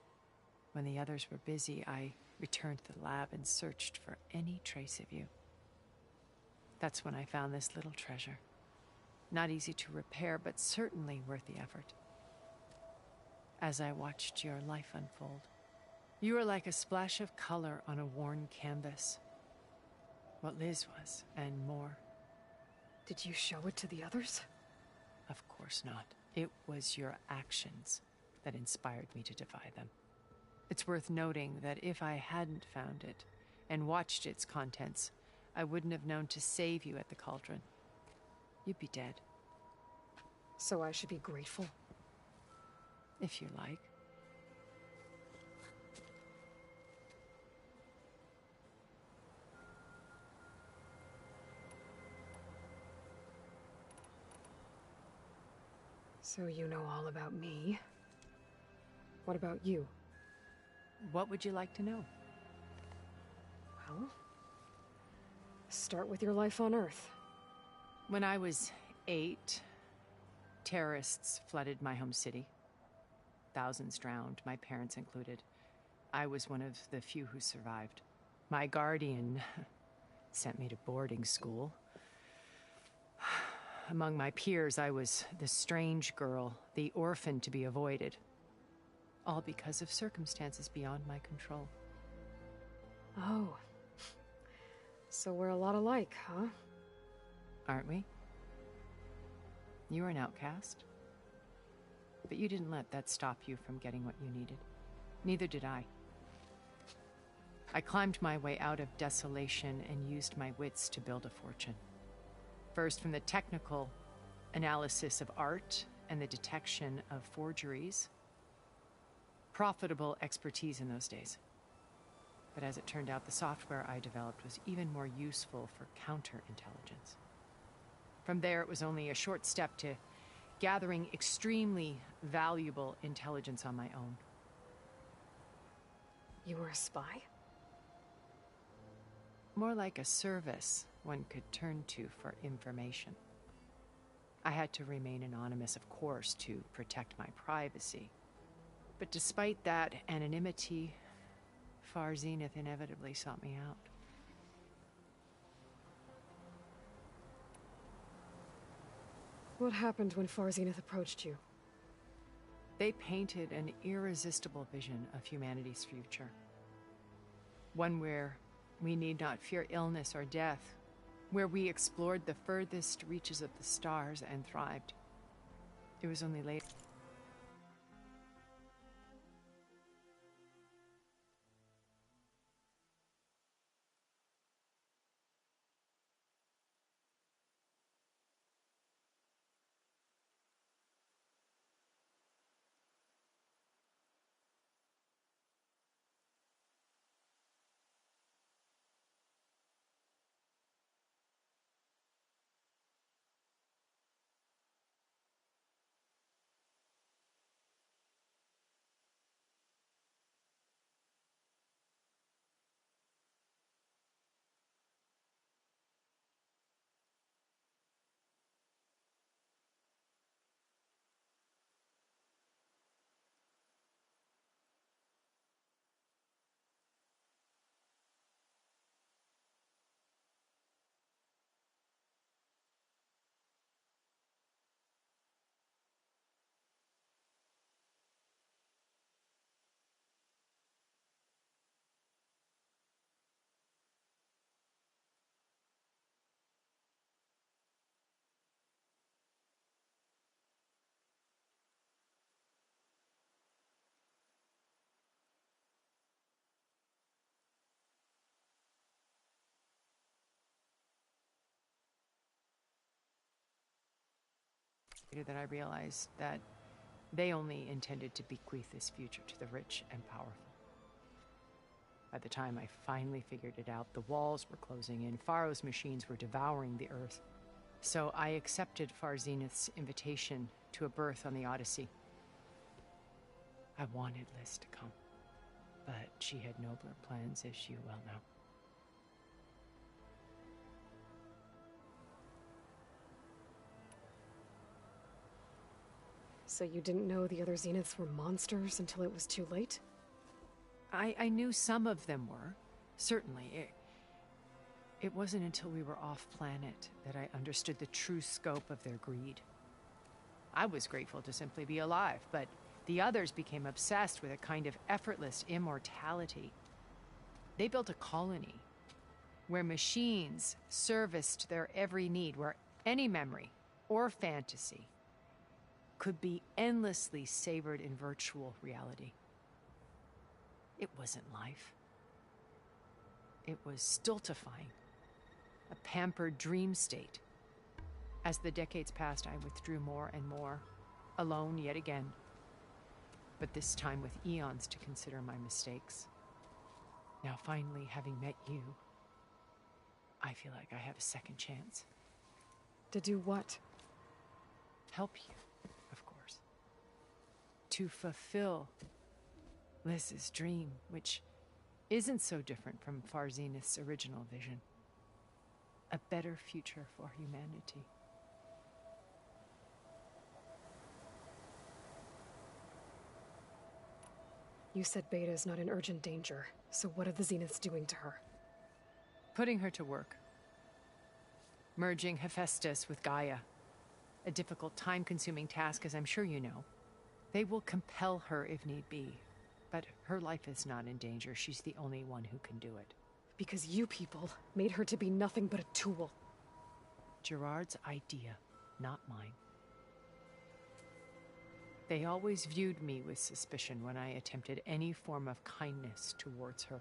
When the others were busy, I returned to the lab and searched for any trace of you. That's when I found this little treasure. Not easy to repair, but certainly worth the effort. As I watched your life unfold, you were like a splash of color on a worn canvas. What Liz was, and more. Did you show it to the others? Of course not. It was your actions that inspired me to defy them. It's worth noting that if I hadn't found it and watched its contents, I wouldn't have known to save you at the cauldron. You'd be dead. So I should be grateful? If you like. So you know all about me. What about you? What would you like to know? Well, start with your life on Earth. When I was 8, terrorists flooded my home city. Thousands drowned, my parents included. I was one of the few who survived. My guardian sent me to boarding school. Among my peers, I was the strange girl, the orphan to be avoided. All because of circumstances beyond my control. Oh. So we're a lot alike, huh? Aren't we? You were an outcast. But you didn't let that stop you from getting what you needed. Neither did I. I climbed my way out of desolation and used my wits to build a fortune. First, from the technical analysis of art and the detection of forgeries. Profitable expertise in those days. But as it turned out, the software I developed was even more useful for counterintelligence. From there, it was only a short step to gathering extremely valuable intelligence on my own. You were a spy? More like a service one could turn to for information. I had to remain anonymous, of course, to protect my privacy. But despite that anonymity, Far Zenith inevitably sought me out. What happened when Far Zenith approached you? They painted an irresistible vision of humanity's future. One where we need not fear illness or death, where we explored the furthest reaches of the stars and thrived. It was only later. that I realized that they only intended to bequeath this future to the rich and powerful. By the time I finally figured it out, the walls were closing in, Pharaoh's machines were devouring the Earth. So I accepted Far Zenith's invitation to a berth on the Odyssey. I wanted Liz to come, but she had nobler plans, as you well know. So you didn't know the other Zeniths were monsters until it was too late? I knew some of them were, certainly. It wasn't until we were off-planet that I understood the true scope of their greed. I was grateful to simply be alive, but the others became obsessed with a kind of effortless immortality. They built a colony where machines serviced their every need, where any memory or fantasy could be endlessly savored in virtual reality. It wasn't life. It was stultifying, a pampered dream state. As the decades passed, I withdrew more and more, alone yet again, but this time with eons to consider my mistakes. Now, finally, having met you, I feel like I have a second chance. To do what? Help you, of course. To fulfill Liz's dream, which isn't so different from Far Zenith's original vision. A better future for humanity. You said Beta is not in urgent danger, so what are the Zeniths doing to her? Putting her to work. Merging Hephaestus with Gaia. A difficult, time-consuming task, as I'm sure you know. They will compel her if need be, but her life is not in danger. She's the only one who can do it. Because you people made her to be nothing but a tool. Gerard's idea, not mine. They always viewed me with suspicion when I attempted any form of kindness towards her.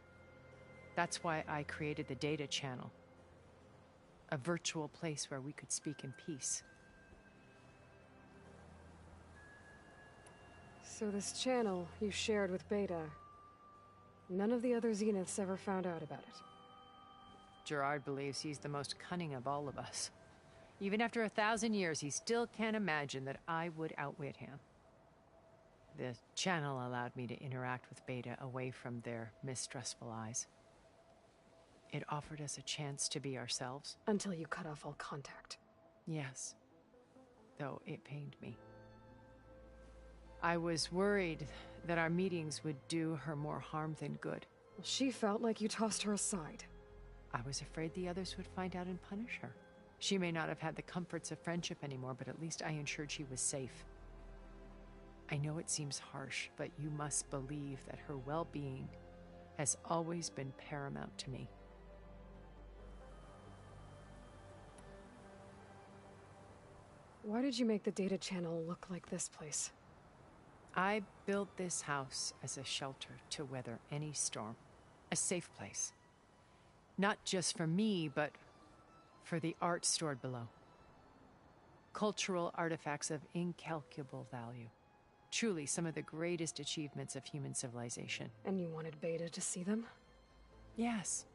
That's why I created the data channel. A virtual place where we could speak in peace. So this channel you shared with Beta, none of the other Zeniths ever found out about it? Gerard believes he's the most cunning of all of us. Even after 1,000 years, he still can't imagine that I would outwit him. The channel allowed me to interact with Beta away from their mistrustful eyes. It offered us a chance to be ourselves. Until you cut off all contact. Yes. Though it pained me. I was worried that our meetings would do her more harm than good. She felt like you tossed her aside. I was afraid the others would find out and punish her. She may not have had the comforts of friendship anymore, but at least I ensured she was safe. I know it seems harsh, but you must believe that her well-being has always been paramount to me. Why did you make the data channel look like this place? I built this house as a shelter to weather any storm. A safe place. Not just for me, but for the art stored below. Cultural artifacts of incalculable value. Truly some of the greatest achievements of human civilization. And you wanted Beta to see them? Yes.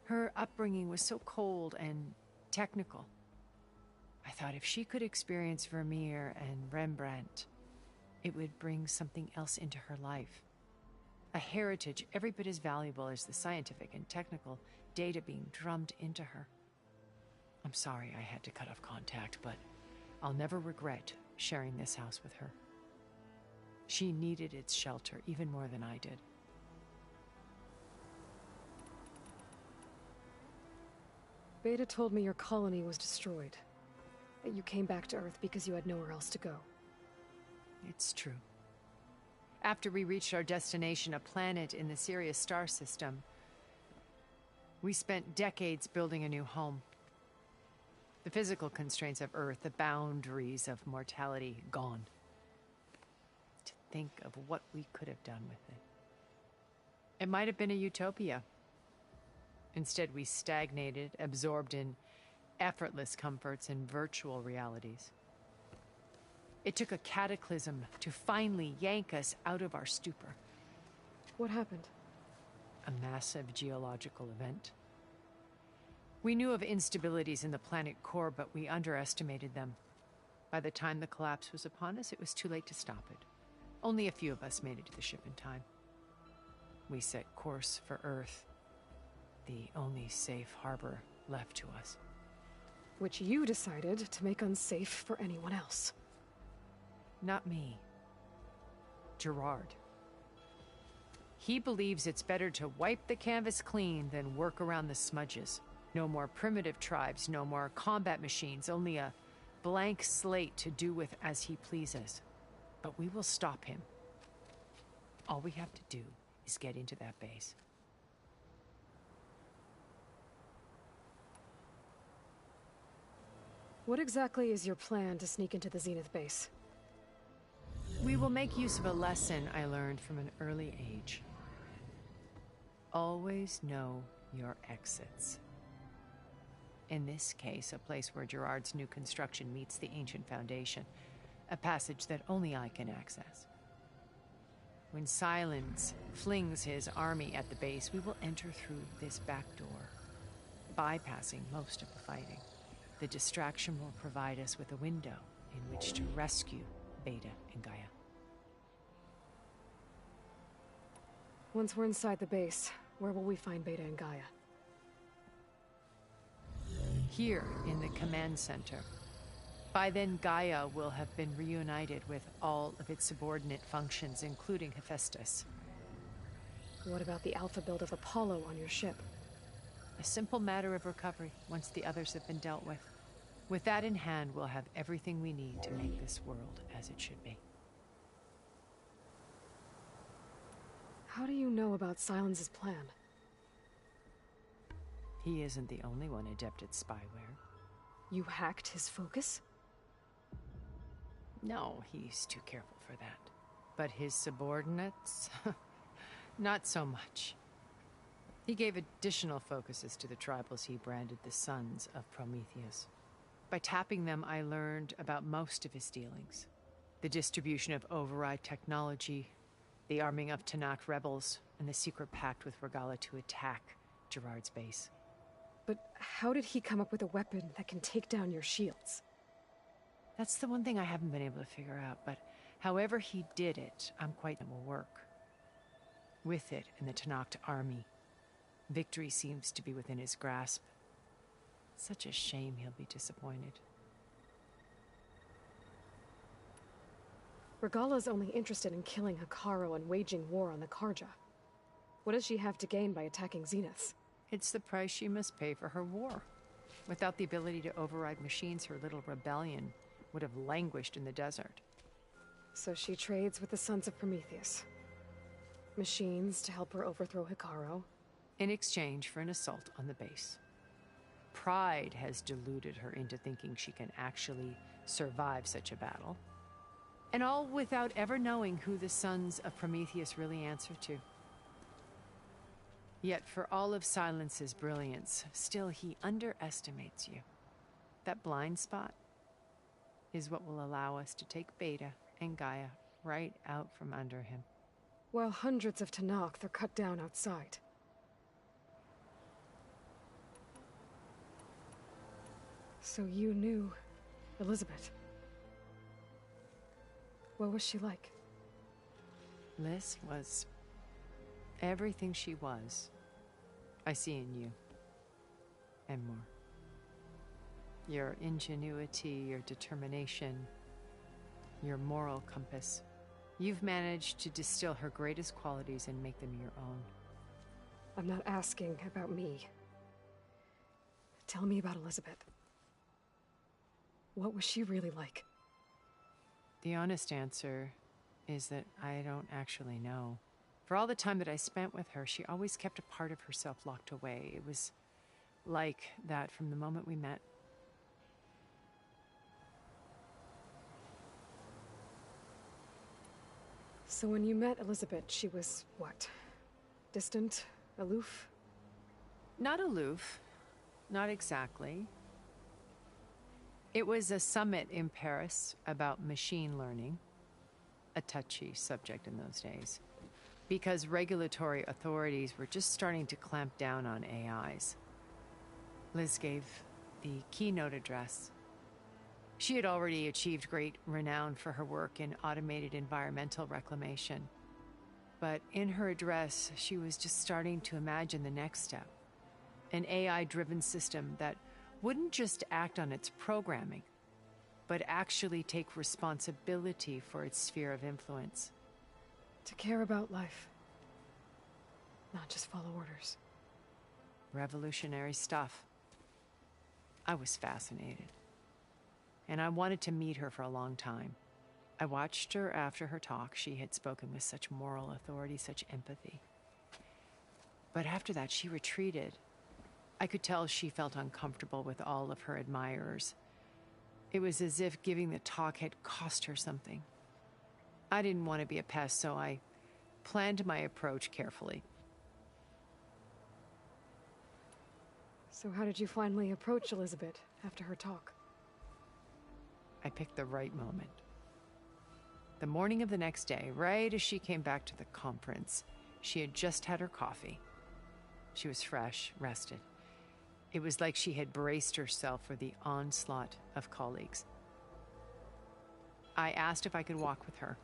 Her upbringing was so cold and technical. I thought if she could experience Vermeer and Rembrandt, it would bring something else into her life. A heritage every bit as valuable as the scientific and technical data being drummed into her. I'm sorry I had to cut off contact, but I'll never regret sharing this house with her. She needed its shelter even more than I did. Beta told me your colony was destroyed. That you came back to Earth because you had nowhere else to go. It's true. After we reached our destination, a planet in the Sirius star system, we spent decades building a new home. The physical constraints of Earth, the boundaries of mortality, gone. To think of what we could have done with it. It might have been a utopia. Instead, we stagnated, absorbed in effortless comforts and virtual realities. It took a cataclysm to finally yank us out of our stupor. What happened? A massive geological event. We knew of instabilities in the planet core, but we underestimated them. By the time the collapse was upon us, it was too late to stop it. Only a few of us made it to the ship in time. We set course for Earth, the only safe harbor left to us. Which you decided to make unsafe for anyone else. Not me. Gerard. He believes it's better to wipe the canvas clean than work around the smudges. No more primitive tribes, no more combat machines, only a blank slate to do with as he pleases. But we will stop him. All we have to do is get into that base. What exactly is your plan to sneak into the Zenith base? We will make use of a lesson I learned from an early age. Always know your exits. In this case, a place where Gerard's new construction meets the ancient foundation, a passage that only I can access. When Silence flings his army at the base, we will enter through this back door, bypassing most of the fighting. The distraction will provide us with a window in which to rescue Beta and Gaia. Once we're inside the base, where will we find Beta and Gaia? Here in the command center. By then, Gaia will have been reunited with all of its subordinate functions, including Hephaestus. What about the alpha build of Apollo on your ship? A simple matter of recovery once the others have been dealt with. With that in hand, we'll have everything we need to make this world as it should be. How do you know about Silence's plan? He isn't the only one adept at spyware. You hacked his focus? No, he's too careful for that. But his subordinates? Not so much. He gave additional focuses to the tribals he branded the Sons of Prometheus. By tapping them, I learned about most of his dealings. The distribution of override technology, the arming of Tanakh rebels, and the secret pact with Regala to attack Gerard's base. But how did he come up with a weapon that can take down your shields? That's the one thing I haven't been able to figure out, but however he did it, I'm quite it will work. With it and the Tanakh army, victory seems to be within his grasp. Such a shame he'll be disappointed. Regala's only interested in killing Hekarro and waging war on the Karja. What does she have to gain by attacking Zenith? It's the price she must pay for her war. Without the ability to override machines, her little rebellion would have languished in the desert. So she trades with the Sons of Prometheus. Machines to help her overthrow Hekarro. In exchange for an assault on the base. Pride has deluded her into thinking she can actually survive such a battle. And all without ever knowing who the Sons of Prometheus really answer to. Yet for all of Silence's brilliance, still he underestimates you. That blind spot is what will allow us to take Beta and Gaia right out from under him. While hundreds of Tanakh are cut down outside. So you knew Elizabeth. What was she like? Liz was everything she was. I see in you. And more. Your ingenuity, your determination, your moral compass. You've managed to distill her greatest qualities and make them your own. I'm not asking about me. Tell me about Elizabeth. What was she really like? The honest answer is that I don't actually know. For all the time that I spent with her, she always kept a part of herself locked away. It was like that from the moment we met. So when you met Elizabeth, she was what? Distant? Aloof? Not aloof. Not exactly. It was a summit in Paris about machine learning, a touchy subject in those days, because regulatory authorities were just starting to clamp down on AIs. Liz gave the keynote address. She had already achieved great renown for her work in automated environmental reclamation. But in her address, she was just starting to imagine the next step, an AI-driven system that wouldn't just act on its programming, but actually take responsibility for its sphere of influence. To care about life, not just follow orders. Revolutionary stuff. I was fascinated, and I wanted to meet her for a long time. I watched her after her talk. She had spoken with such moral authority, such empathy. But after that, she retreated. I could tell she felt uncomfortable with all of her admirers. It was as if giving the talk had cost her something. I didn't want to be a pest, so I planned my approach carefully. So how did you finally approach Elizabeth after her talk? I picked the right moment. The morning of the next day, right as she came back to the conference, she had just had her coffee. She was fresh, rested. It was like she had braced herself for the onslaught of colleagues. I asked if I could walk with her,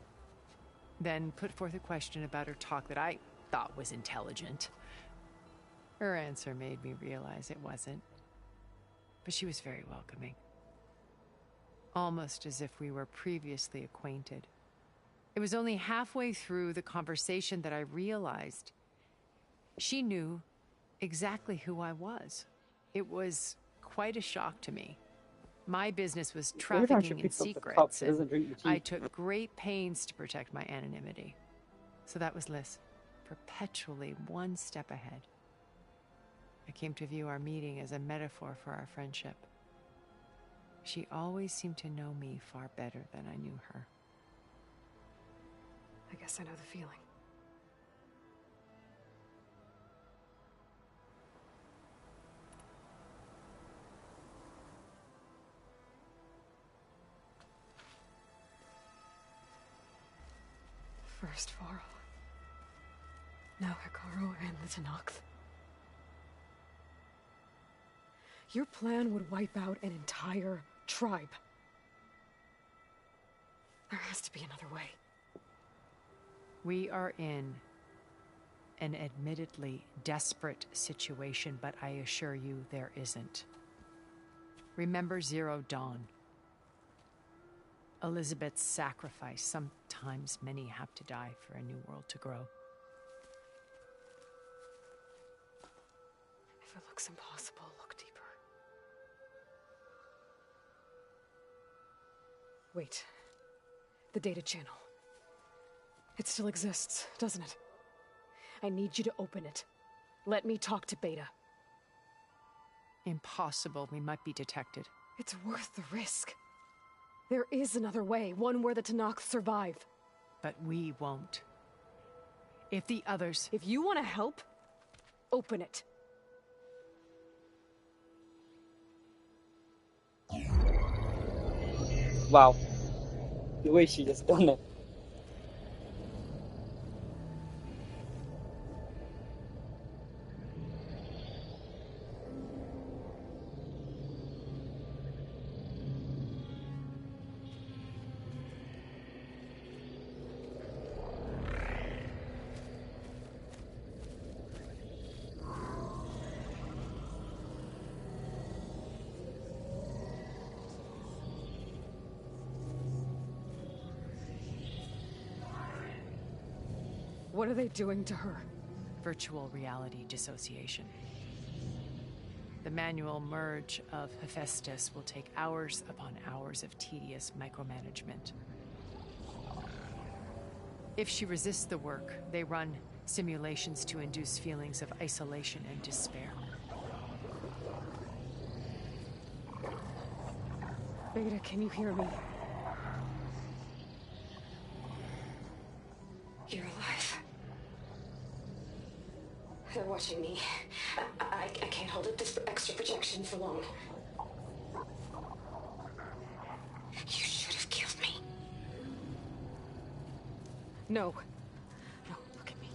then put forth a question about her talk that I thought was intelligent. Her answer made me realize it wasn't, but she was very welcoming, almost as if we were previously acquainted. It was only halfway through the conversation that I realized she knew exactly who I was. It was quite a shock to me. My business was trafficking in secrets, and I took great pains to protect my anonymity. So that was Liz, perpetually one step ahead. I came to view our meeting as a metaphor for our friendship. She always seemed to know me far better than I knew her. I guess I know the feeling. First Varl, now Hikaru and the Tenakth. Your plan would wipe out an entire tribe. There has to be another way. We are in an admittedly desperate situation, but I assure you there isn't. Remember Zero Dawn. Elizabeth's sacrifice. Sometimes many have to die for a new world to grow. If it looks impossible, look deeper. Wait. The data channel. It still exists, doesn't it? I need you to open it. Let me talk to Beta. Impossible. We might be detected. It's worth the risk. There is another way, one where the Tenakth survive. But we won't. If the others... If you want to help, open it. Wow. The way she just done it. What are they doing to her? Virtual reality dissociation. The manual merge of Hephaestus will take hours upon hours of tedious micromanagement. If she resists the work, they run simulations to induce feelings of isolation and despair. Beta, can you hear me? You're alive. They're watching me. I can't hold up this extra projection for long. You should have killed me. No. No, look at me.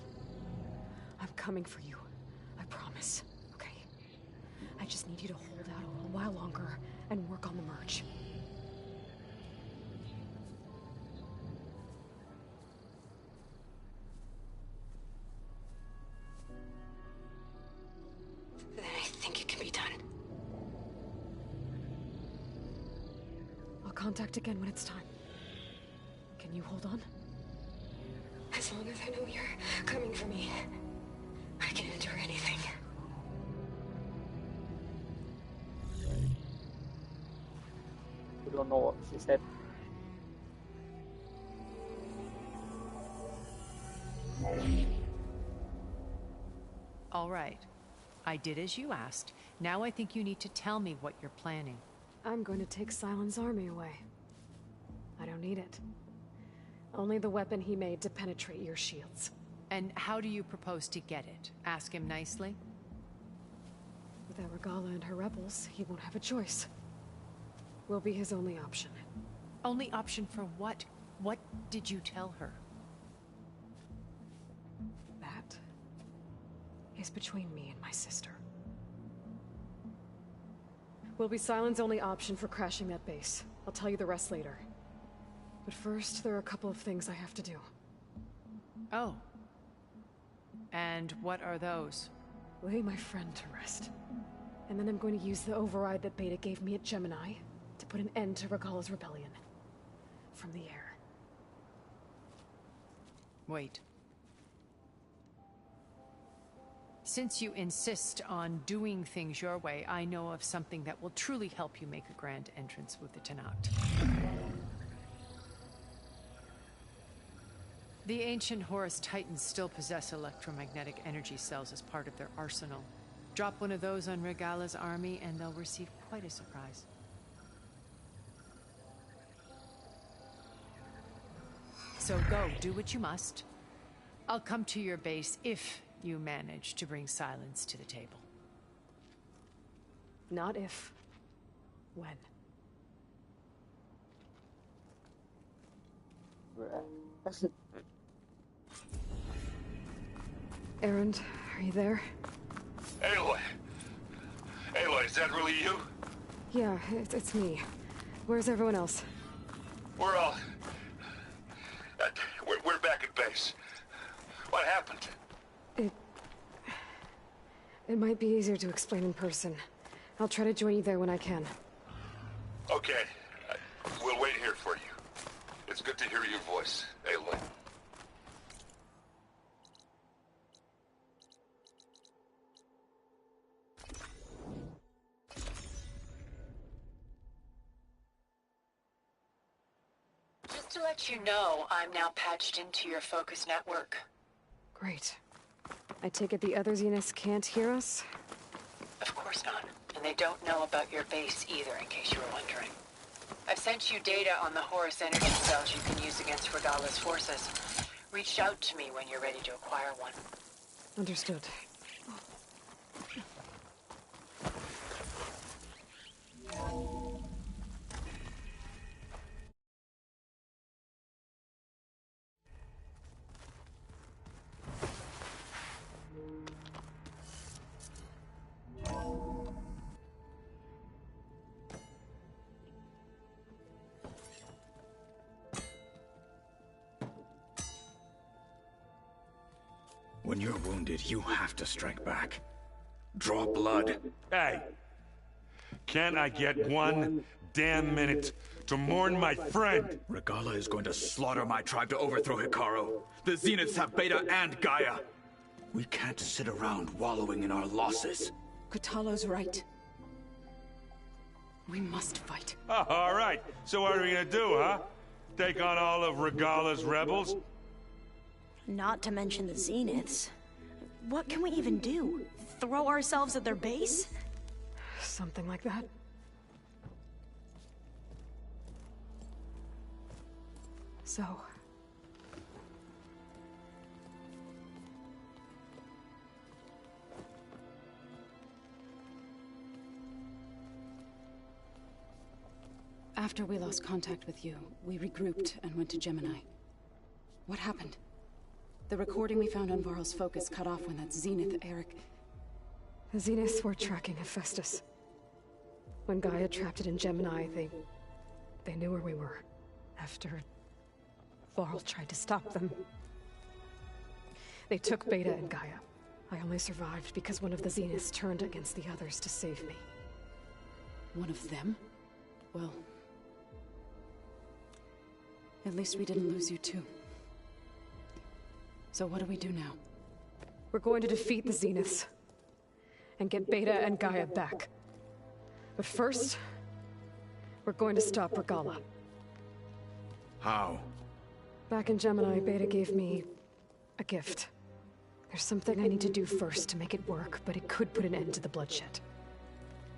I'm coming for you. I promise. Okay? I just need you to hold out a little while longer and work on the merge. Then I think it can be done. I'll contact again when it's time. Can you hold on? As long as I know you're coming for me, I can endure anything. We don't know what she said. All right. I did as you asked. Now I think you need to tell me what you're planning. I'm going to take Silent's army away. I don't need it. Only the weapon he made to penetrate your shields. And how do you propose to get it? Ask him nicely? Without Regala and her rebels, he won't have a choice. We'll be his only option. Only option for what? What did you tell her? That is between me and my sister. Will be Silent's only option for crashing that base. I'll tell you the rest later. But first, there are a couple of things I have to do. Oh. And what are those? Lay my friend to rest. And then I'm going to use the override that Beta gave me at Gemini to put an end to Regala's rebellion. From the air. Wait. Since you insist on doing things your way, I know of something that will truly help you make a grand entrance with the Tenat. The ancient Horus Titans still possess electromagnetic energy cells as part of their arsenal. Drop one of those on Regala's army and they'll receive quite a surprise. So go, do what you must. I'll come to your base if you manage to bring Silence to the table. Not if. When. Erend, are you there? Aloy! Aloy, is that really you? Yeah, it's me. Where's everyone else? We're all... we're back at base. What happened? It might be easier to explain in person. I'll try to join you there when I can. Okay. We'll wait here for you. It's good to hear your voice, Aloy. Just to let you know, I'm now patched into your focus network. Great. I take it the other Zeniths can't hear us? Of course not. And they don't know about your base either, in case you were wondering. I've sent you data on the Horus energy cells you can use against Regala's forces. Reach out to me when you're ready to acquire one. Understood. When you're wounded, you have to strike back. Draw blood. Hey! Can't I get one damn minute to mourn my friend? Regala is going to slaughter my tribe to overthrow Hikaru. The Zeniths have Beta and Gaia. We can't sit around wallowing in our losses. Kutalo's right. We must fight. Oh, all right. So what are we gonna do, huh? Take on all of Regala's rebels? Not to mention the Zeniths. What can we even do? Throw ourselves at their base? Something like that. So... After we lost contact with you, we regrouped and went to Gemini. What happened? The recording we found on Varl's focus cut off when that Zenith Eric... The Zeniths were tracking Hephaestus. When Gaia trapped it in Gemini, they knew where we were. After Varl tried to stop them, they took Beta and Gaia. I only survived because one of the Zeniths turned against the others to save me. One of them? Well... at least we didn't lose you too. So what do we do now? We're going to defeat the Zeniths and get Beta and Gaia back. But first, we're going to stop Regala. How? Back in Gemini, Beta gave me a gift. There's something I need to do first to make it work, but it could put an end to the bloodshed.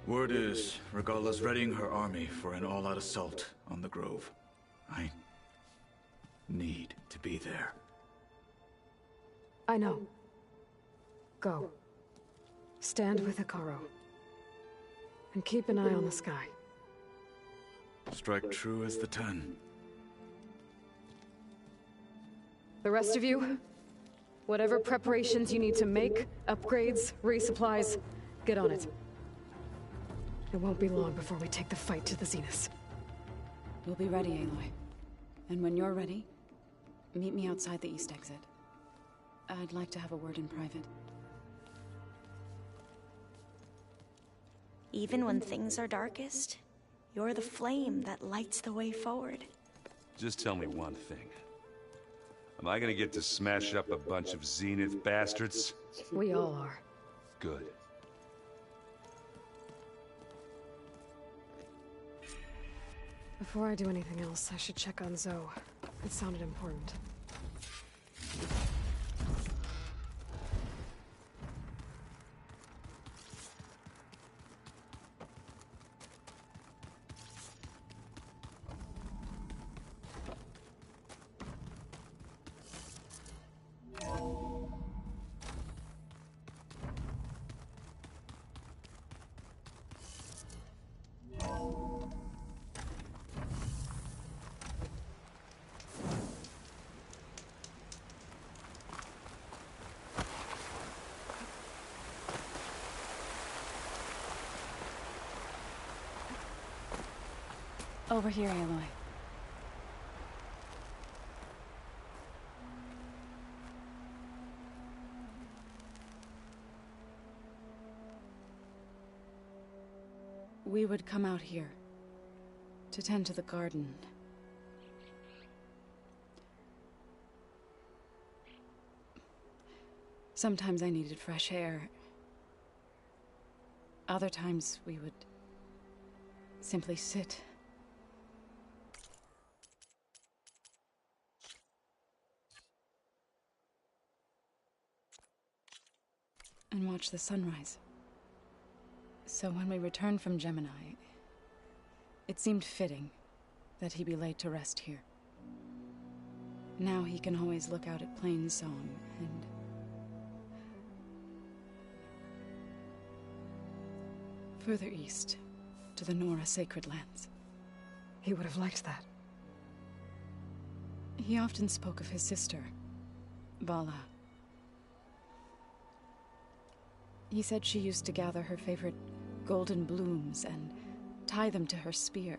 Word is, Regala's readying her army for an all-out assault on the Grove. I need to be there. I know. Go. Stand with Hikaru. And keep an eye on the sky. Strike true as the 10. The rest of you, whatever preparations you need to make, upgrades, resupplies, get on it. It won't be long before we take the fight to the Zeniths. We'll be ready, Aloy. And when you're ready, meet me outside the east exit. I'd like to have a word in private. Even when things are darkest, you're the flame that lights the way forward. Just tell me one thing. Am I gonna get to smash up a bunch of Zenith bastards? We all are. Good. Before I do anything else, I should check on Zoe. It sounded important. Over here, Aloy. We would come out here to tend to the garden. Sometimes I needed fresh air. Other times we would simply sit. And watch the sunrise. So when we returned from Gemini, it seemed fitting that he be laid to rest here. Now he can always look out at Plainsong and... further east, to the Nora Sacred Lands. He would have liked that. He often spoke of his sister, Vala. He said she used to gather her favorite golden blooms and tie them to her spear.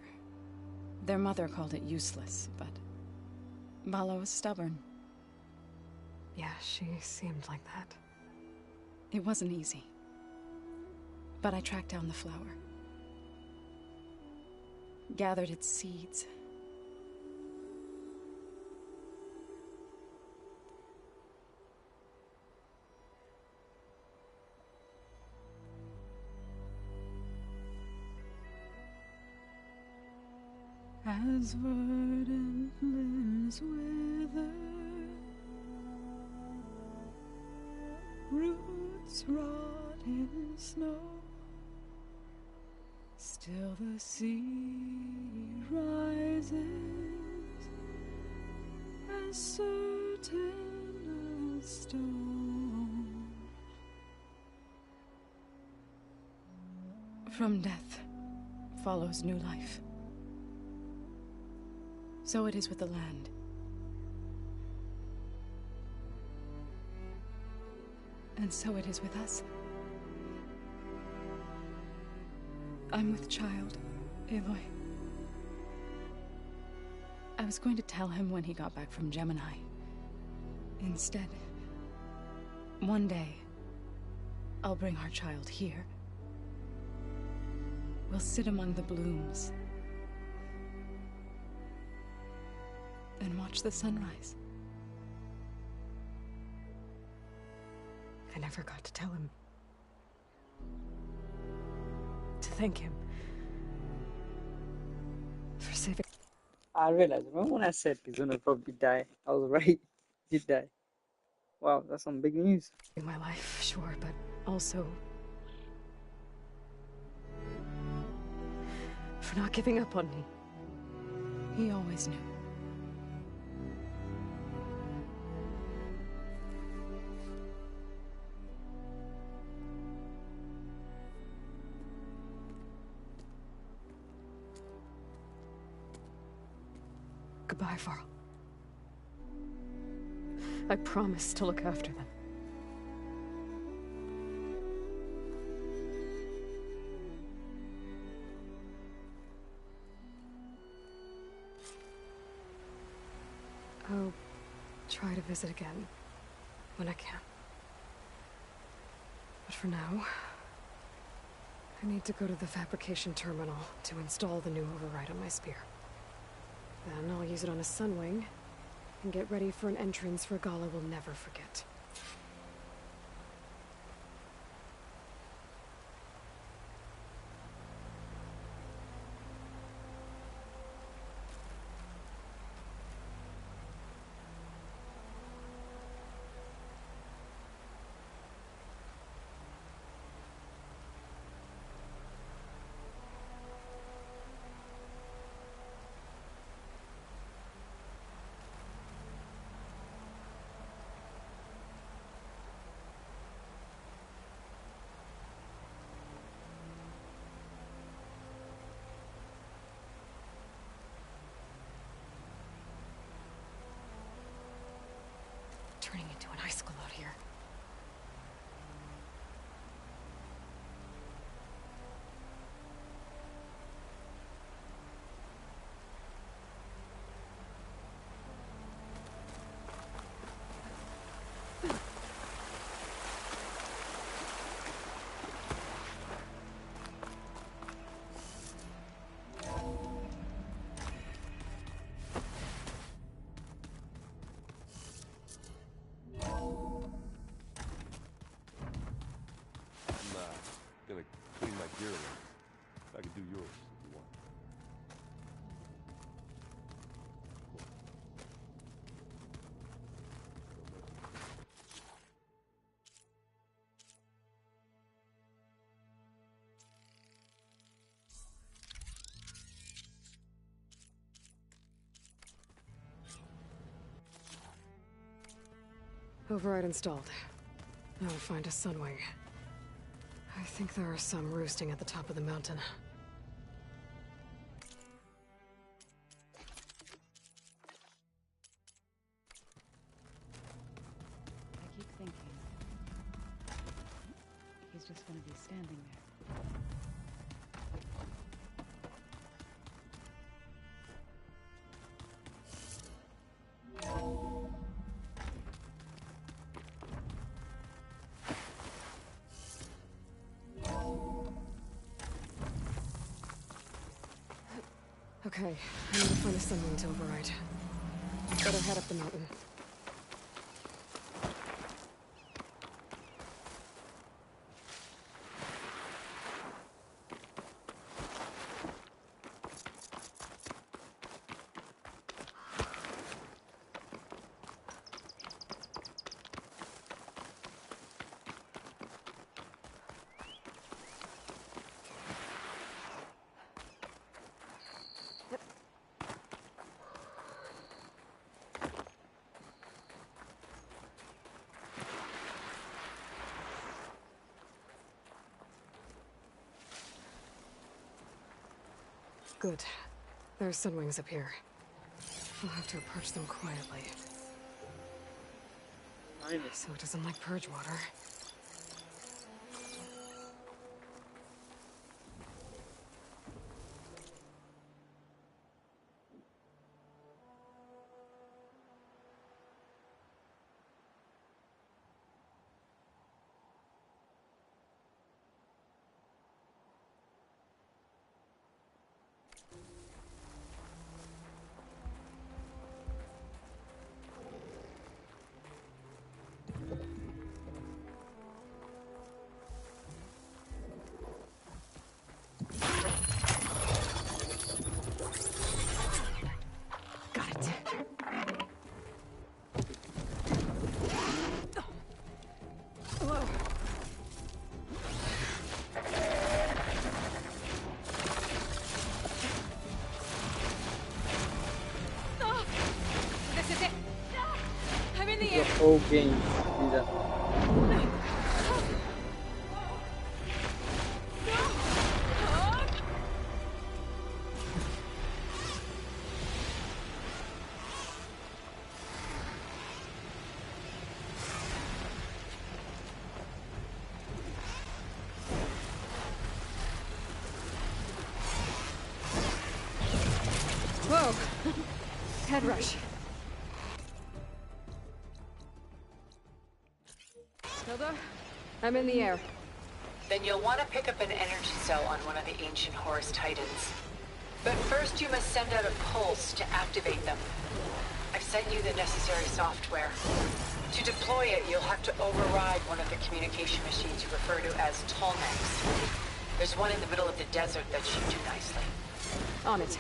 Their mother called it useless, but Vala was stubborn. Yeah, she seemed like that. It wasn't easy. But I tracked down the flower. Gathered its seeds. As verdant limbs wither, roots rot in snow, still the sea rises, as certain as stone. From death follows new life. So it is with the land. And so it is with us. I'm with child, Aloy. I was going to tell him when he got back from Gemini. Instead, one day, I'll bring our child here. We'll sit among the blooms and watch the sunrise. I never got to tell him. To thank him for saving. I realized, remember when I said he's gonna probably die? I was right. He did die. Wow, that's some big news. My life, sure, but also for not giving up on me. He always knew. Goodbye, Varl. I promise to look after them. I'll try to visit again when I can. But for now, I need to go to the fabrication terminal to install the new override on my spear. Then I'll use it on a sunwing and get ready for an entrance Regala will never forget. Turning into an icicle out here. Gonna clean my gear around. I can do yours if you want. Override installed. Now we'll find a sunwing. I think there are some roosting at the top of the mountain. I keep thinking he's just gonna be standing there. Okay, I need to find a sunwing to override. Better head up the mountain. Good. There's sunwings up here. We'll have to approach them quietly. So it doesn't like purge water. The whole game is a Whoa! Head rush. Hilda, I'm in the air. Then you'll want to pick up an energy cell on one of the ancient Horus Titans. But first you must send out a pulse to activate them. I've sent you the necessary software. To deploy it, you'll have to override one of the communication machines you refer to as Tolmecs. There's one in the middle of the desert that should do nicely. On it.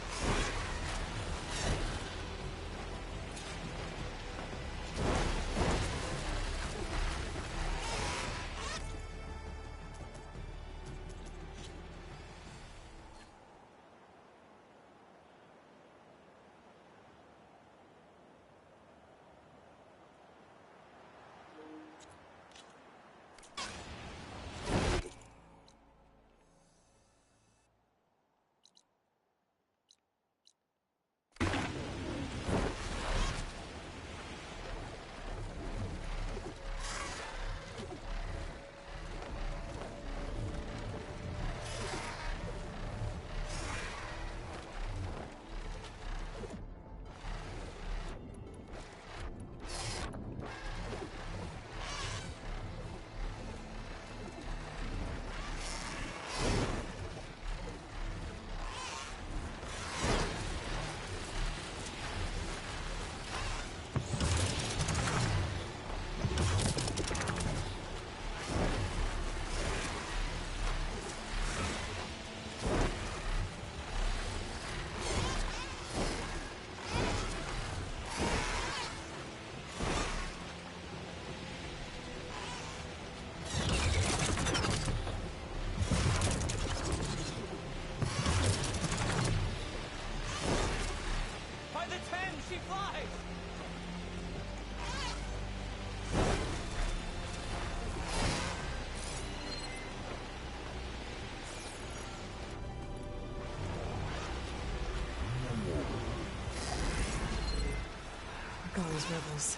All these rebels.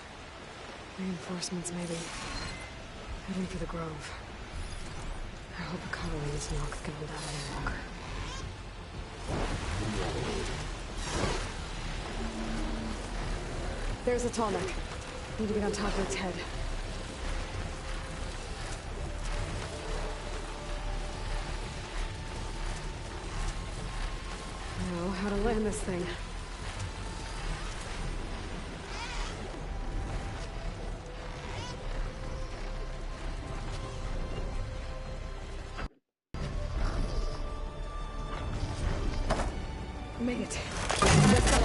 Reinforcements, maybe. Heading for the Grove. I hope the colonies Nox can hold out any longer. There's a Tolmec. Need to get on top of its head. Now, how to land this thing. Made it. Let's go.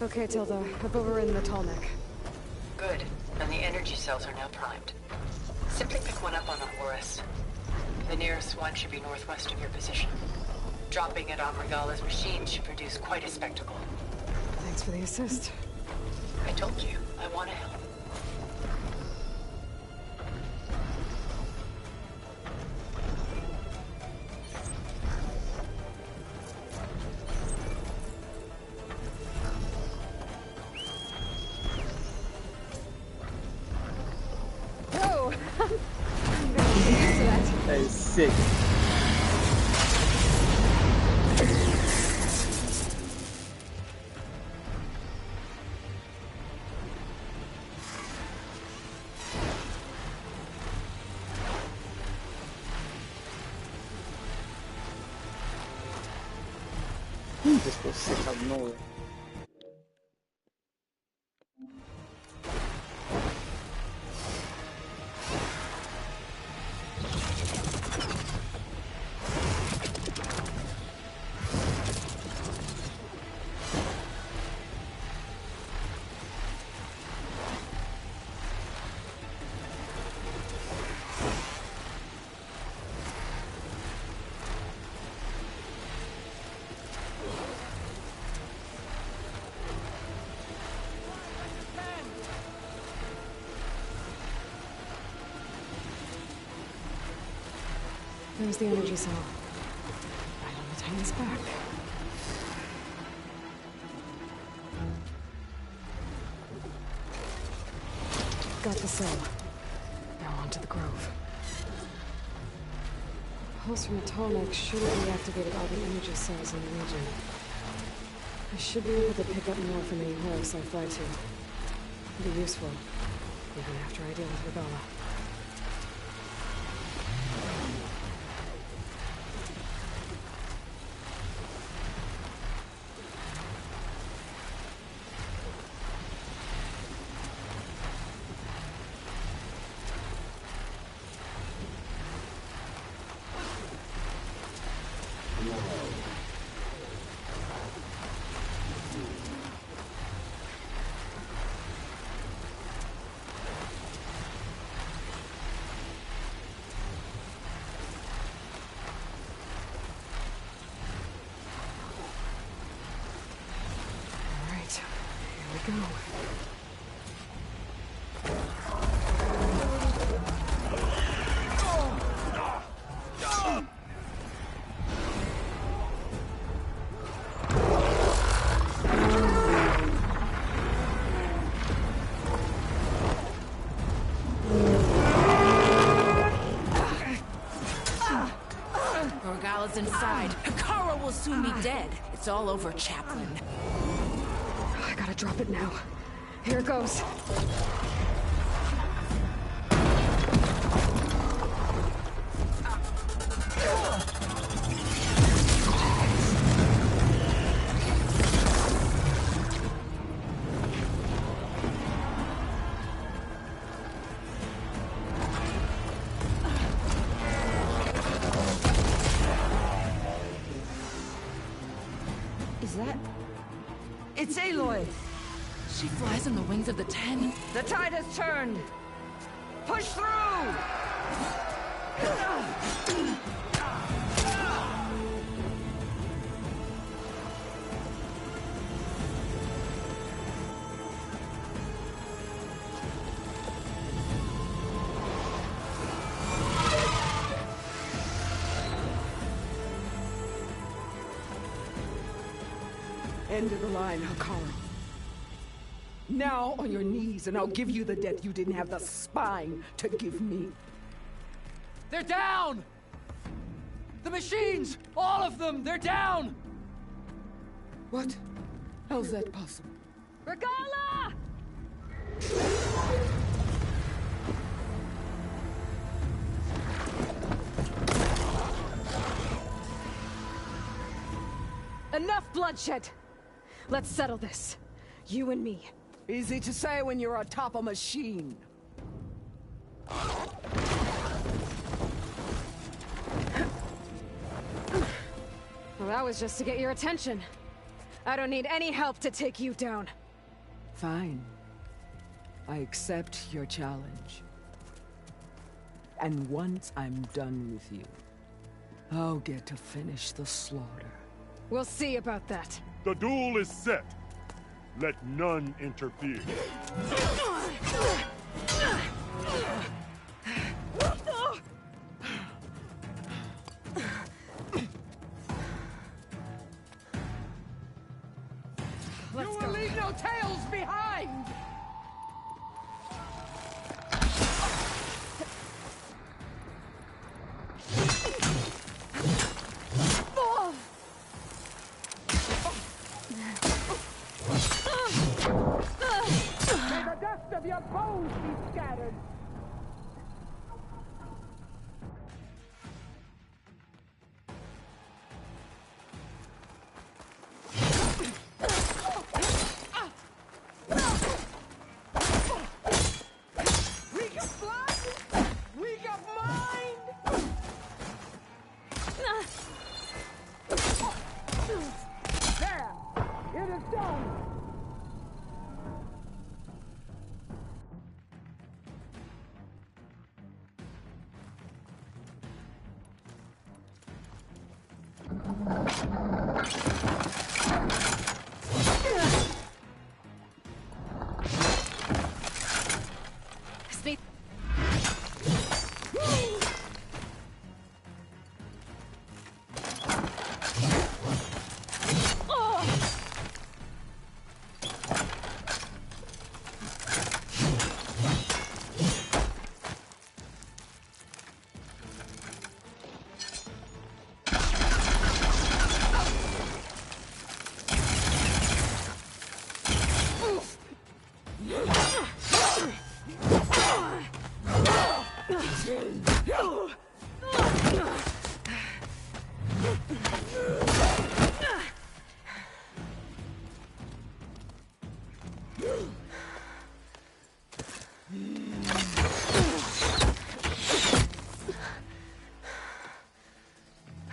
Okay, Tilda. I've overridden the Tolmec. Good. And the energy cells are now primed. Simply pick one up on the Horus. The nearest one should be northwest of your position. Dropping it on Regala's machine should produce quite a spectacle. Thanks for the assist. I told you, I want to help. Whoa! I'm very used to that. That is sick. This was sick out of nowhere. There's the energy cell. Right on the Titan's back. Got the cell. Now onto the grove. The pulse from the tall neck should have reactivated all the energy cells in the region. I should be able to pick up more from any hooks I fly to. It'll be useful, even after I deal with Regala. Go. Regala's inside. Hikaru will soon be dead. It's all over, Chaplain. I gotta drop it now. Here it goes. Is that... It's Aloy! She flies on the wings of the Ten. The tide has turned! Push through! End of the line, Hikaru. Now on your knees, and I'll give you the death you didn't have the spine to give me. They're down! The machines! All of them! They're down! What? How's that possible? Regala! Enough bloodshed! Let's settle this. You and me. Easy to say when you're atop a machine. Well, that was just to get your attention. I don't need any help to take you down. Fine. I accept your challenge. And once I'm done with you, I'll get to finish the slaughter. We'll see about that. The duel is set. Let none interfere. You will leave no tails behind! May the dust of your bones be scattered! Weak of blood! Weak of mind! There! It is done! Speak.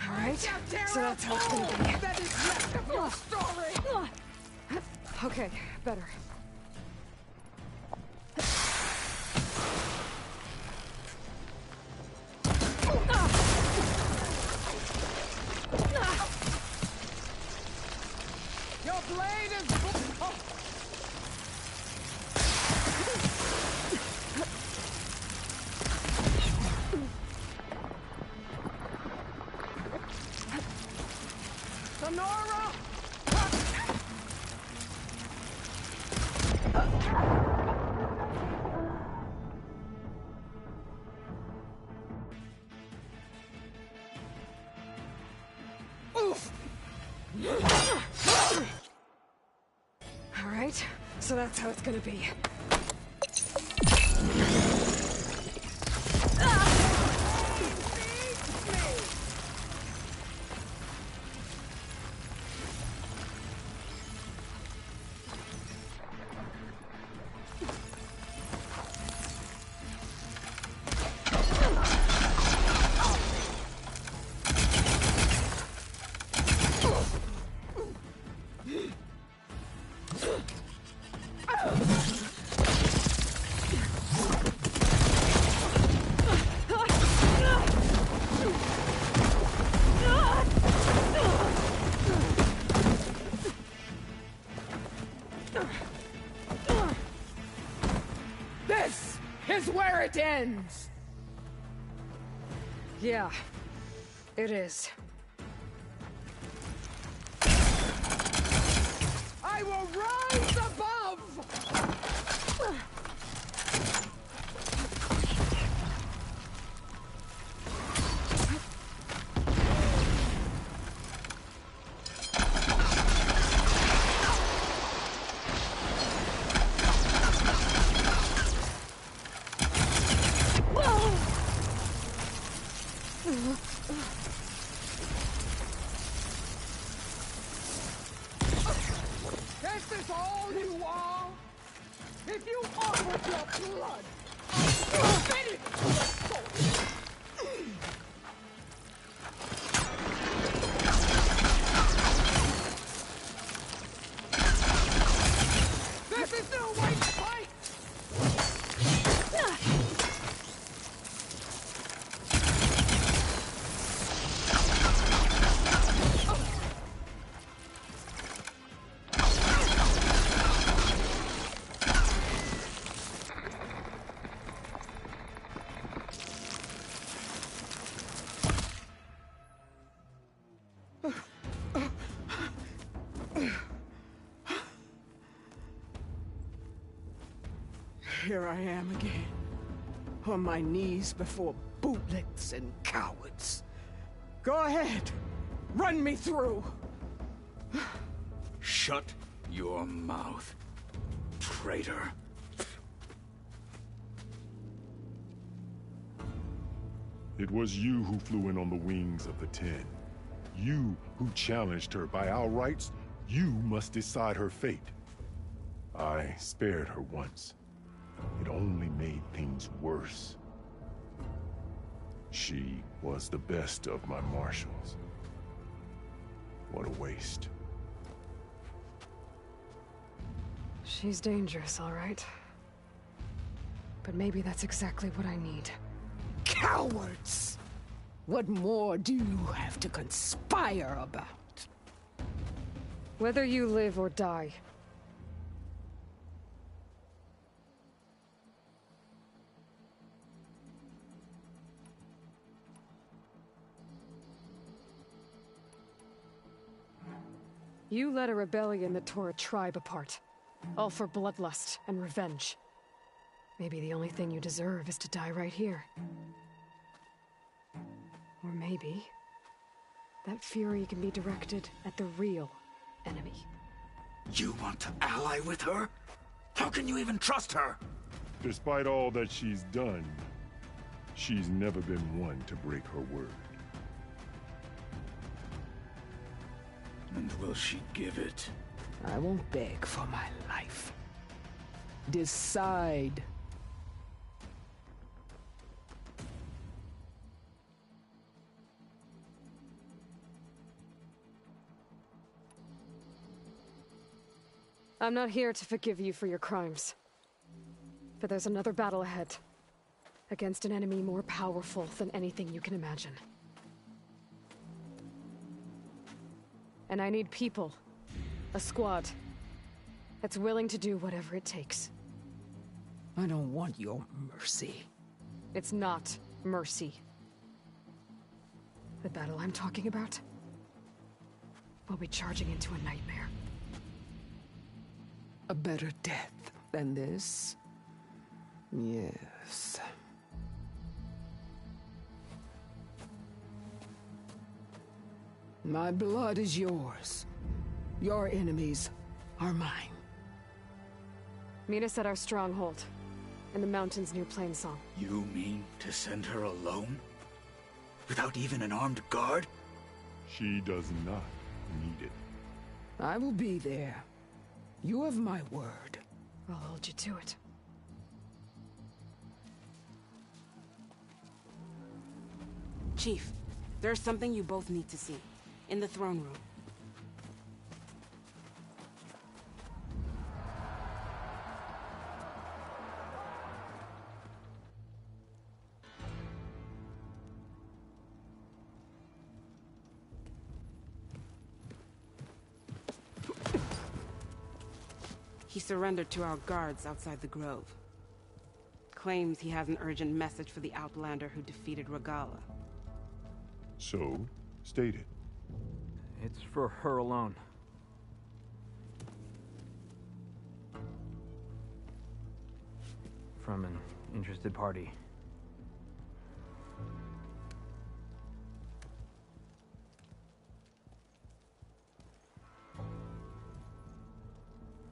Alright, so that's how it's gonna be. That is left of your story! Okay, better. Your blade is... Oh. Sonora! Alright, so that's how it's gonna be. This is where it ends! Yeah, it is. I will rise above! This is all you are? If you offered your blood, I'll finish your soul! This is no way to fight! Here I am again, on my knees before bootlicks and cowards. Go ahead, run me through. Shut your mouth, traitor. It was you who flew in on the wings of the Ten. You who challenged her. By our rights, you must decide her fate. I spared her once. It only made things worse. She was the best of my marshals. What a waste. She's dangerous, all right. But maybe that's exactly what I need. Cowards! What more do you have to conspire about? Whether you live or die. You led a rebellion that tore a tribe apart. All for bloodlust and revenge. Maybe the only thing you deserve is to die right here. Or maybe that fury can be directed at the real enemy. You want to ally with her? How can you even trust her? Despite all that she's done, she's never been one to break her word. And will she give it? I won't beg for my life. Decide. I'm not here to forgive you for your crimes. But there's another battle ahead. Against an enemy more powerful than anything you can imagine. And I need people. A squad. That's willing to do whatever it takes. I don't want your mercy. It's not mercy. The battle I'm talking about will be charging into a nightmare. A better death than this? Yes. My blood is yours. Your enemies are mine. Meet us at our stronghold, in the mountains near Plainsong. You mean to send her alone? Without even an armed guard? She does not need it. I will be there. You have my word. I'll hold you to it. Chief, there's something you both need to see. In the throne room. He surrendered to our guards outside the grove. Claims he has an urgent message for the Outlander who defeated Regala. So, state it. It's for her alone. From an interested party.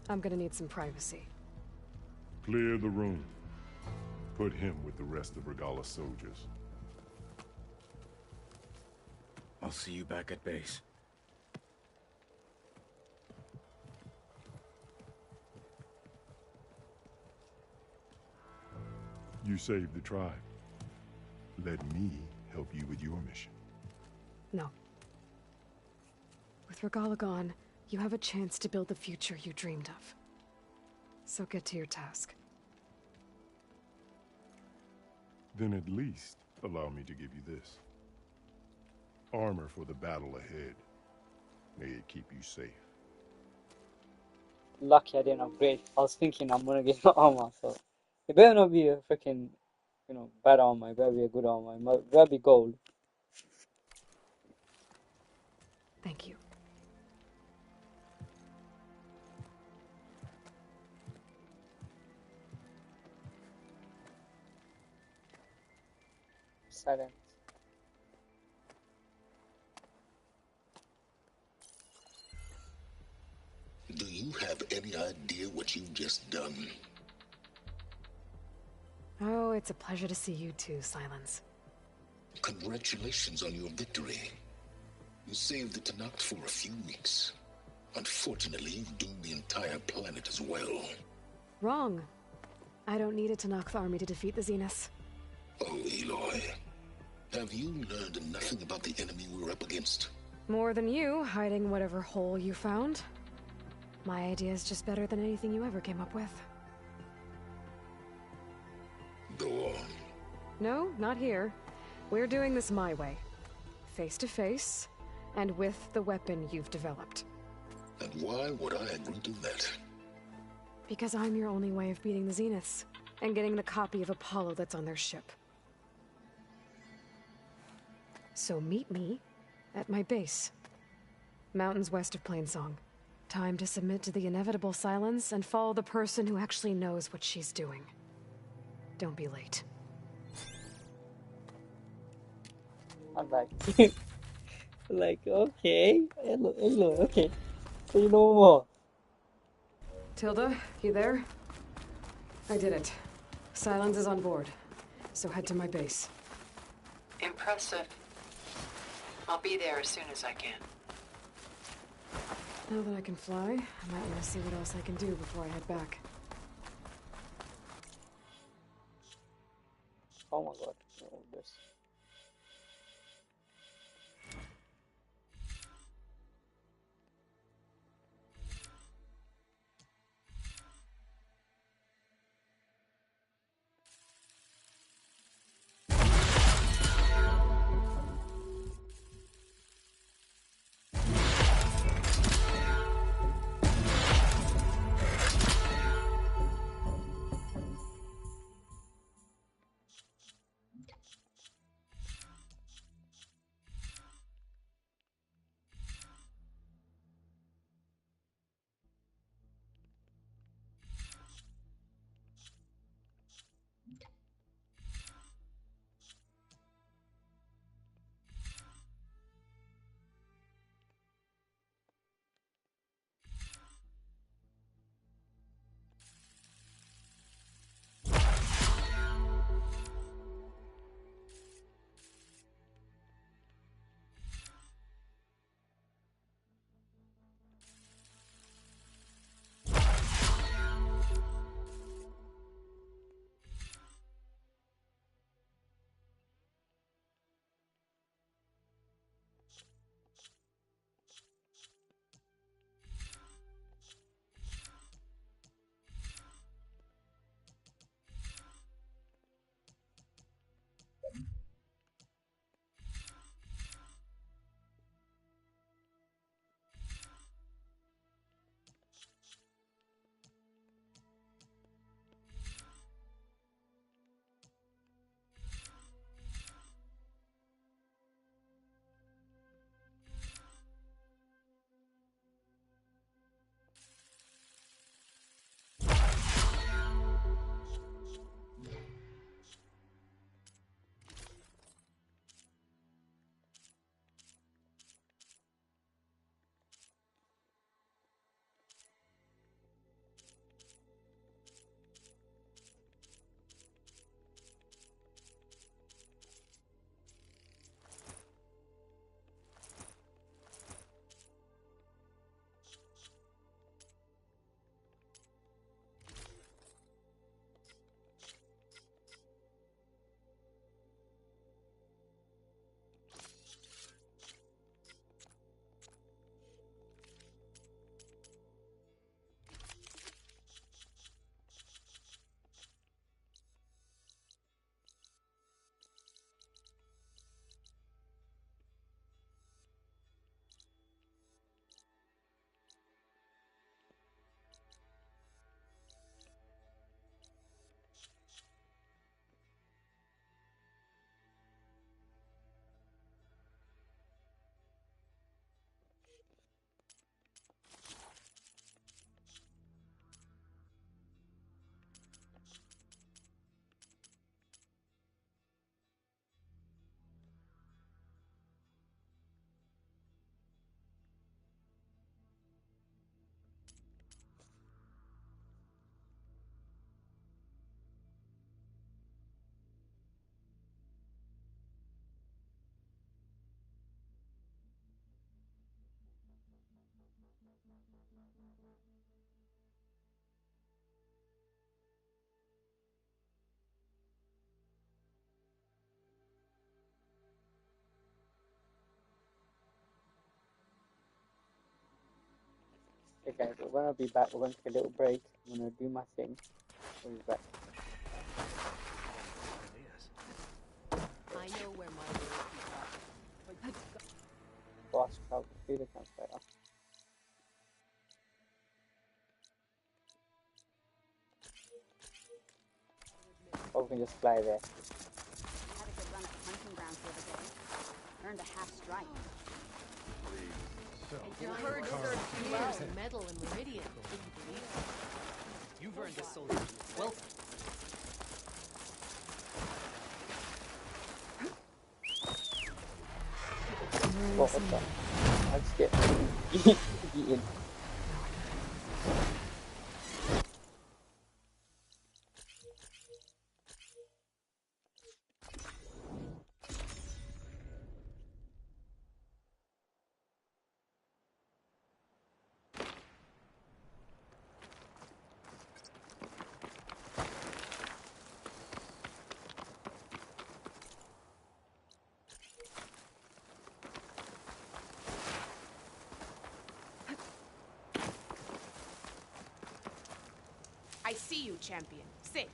I'm gonna need some privacy. Clear the room. Put him with the rest of Regala's soldiers. I'll see you back at base. You saved the tribe. Let me help you with your mission. No. With Regala gone, you have a chance to build the future you dreamed of. So get to your task. Then at least allow me to give you this. Armor for the battle ahead. May it keep you safe. Lucky I didn't upgrade. I was thinking I'm gonna get armor, so it better not be a freaking, bad armor. It better be a good armor. It better be gold. Thank you. silence. Do you have any idea what you've just done? Oh, it's a pleasure to see you too, Silence. Congratulations on your victory. You saved the Tanakh for a few weeks. Unfortunately, you've doomed the entire planet as well. Wrong. I don't need a Tanakh army to defeat the Zeniths. Oh, Aloy. Have you learned nothing about the enemy we're up against? More than you, hiding whatever hole you found. My idea is just better than anything you ever came up with. Go on. No, not here. We're doing this my way. Face to face, and with the weapon you've developed. And why would I agree to that? Because I'm your only way of beating the Zeniths, and getting the copy of Apollo that's on their ship. So meet me at my base. Mountains west of Plainsong. Time to submit to the inevitable silence and follow the person who actually knows what she's doing. Don't be late. I'm like, like, okay, hello, okay. So you know more. Tilda, you there? I did it. Silence is on board. So head to my base. Impressive. I'll be there as soon as I can. Now that I can fly, I might want to see what else I can do before I head back. Oh my god, all this. Okay guys, we're gonna be back. We're gonna take a little break. I'm gonna do my thing. We'll be back. I know where my work is. Boss travel through the campfire. Or we can just fly there. Had a good run at the hunting grounds the other day. Earned a half strike. You heard Sir medal in Meridian. Did you believe it? You've earned a soldier. Well. What was that? I just get eaten. I see you, champion. Sit.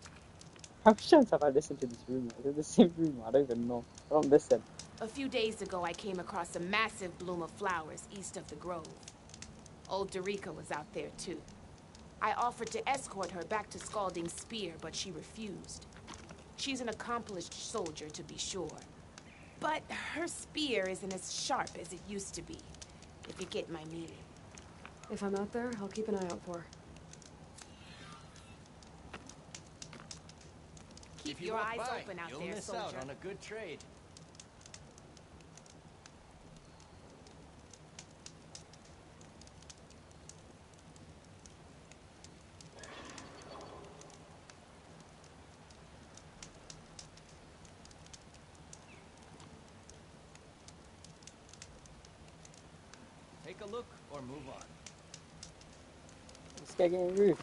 How many times have I listened to this rumor? Is it the same rumor? I don't even know. I don't listen. A few days ago, I came across a massive bloom of flowers east of the grove. Old Dorica was out there, too. I offered to escort her back to Scalding Spear, but she refused. She's an accomplished soldier, to be sure. But her spear isn't as sharp as it used to be, if you get my meaning. If I'm out there, I'll keep an eye out for her. Keep your eyes open out you'll there, miss soldier. out on a good trade. Take a look or move on. Let's get getting rude.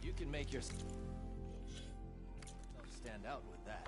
You can make yourself stand out with that.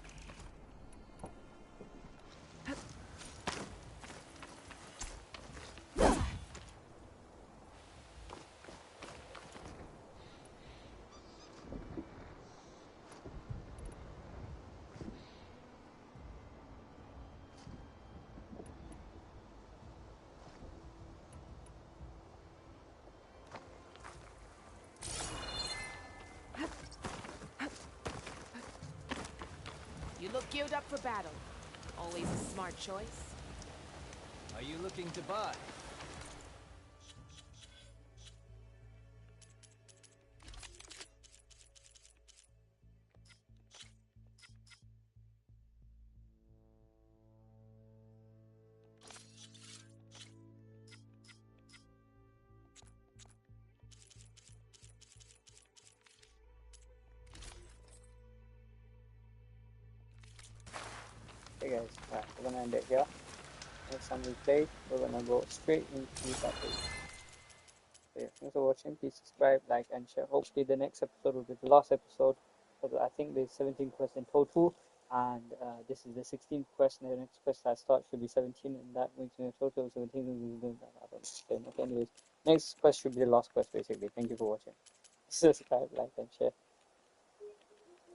You look geared up for battle. Always a smart choice. Are you looking to buy? Hey guys, alright, we're gonna end it here. Next time we play, we're gonna go straight into that page. So yeah, thanks for watching. Please subscribe, like, and share. Hopefully the next episode will be the last episode, because I think there's 17 quests in total. And this is the 16th quest, and the next quest I start should be 17, and that makes me a total of 17. I don't know. Okay, anyways, next quest should be the last quest, basically. Thank you for watching. Subscribe, like, and share.